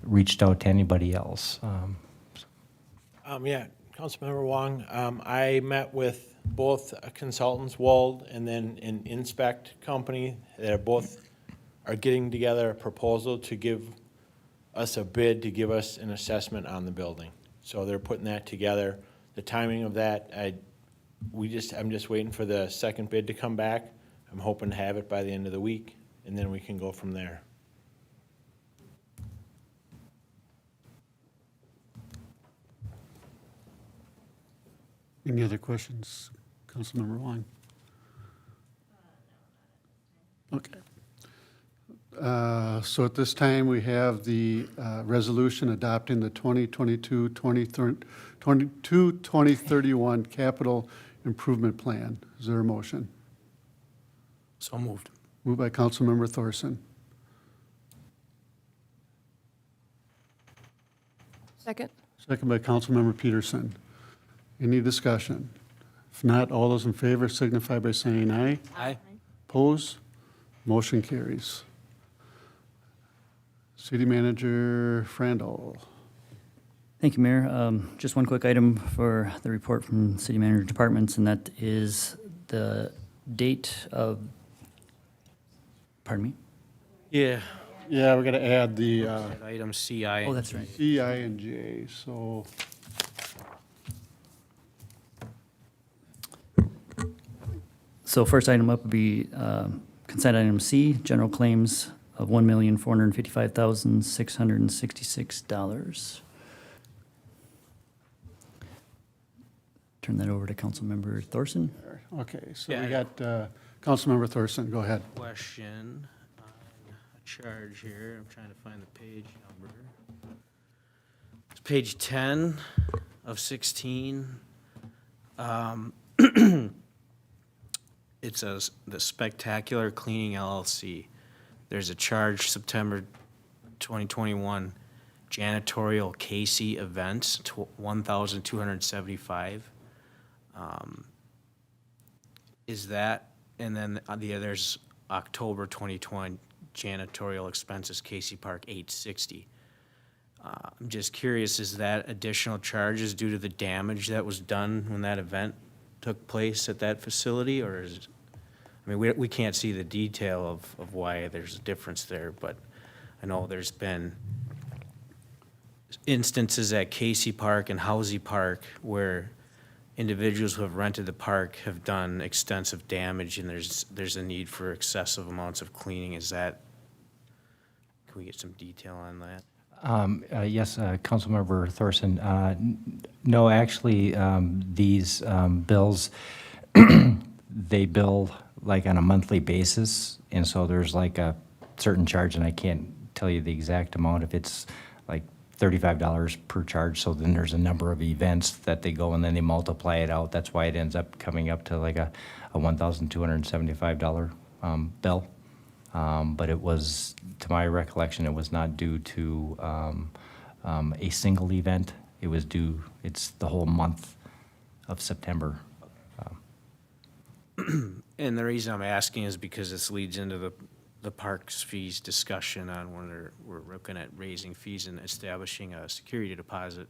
reached out to anybody else. Yeah, Councilmember Wong, I met with both consultants, Wald, and then an inspect company that are getting together a proposal to give us a bid to give us an assessment on the building. So they're putting that together. The timing of that, I'm just waiting for the second bid to come back. I'm hoping to have it by the end of the week, and then we can go from there. Any other questions, Councilmember Wong? Okay. So at this time, we have the resolution adopting the 2022-2031 capital improvement plan. Is there a motion? So moved. Moved by Councilmember Thorson. Second? Second by Councilmember Peterson. Any discussion? If not, all those in favor signify by saying aye. Aye. Oppose? Motion carries. City Manager Frandl. Thank you, Mayor. Just one quick item for the report from city manager departments, and that is the date of, pardon me? Yeah. Yeah, we're going to add the Item CI. Oh, that's right. C, I, and J, so So first item up would be consent item C, general claims of $1,455,666. Turn that over to Councilmember Thorson. okay, so Yeah. we got Councilmember Thorson, go ahead. Question on a charge here. I'm trying to find the page number. It's page 10 of 16. It says the Spectacular Cleaning LLC. There's a charge September 2021 janitorial Casey events, $1,275. Is that, and then there's October 2020 janitorial expenses Casey Park 860. I'm just curious, is that additional charges due to the damage that was done when that event took place at that facility, or is it, I mean, we can't see the detail of why there's a difference there, but I know there's been instances at Casey Park and Housey Park where individuals who have rented the park have done extensive damage, and there's a need for excessive amounts of cleaning. Is that, can we get some detail on that? Yes, Councilmember Thorson. No, actually, these bills, they bill like on a monthly basis, and so there's like a certain charge, and I can't tell you the exact amount, if it's like $35 per charge, so then there's a number of events that they go and then they multiply it out. That's why it ends up coming up to like a $1,275 bill. But it was, to my recollection, it was not due to a single event. It was due, it's the whole month of September. And the reason I'm asking is because this leads into the parks fees discussion on when we're looking at raising fees and establishing a security deposit.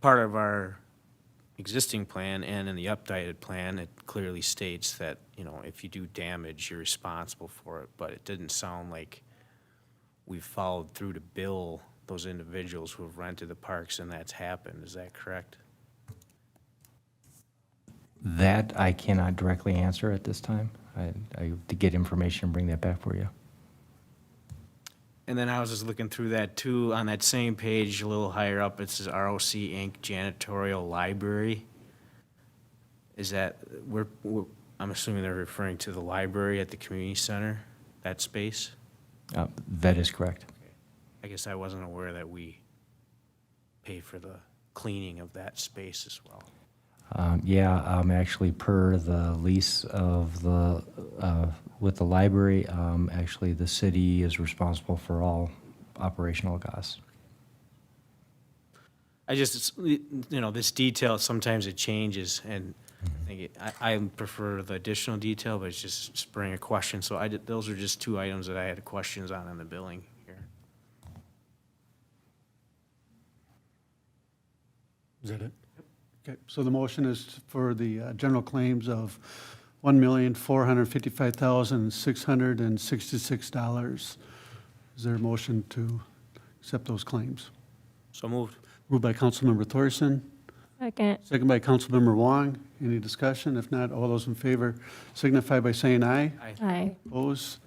Part of our existing plan and in the updated plan, it clearly states that, you know, if you do damage, you're responsible for it, but it didn't sound like we've followed through to bill those individuals who have rented the parks, and that's happened. Is that correct? That I cannot directly answer at this time. I have to get information and bring that back for you. And then I was just looking through that too, on that same page, a little higher up, it says ROC Inc. Janitorial Library. Is that, I'm assuming they're referring to the library at the community center, that space? That is correct. I guess I wasn't aware that we pay for the cleaning of that space as well. Actually, per the lease of the, with the library, actually, the city is responsible for all operational costs. I just, you know, this detail, sometimes it changes, and I prefer the additional detail, but it's just spurring a question. So those are just two items that I had questions on in the billing here. Is that it? Okay, so the motion is for the general claims of $1,455,666. Is there a motion to accept those claims? So moved. Moved by Councilmember Thorson, Second. second by Councilmember Wong. Any discussion? If not, all those in favor signify by saying aye. Aye. Opposed?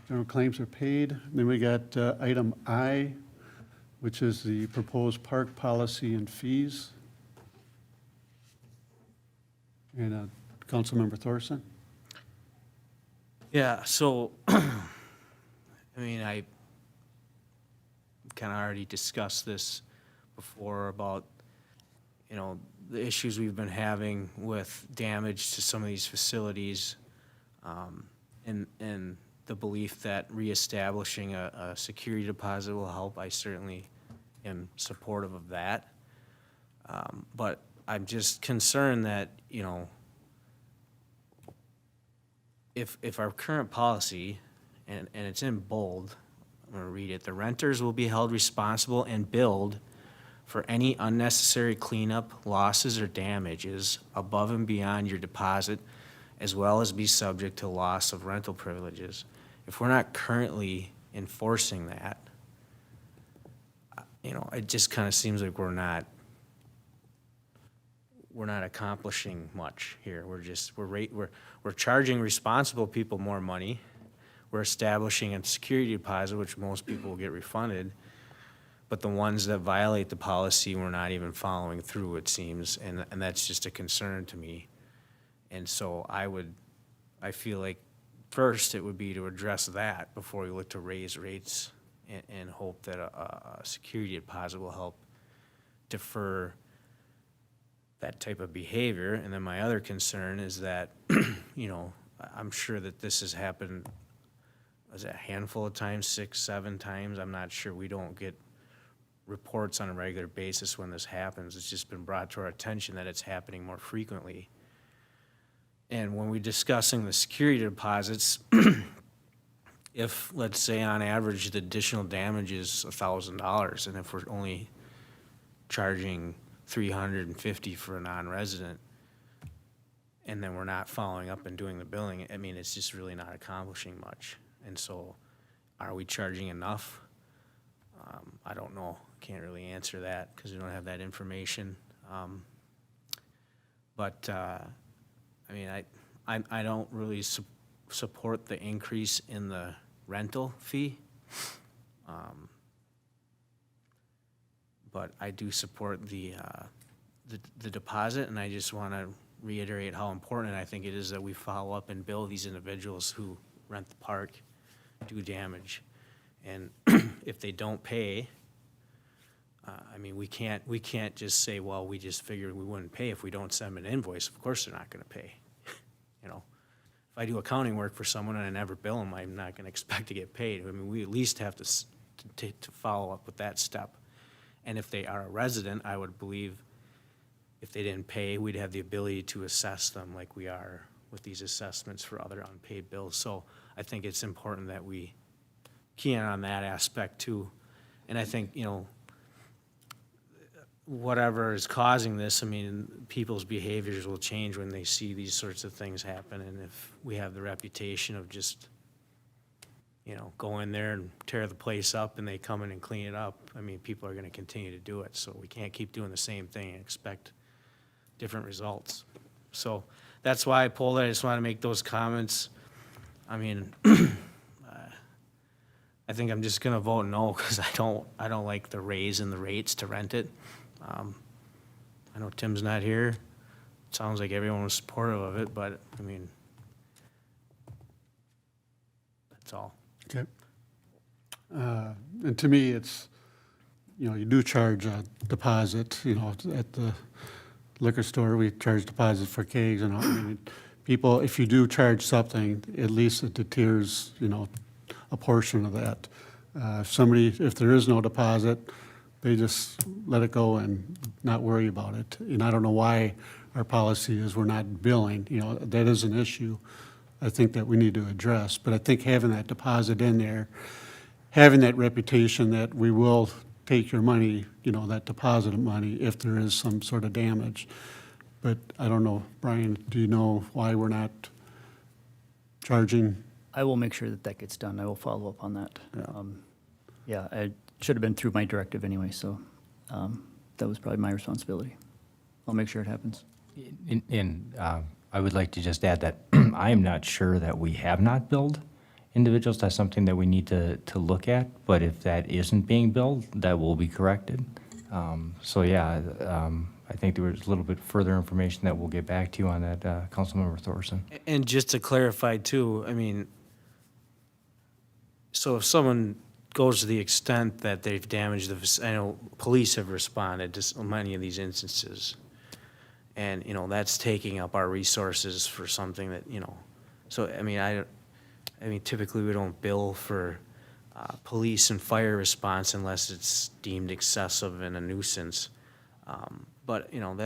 General claims are paid. Then we got item I, which is the proposed park policy and fees. And Councilmember Thorson? Yeah, so, I mean, I kind of already discussed this before about, you know, the issues we've been having with damage to some of these facilities, and the belief that reestablishing a security deposit will help. I certainly am supportive of that. But I'm just concerned that, you know, if our current policy, and it's in bold, I'm gonna read it, the renters will be held responsible and billed for any unnecessary cleanup, losses, or damages above and beyond your deposit, as well as be subject to loss of rental privileges. If we're not currently enforcing that, you know, it just kind of seems like we're not accomplishing much here. We're charging responsible people more money. We're establishing a security deposit, which most people will get refunded. But the ones that violate the policy, we're not even following through, it seems, and that's just a concern to me. And so I feel like first it would be to address that before we look to raise rates and hope that a security deposit will help defer that type of behavior. And then my other concern is that, you know, I'm sure that this has happened, was it a handful of times, 6, 7 times? I'm not sure. We don't get reports on a regular basis when this happens. It's just been brought to our attention that it's happening more frequently. And when we're discussing the security deposits, if, let's say, on average, the additional damage is $1,000, and if we're only charging $350 for a non-resident, and then we're not following up and doing the billing, I mean, it's just really not accomplishing much. And so, are we charging enough? I don't know, can't really answer that, because we don't have that information. But, I mean, I don't really support the increase in the rental fee. But I do support the deposit, and I just want to reiterate how important I think it is that we follow up and bill these individuals who rent the park, do damage. And if they don't pay, I mean, we can't just say, well, we just figured we wouldn't pay if we don't send them an invoice. Of course they're not going to pay. You know, if I do accounting work for someone and I never bill them, I'm not going to expect to get paid. I mean, we at least have to follow up with that step. And if they are a resident, I would believe if they didn't pay, we'd have the ability to assess them like we are with these assessments for other unpaid bills. So I think it's important that we key in on that aspect too. And I think, you know, whatever is causing this, I mean, people's behaviors will change when they see these sorts of things happen. And if we have the reputation of just, you know, go in there and tear the place up and they come in and clean it up, I mean, people are going to continue to do it. So we can't keep doing the same thing and expect different results. So that's why I pulled it. I just want to make those comments. I mean, I think I'm just going to vote no, because I don't like the raise in the rates to rent it. I know Tim's not here. It sounds like everyone was supportive of it, but I mean, that's all. Okay. And to me, it's, you know, you do charge a deposit, you know, at the liquor store, we charge deposit for kegs and all. I mean, people, if you do charge something, at least it deters, you know, a portion of that. If there is no deposit, they just let it go and not worry about it. And I don't know why our policy is we're not billing, you know, that is an issue I think that we need to address. But I think having that deposit in there, having that reputation that we will take your money, you know, that deposited money if there is some sort of damage. But I don't know, Brian, do you know why we're not charging? I will make sure that that gets done. I will follow up on that. Yeah. Yeah, it should have been through my directive anyway, so that was probably my responsibility. I'll make sure it happens. And I would like to just add that I am not sure that we have not billed individuals. That's something that we need to look at, but if that isn't being billed, that will be corrected. So yeah, I think there was a little bit further information that we'll get back to you on that, Councilmember Thorson. And just to clarify too, I mean, so if someone goes to the extent that they've damaged I know police have responded to so many of these instances. And, you know, that's taking up our resources for something that, you know, so, I mean, typically we don't bill for police and fire response unless it's deemed excessive and a nuisance. But, you know,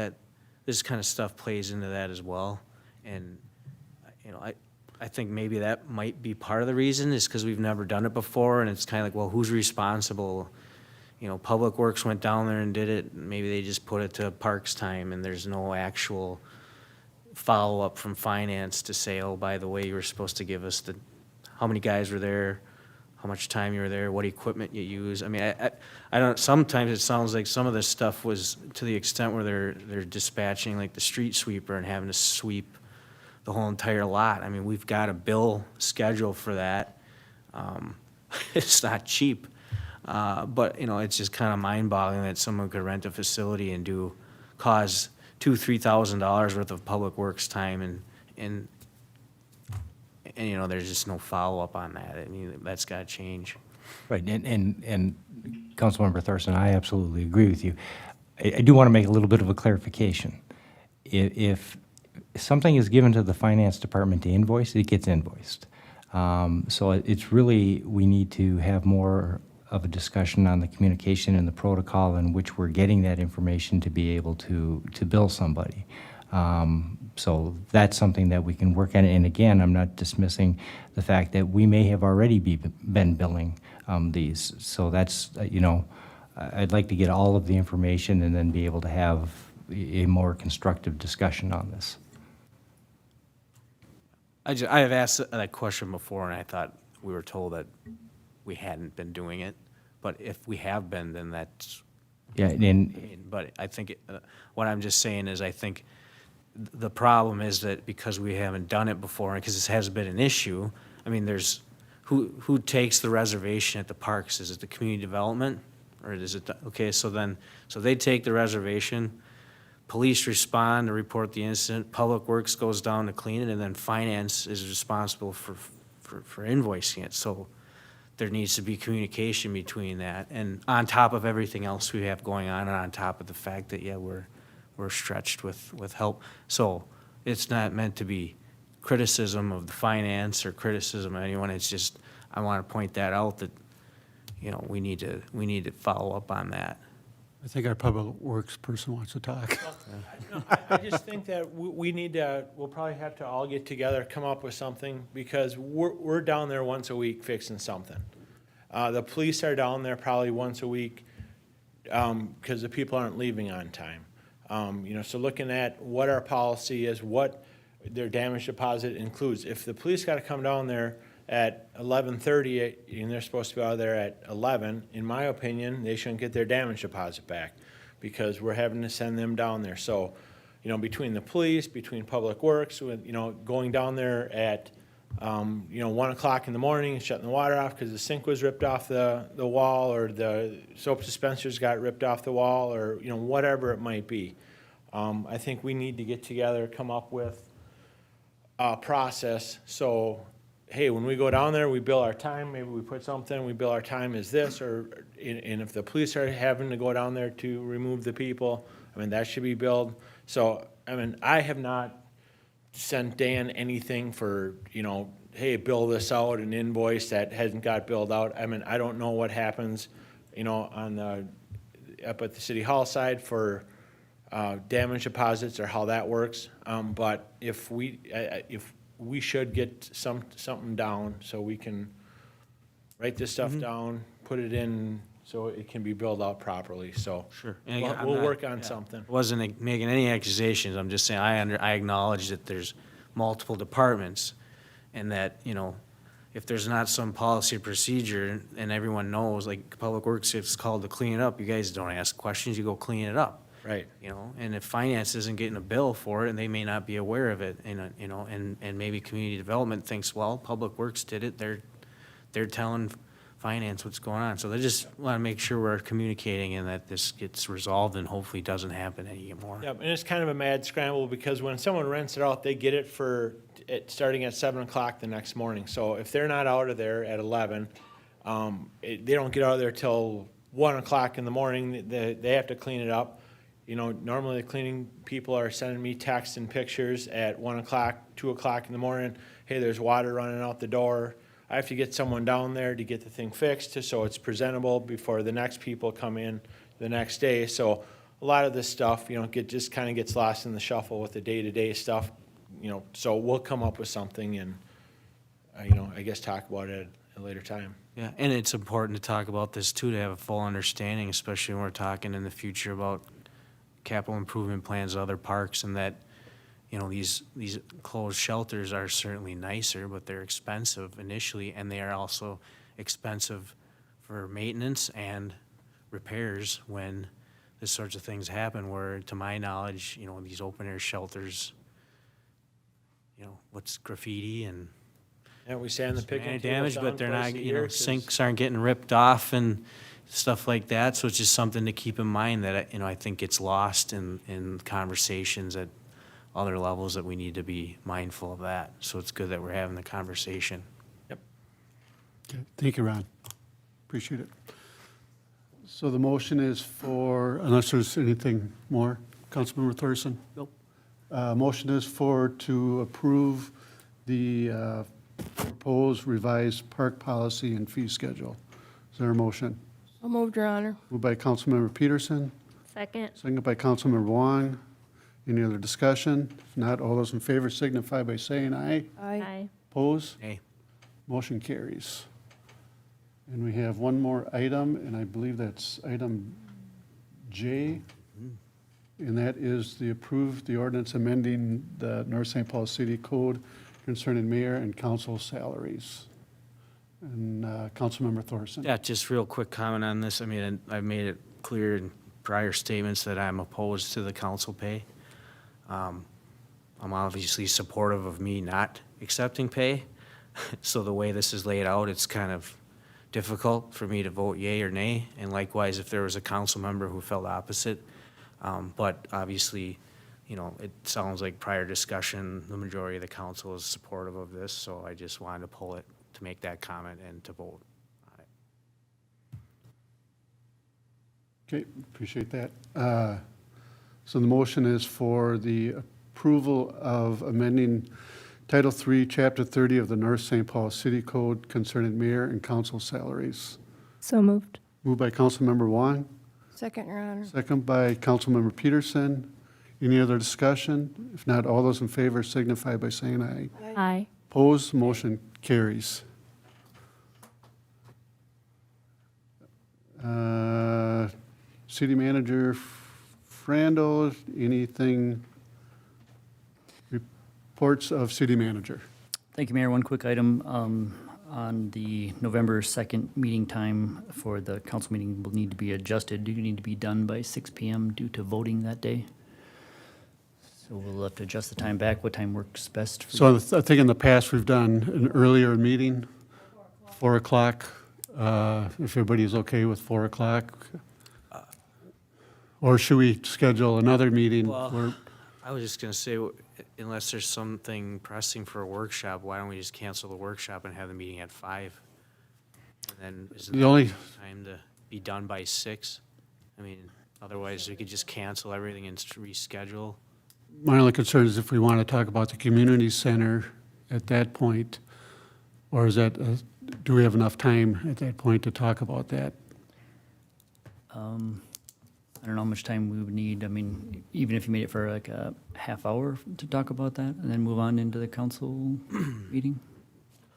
this kind of stuff plays into that as well. And, you know, I think maybe that might be part of the reason is because we've never done it before, and it's kind of like, well, who's responsible? You know, Public Works went down there and did it. Maybe they just put it to Parks time, and there's no actual follow-up from finance to say, oh, by the way, you were supposed to give us how many guys were there, how much time you were there, what equipment you use. I mean, I don't. Sometimes it sounds like some of this stuff was to the extent where they're dispatching like the street sweeper and having to sweep the whole entire lot. I mean, we've got a bill schedule for that. It's not cheap. But, you know, it's just kind of mind-boggling that someone could rent a facility and cause $2,000-3,000 worth of public works time and you know, there's just no follow-up on that. I mean, that's got to change. Right, and Councilmember Thorson, I absolutely agree with you. I do want to make a little bit of a clarification. If something is given to the finance department to invoice, it gets invoiced. So it's really, we need to have more of a discussion on the communication and the protocol in which we're getting that information to be able to bill somebody. So that's something that we can work on. And again, I'm not dismissing the fact that we may have already been billing these. So that's, you know, I'd like to get all of the information and then be able to have a more constructive discussion on this. I have asked that question before, and I thought we were told that we hadn't been doing it. But if we have been, then that's, Yeah, I mean, but I think, what I'm just saying is I think the problem is that because we haven't done it before, and because this has been an issue, I mean, who takes the reservation at the parks? Is it the community development? Or is it, okay, so they take the reservation, police respond to report the incident, Public Works goes down to clean it, and then finance is responsible for invoicing it. So there needs to be communication between that, and on top of everything else we have going on, and on top of the fact that, yeah, we're stretched with help. So it's not meant to be criticism of the finance or criticism of anyone, it's just, I want to point that out, that, you know, we need to follow up on that. I think our Public Works person wants to talk. No, I just think that we need to, we'll probably have to all get together, come up with something, because we're down there once a week fixing something. The police are down there probably once a week, because the people aren't leaving on time. You know, so looking at what our policy is, what their damage deposit includes. If the police gotta come down there at 11:30, and they're supposed to be out of there at 11, in my opinion, they shouldn't get their damage deposit back, because we're having to send them down there. So, you know, between the police, between Public Works, with, you know, going down there at, you know, 1 o'clock in the morning and shutting the water off because the sink was ripped off the wall, or the soap dispensers got ripped off the wall, or, you know, whatever it might be. I think we need to get together, come up with a process, so, hey, when we go down there, we bill our time, maybe we put something, we bill our time as this, or, and if the police are having to go down there to remove the people, I mean, that should be billed. So, I mean, I have not sent Dan anything for, you know, hey, bill this out, an invoice that hasn't got billed out. I mean, I don't know what happens, you know, on the, up at the city hall side for damage deposits, or how that works. But if we should get something down, so we can write this stuff down, put it in, so it can be billed out properly, so. Sure. And again, I'm We'll not- work on yeah. something. Wasn't making any accusations, I'm just saying, I acknowledge that there's multiple departments, and that, you know, if there's not some policy or procedure, and everyone knows, like, Public Works, it's called to clean it up, you guys don't ask questions, you go clean it up. Right. You know, and if finance isn't getting a bill for it, and they may not be aware of it, and, you know, and maybe community development thinks, well, Public Works did it, they're telling finance what's going on. So they just want to make sure we're communicating, and that this gets resolved and hopefully doesn't happen anymore. Yep, and it's kind of a mad scramble, because when someone rents it out, they get it starting at 7 o'clock the next morning. So if they're not out of there at 11, they don't get out of there till 1 o'clock in the morning. They have to clean it up. You know, normally the cleaning people are sending me texts and pictures at 1 o'clock, 2 o'clock in the morning. Hey, there's water running out the door. I have to get someone down there to get the thing fixed, so it's presentable before the next people come in the next day. So a lot of this stuff, you know, just kind of gets lost in the shuffle with the day-to-day stuff, you know. So we'll come up with something, and, you know, I guess talk about it at a later time. Yeah, and it's important to talk about this too, to have a full understanding, especially when we're talking in the future about capital improvement plans, other parks, and that, you know, these closed shelters are certainly nicer, but they're expensive initially, and they are also expensive for maintenance and repairs when this sorts of things happen, where, to my knowledge, you know, these open-air shelters, you know, what's graffiti and Yeah, we sand the picnic tables damage, down but they're twice not, a you year know, 'cause- sinks aren't getting ripped off and stuff like that. So it's just something to keep in mind that, you know, I think gets lost in conversations at other levels, that we need to be mindful of that. So it's good that we're having the conversation. Yep. Okay, thank you, Ron. Appreciate it. So the motion is for, unless there's anything more, Councilmember Thurston? Nope. Motion is to approve the proposed revised park policy and fee schedule. Is there a motion? So moved, Your Honor. Moved by Councilmember Peterson, Second. seconded by Councilmember Wong. Any other discussion? If not, all those in favor signify by saying aye. Aye. Oppose? Hey, Motion carries. And we have one more item, and I believe that's item J. And that is the ordinance amending the North St. Paul City Code concerning mayor and council salaries. And Councilmember Thorson. Yeah, just real quick comment on this. I mean, I've made it clear in prior statements that I'm opposed to the council pay. I'm obviously supportive of me not accepting pay. So the way this is laid out, it's kind of difficult for me to vote yay or nay. And likewise, if there was a council member who felt opposite. But obviously, you know, it sounds like prior discussion, the majority of the council is supportive of this. So I just wanted to pull it to make that comment and to vote on it. Okay, appreciate that. So the motion is for the approval of amending Title III, Chapter 30 of the North St. Paul City Code concerning mayor and council salaries. So moved. Moved by Councilmember Wong, Second, Your Honor. second by Councilmember Peterson. Any other discussion? If not, all those in favor signify by saying aye. Aye. Opposed, motion carries. City Manager Frandl, anything? Reports of City Manager. Thank you, Mayor. One quick item, on the November 2nd meeting time for the council meeting will need to be adjusted. Do you need to be done by 6 PM due to voting that day? So we'll have to adjust the time back. What time works best for you? So I think in the past, we've done an earlier meeting, 4 o'clock. If everybody is okay with 4 o'clock. Or should we schedule another meeting? Well, I was just gonna say, unless there's something pressing for a workshop, why don't we just cancel the workshop and have the meeting at 5? And then is it The only- time to be done by 6? I mean, otherwise we could just cancel everything and reschedule. My only concern is if we want to talk about the community center at that point, or is that, do we have enough time at that point to talk about that? I don't know how much time we would need. I mean, even if you made it for like a half hour to talk about that and then move on into the council meeting?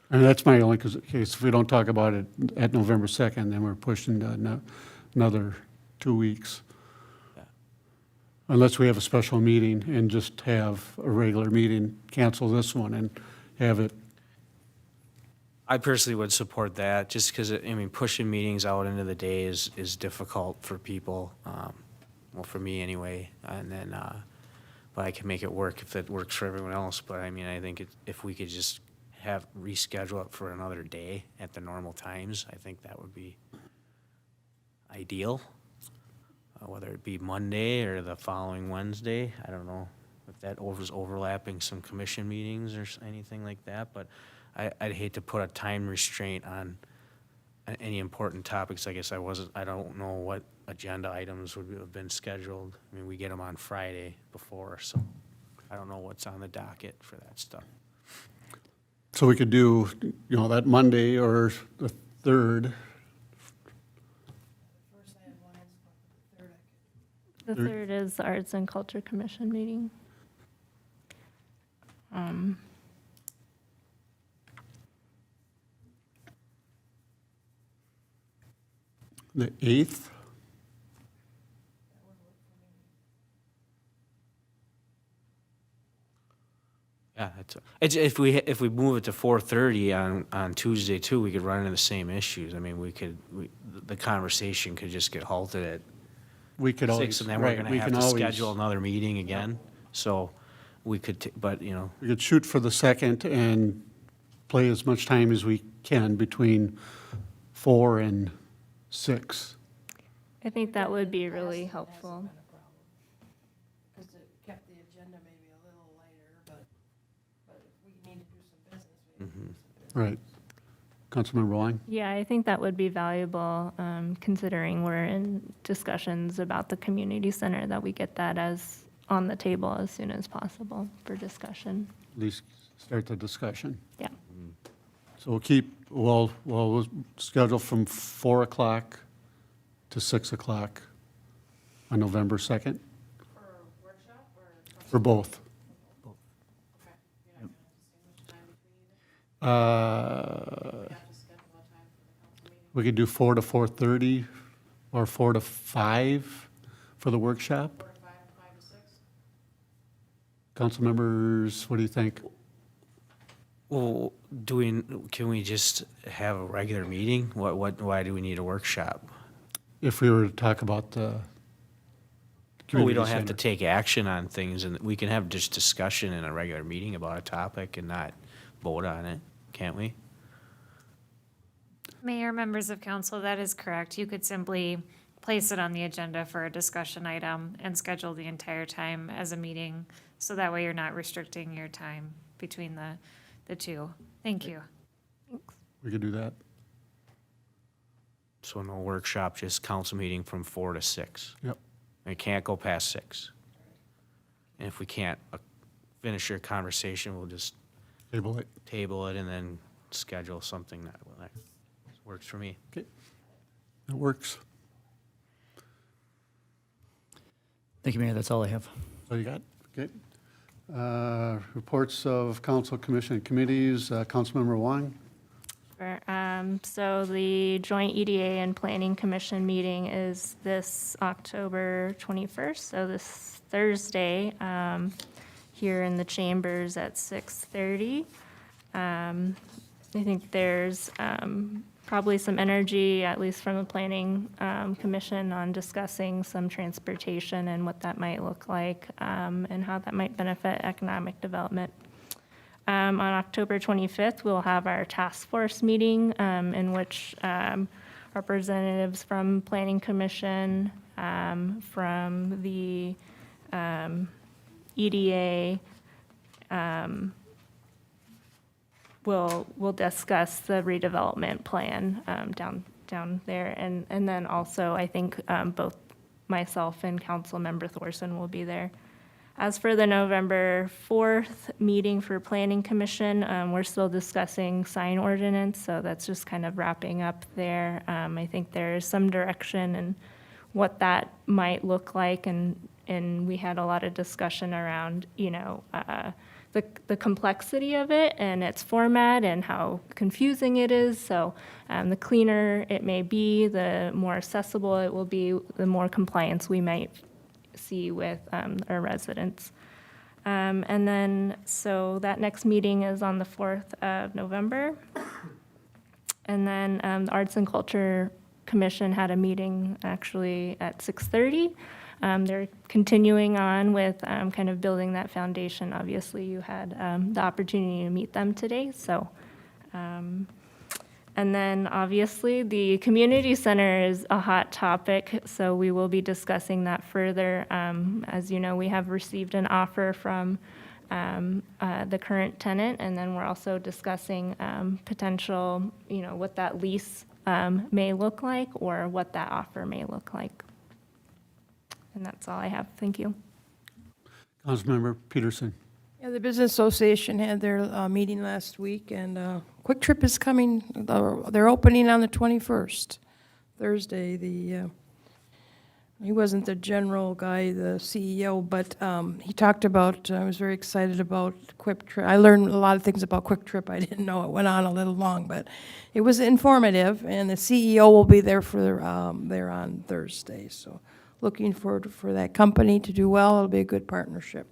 And that's my only case. If we don't talk about it at November 2nd, then we're pushed into another 2 weeks. Yeah. Unless we have a special meeting and just have a regular meeting, cancel this one and have it. I personally would support that, just because, I mean, pushing meetings out into the day is difficult for people, well, for me anyway, and then, but I can make it work if it works for everyone else, but I mean, I think if we could just reschedule it for another day at the normal times, I think that would be ideal, whether it be Monday or the following Wednesday. I don't know if that was overlapping some commission meetings or anything like that, but I'd hate to put a time restraint on any important topics. I guess I don't know what agenda items would have been scheduled. I mean, we get them on Friday before, so I don't know what's on the docket for that stuff. So we could do, that Monday or the 3rd. The 3rd is the Arts and Culture Commission meeting. The 8th. Yeah, if we move it to 4:30 on Tuesday too, we could run into the same issues. I mean, the conversation could just get halted at We could always, 6, and then we're right, gonna we have can to always, schedule another meeting again. So we could, but we could shoot for the 2nd and play as much time as we can between 4 and 6. I think that would be really helpful. Because it kept the agenda maybe a little lighter, but if we need to do some business, we need to do some business. Right. Councilmember Wong? Yeah, I think that would be valuable, considering we're in discussions about the community center, that we get that as on the table as soon as possible for discussion. At least start the discussion. Yeah. So we'll schedule from 4 o'clock to 6 o'clock on November 2nd? For a workshop or? For both. Okay. You're not gonna distinguish time between either? Uh, You have to schedule a time for the council meeting? We could do 4 to 4:30 or 4 to 5 for the workshop. 4 to 5, 5 to 6? Council members, what do you think? Well, can we just have a regular meeting? Why do we need a workshop? If we were to talk about the Well, we community don't have to center. take action on things, and we can have just discussion in a regular meeting about a topic and not vote on it, can't we? Mayor, members of council, that is correct. You could simply place it on the agenda for a discussion item and schedule the entire time as a meeting, so that way you're not restricting your time between the two. Thank you. We could do that. So no workshop, just council meeting from 4 to 6. Yep. It can't go past 6. And if we can't finish your conversation, we'll just Table it. table it and then schedule something that works for me. Okay. That works. Thank you, Mayor, that's all I have. So you got, okay. Reports of council, commission, and committees. Councilmember Wong. Sure. So the joint EDA and Planning Commission meeting is this October 21st, so this Thursday, here in the chambers at 6:30. I think there's probably some energy, at least from the Planning Commission, on discussing some transportation and what that might look like, and how that might benefit economic development. On October 25th, we'll have our task force meeting, in which representatives from Planning Commission, from the EDA, we'll discuss the redevelopment plan down there. And then also, I think both myself and Councilmember Thorson will be there. As for the November 4th meeting for Planning Commission, we're still discussing sign ordinance, so that's just kind of wrapping up there. I think there is some direction in what that might look like, and we had a lot of discussion around, the complexity of it and its format and how confusing it is. So the cleaner it may be, the more accessible it will be, the more compliance we might see with our residents. And then, so that next meeting is on the 4th of November. And then the Arts and Culture Commission had a meeting actually at 6:30. They're continuing on with kind of building that foundation. Obviously, you had the opportunity to meet them today, so. And then, obviously, the community center is a hot topic, so we will be discussing that further. As you know, we have received an offer from the current tenant, and then we're also discussing potential, what that lease may look like or what that offer may look like. And that's all I have. Thank you. Councilmember Peterson. Yeah, the Business Association had their meeting last week, and Quick Trip is coming, they're opening on the 21st, Thursday. He wasn't the general guy, the CEO, but he talked about, I was very excited about Quick Trip. I learned a lot of things about Quick Trip. I didn't know it went on a little long, but it was informative, and the CEO will be there there on Thursday. So looking forward for that company to do well. It'll be a good partnership.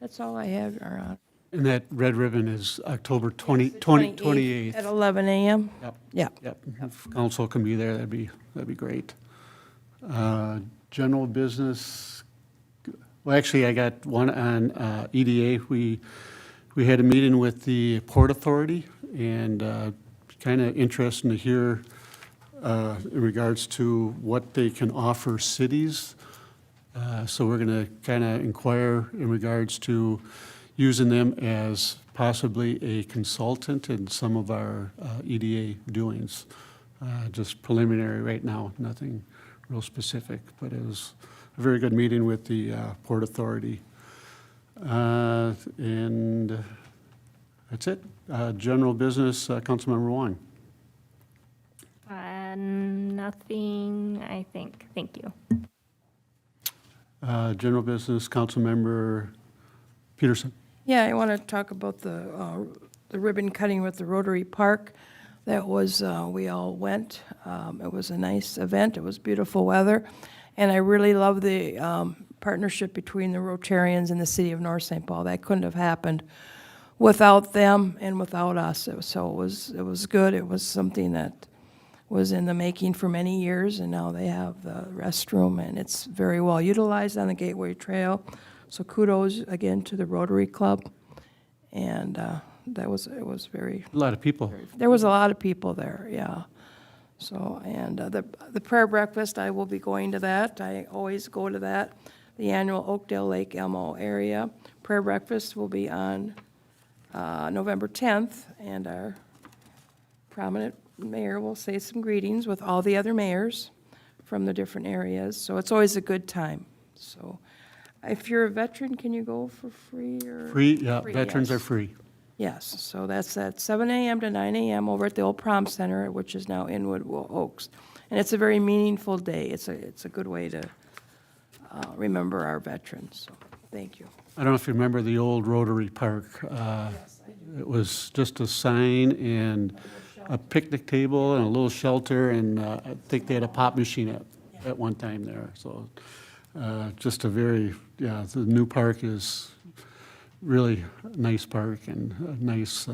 That's all I have, Your Honor. And that red ribbon is October 28th. At 11 a.m.? Yep. Yeah. Yep. If council can be there, that'd be great. General business, well, actually, I got one on EDA. We had a meeting with the Port Authority, and kind of interesting to hear in regards to what they can offer cities. So we're going to kind of inquire in regards to using them as possibly a consultant in some of our EDA doings. Just preliminary right now, nothing real specific, but it was a very good meeting with the Port Authority. And that's it. General business, Councilmember Wong. Nothing, I think. Thank you. General business, Councilmember Peterson. Yeah, I want to talk about the ribbon cutting with the Rotary Park. That was, we all went. It was a nice event. It was beautiful weather. And I really love the partnership between the Rotarians and the city of North St. Paul. That couldn't have happened without them and without us. So it was good. It was something that was in the making for many years, and now they have the restroom, and it's very well utilized on the Gateway Trail. So kudos again to the Rotary Club, and it was very, A lot of people. there was a lot of people there, yeah. So, and the prayer breakfast, I will be going to that. I always go to that. The annual Oakdale Lake Elmo area prayer breakfast will be on November 10th, and our prominent mayor will say some greetings with all the other mayors from the different areas. So it's always a good time. So if you're a veteran, can you go for free or? Free, yeah, Free, veterans yes. are free. Yes, so that's at 7 a.m. to 9 a.m. over at the old Prom Center, which is now Inwood Oaks. And it's a very meaningful day. It's a good way to remember our veterans. So, thank you. I don't know if you remember the old Rotary Park. It was just a sign and a picnic table and a little shelter, and I think they had a pop machine at one time there. So just a very, yeah, the new park is really a nice park and a nice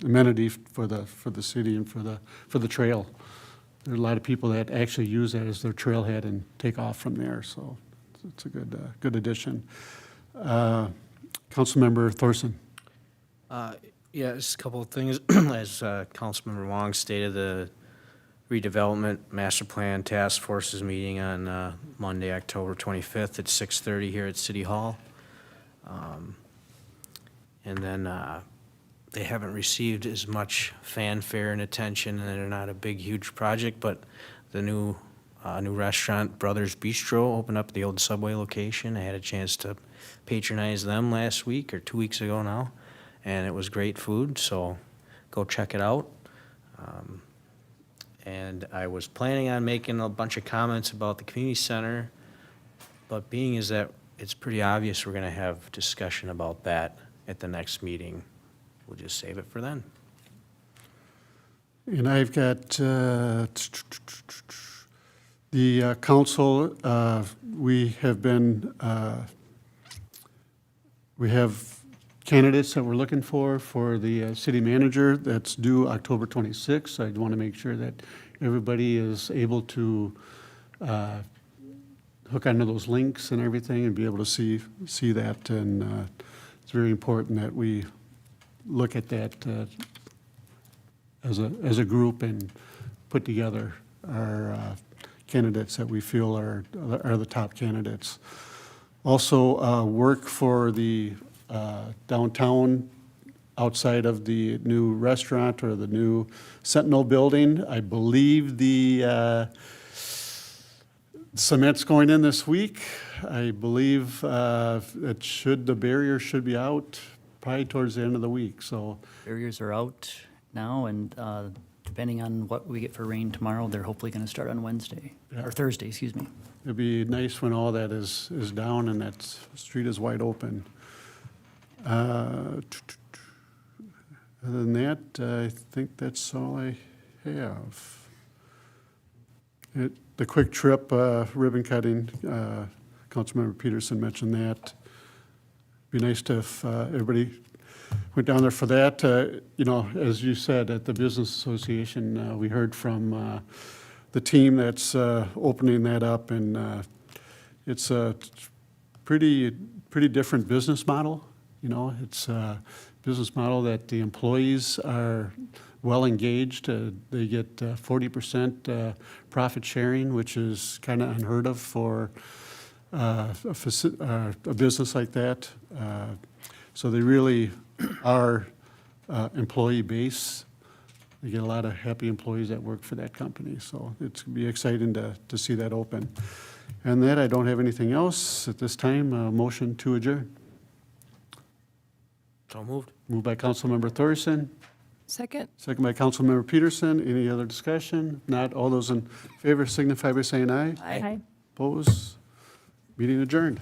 amenity for the city and for the trail. There are a lot of people that actually use that as their trailhead and take off from there, so it's a good addition. Councilmember Thorson. Yeah, just a couple of things. As Councilmember Wong stated, the redevelopment master plan task force is meeting on Monday, October 25th at 6:30 here at City Hall. And then they haven't received as much fanfare and attention, and they're not a big, huge project, but the new restaurant, Brothers Bistro, opened up at the old Subway location. I had a chance to patronize them last week or 2 weeks ago now, and it was great food, so go check it out. And I was planning on making a bunch of comments about the community center, but being is that it's pretty obvious we're gonna have discussion about that at the next meeting. We'll just save it for then. And I've got the council, we have candidates that we're looking for the city manager that's due October 26th. I want to make sure that everybody is able to hook onto those links and everything and be able to see that. And it's very important that we look at that as a group and put together our candidates that we feel are the top candidates. Also, work for the downtown outside of the new restaurant or the new Sentinel building. I believe the cement's going in this week. I believe the barrier should be out probably towards the end of the week, so. Barriers are out now, and depending on what we get for rain tomorrow, they're hopefully going to start on Wednesday, Yeah. or Thursday, excuse me. It'd be nice when all that is down and that street is wide open. Other than that, I think that's all I have. The quick trip, ribbon cutting, Councilmember Peterson mentioned that. Be nice to if everybody went down there for that. You know, as you said, at the Business Association, we heard from the team that's opening that up, and it's a pretty different business model. You know, it's a business model that the employees are well engaged. They get 40% profit sharing, which is kind of unheard of for a business like that. So they really are employee base. They get a lot of happy employees that work for that company. So it's going to be exciting to see that open. And that, I don't have anything else at this time. Motion to adjourn. So moved. Moved by Councilmember Thorson, Second? second by Councilmember Peterson. Any other discussion? Not all those in favor signify by saying aye. Aye. Opposed? Meeting adjourned.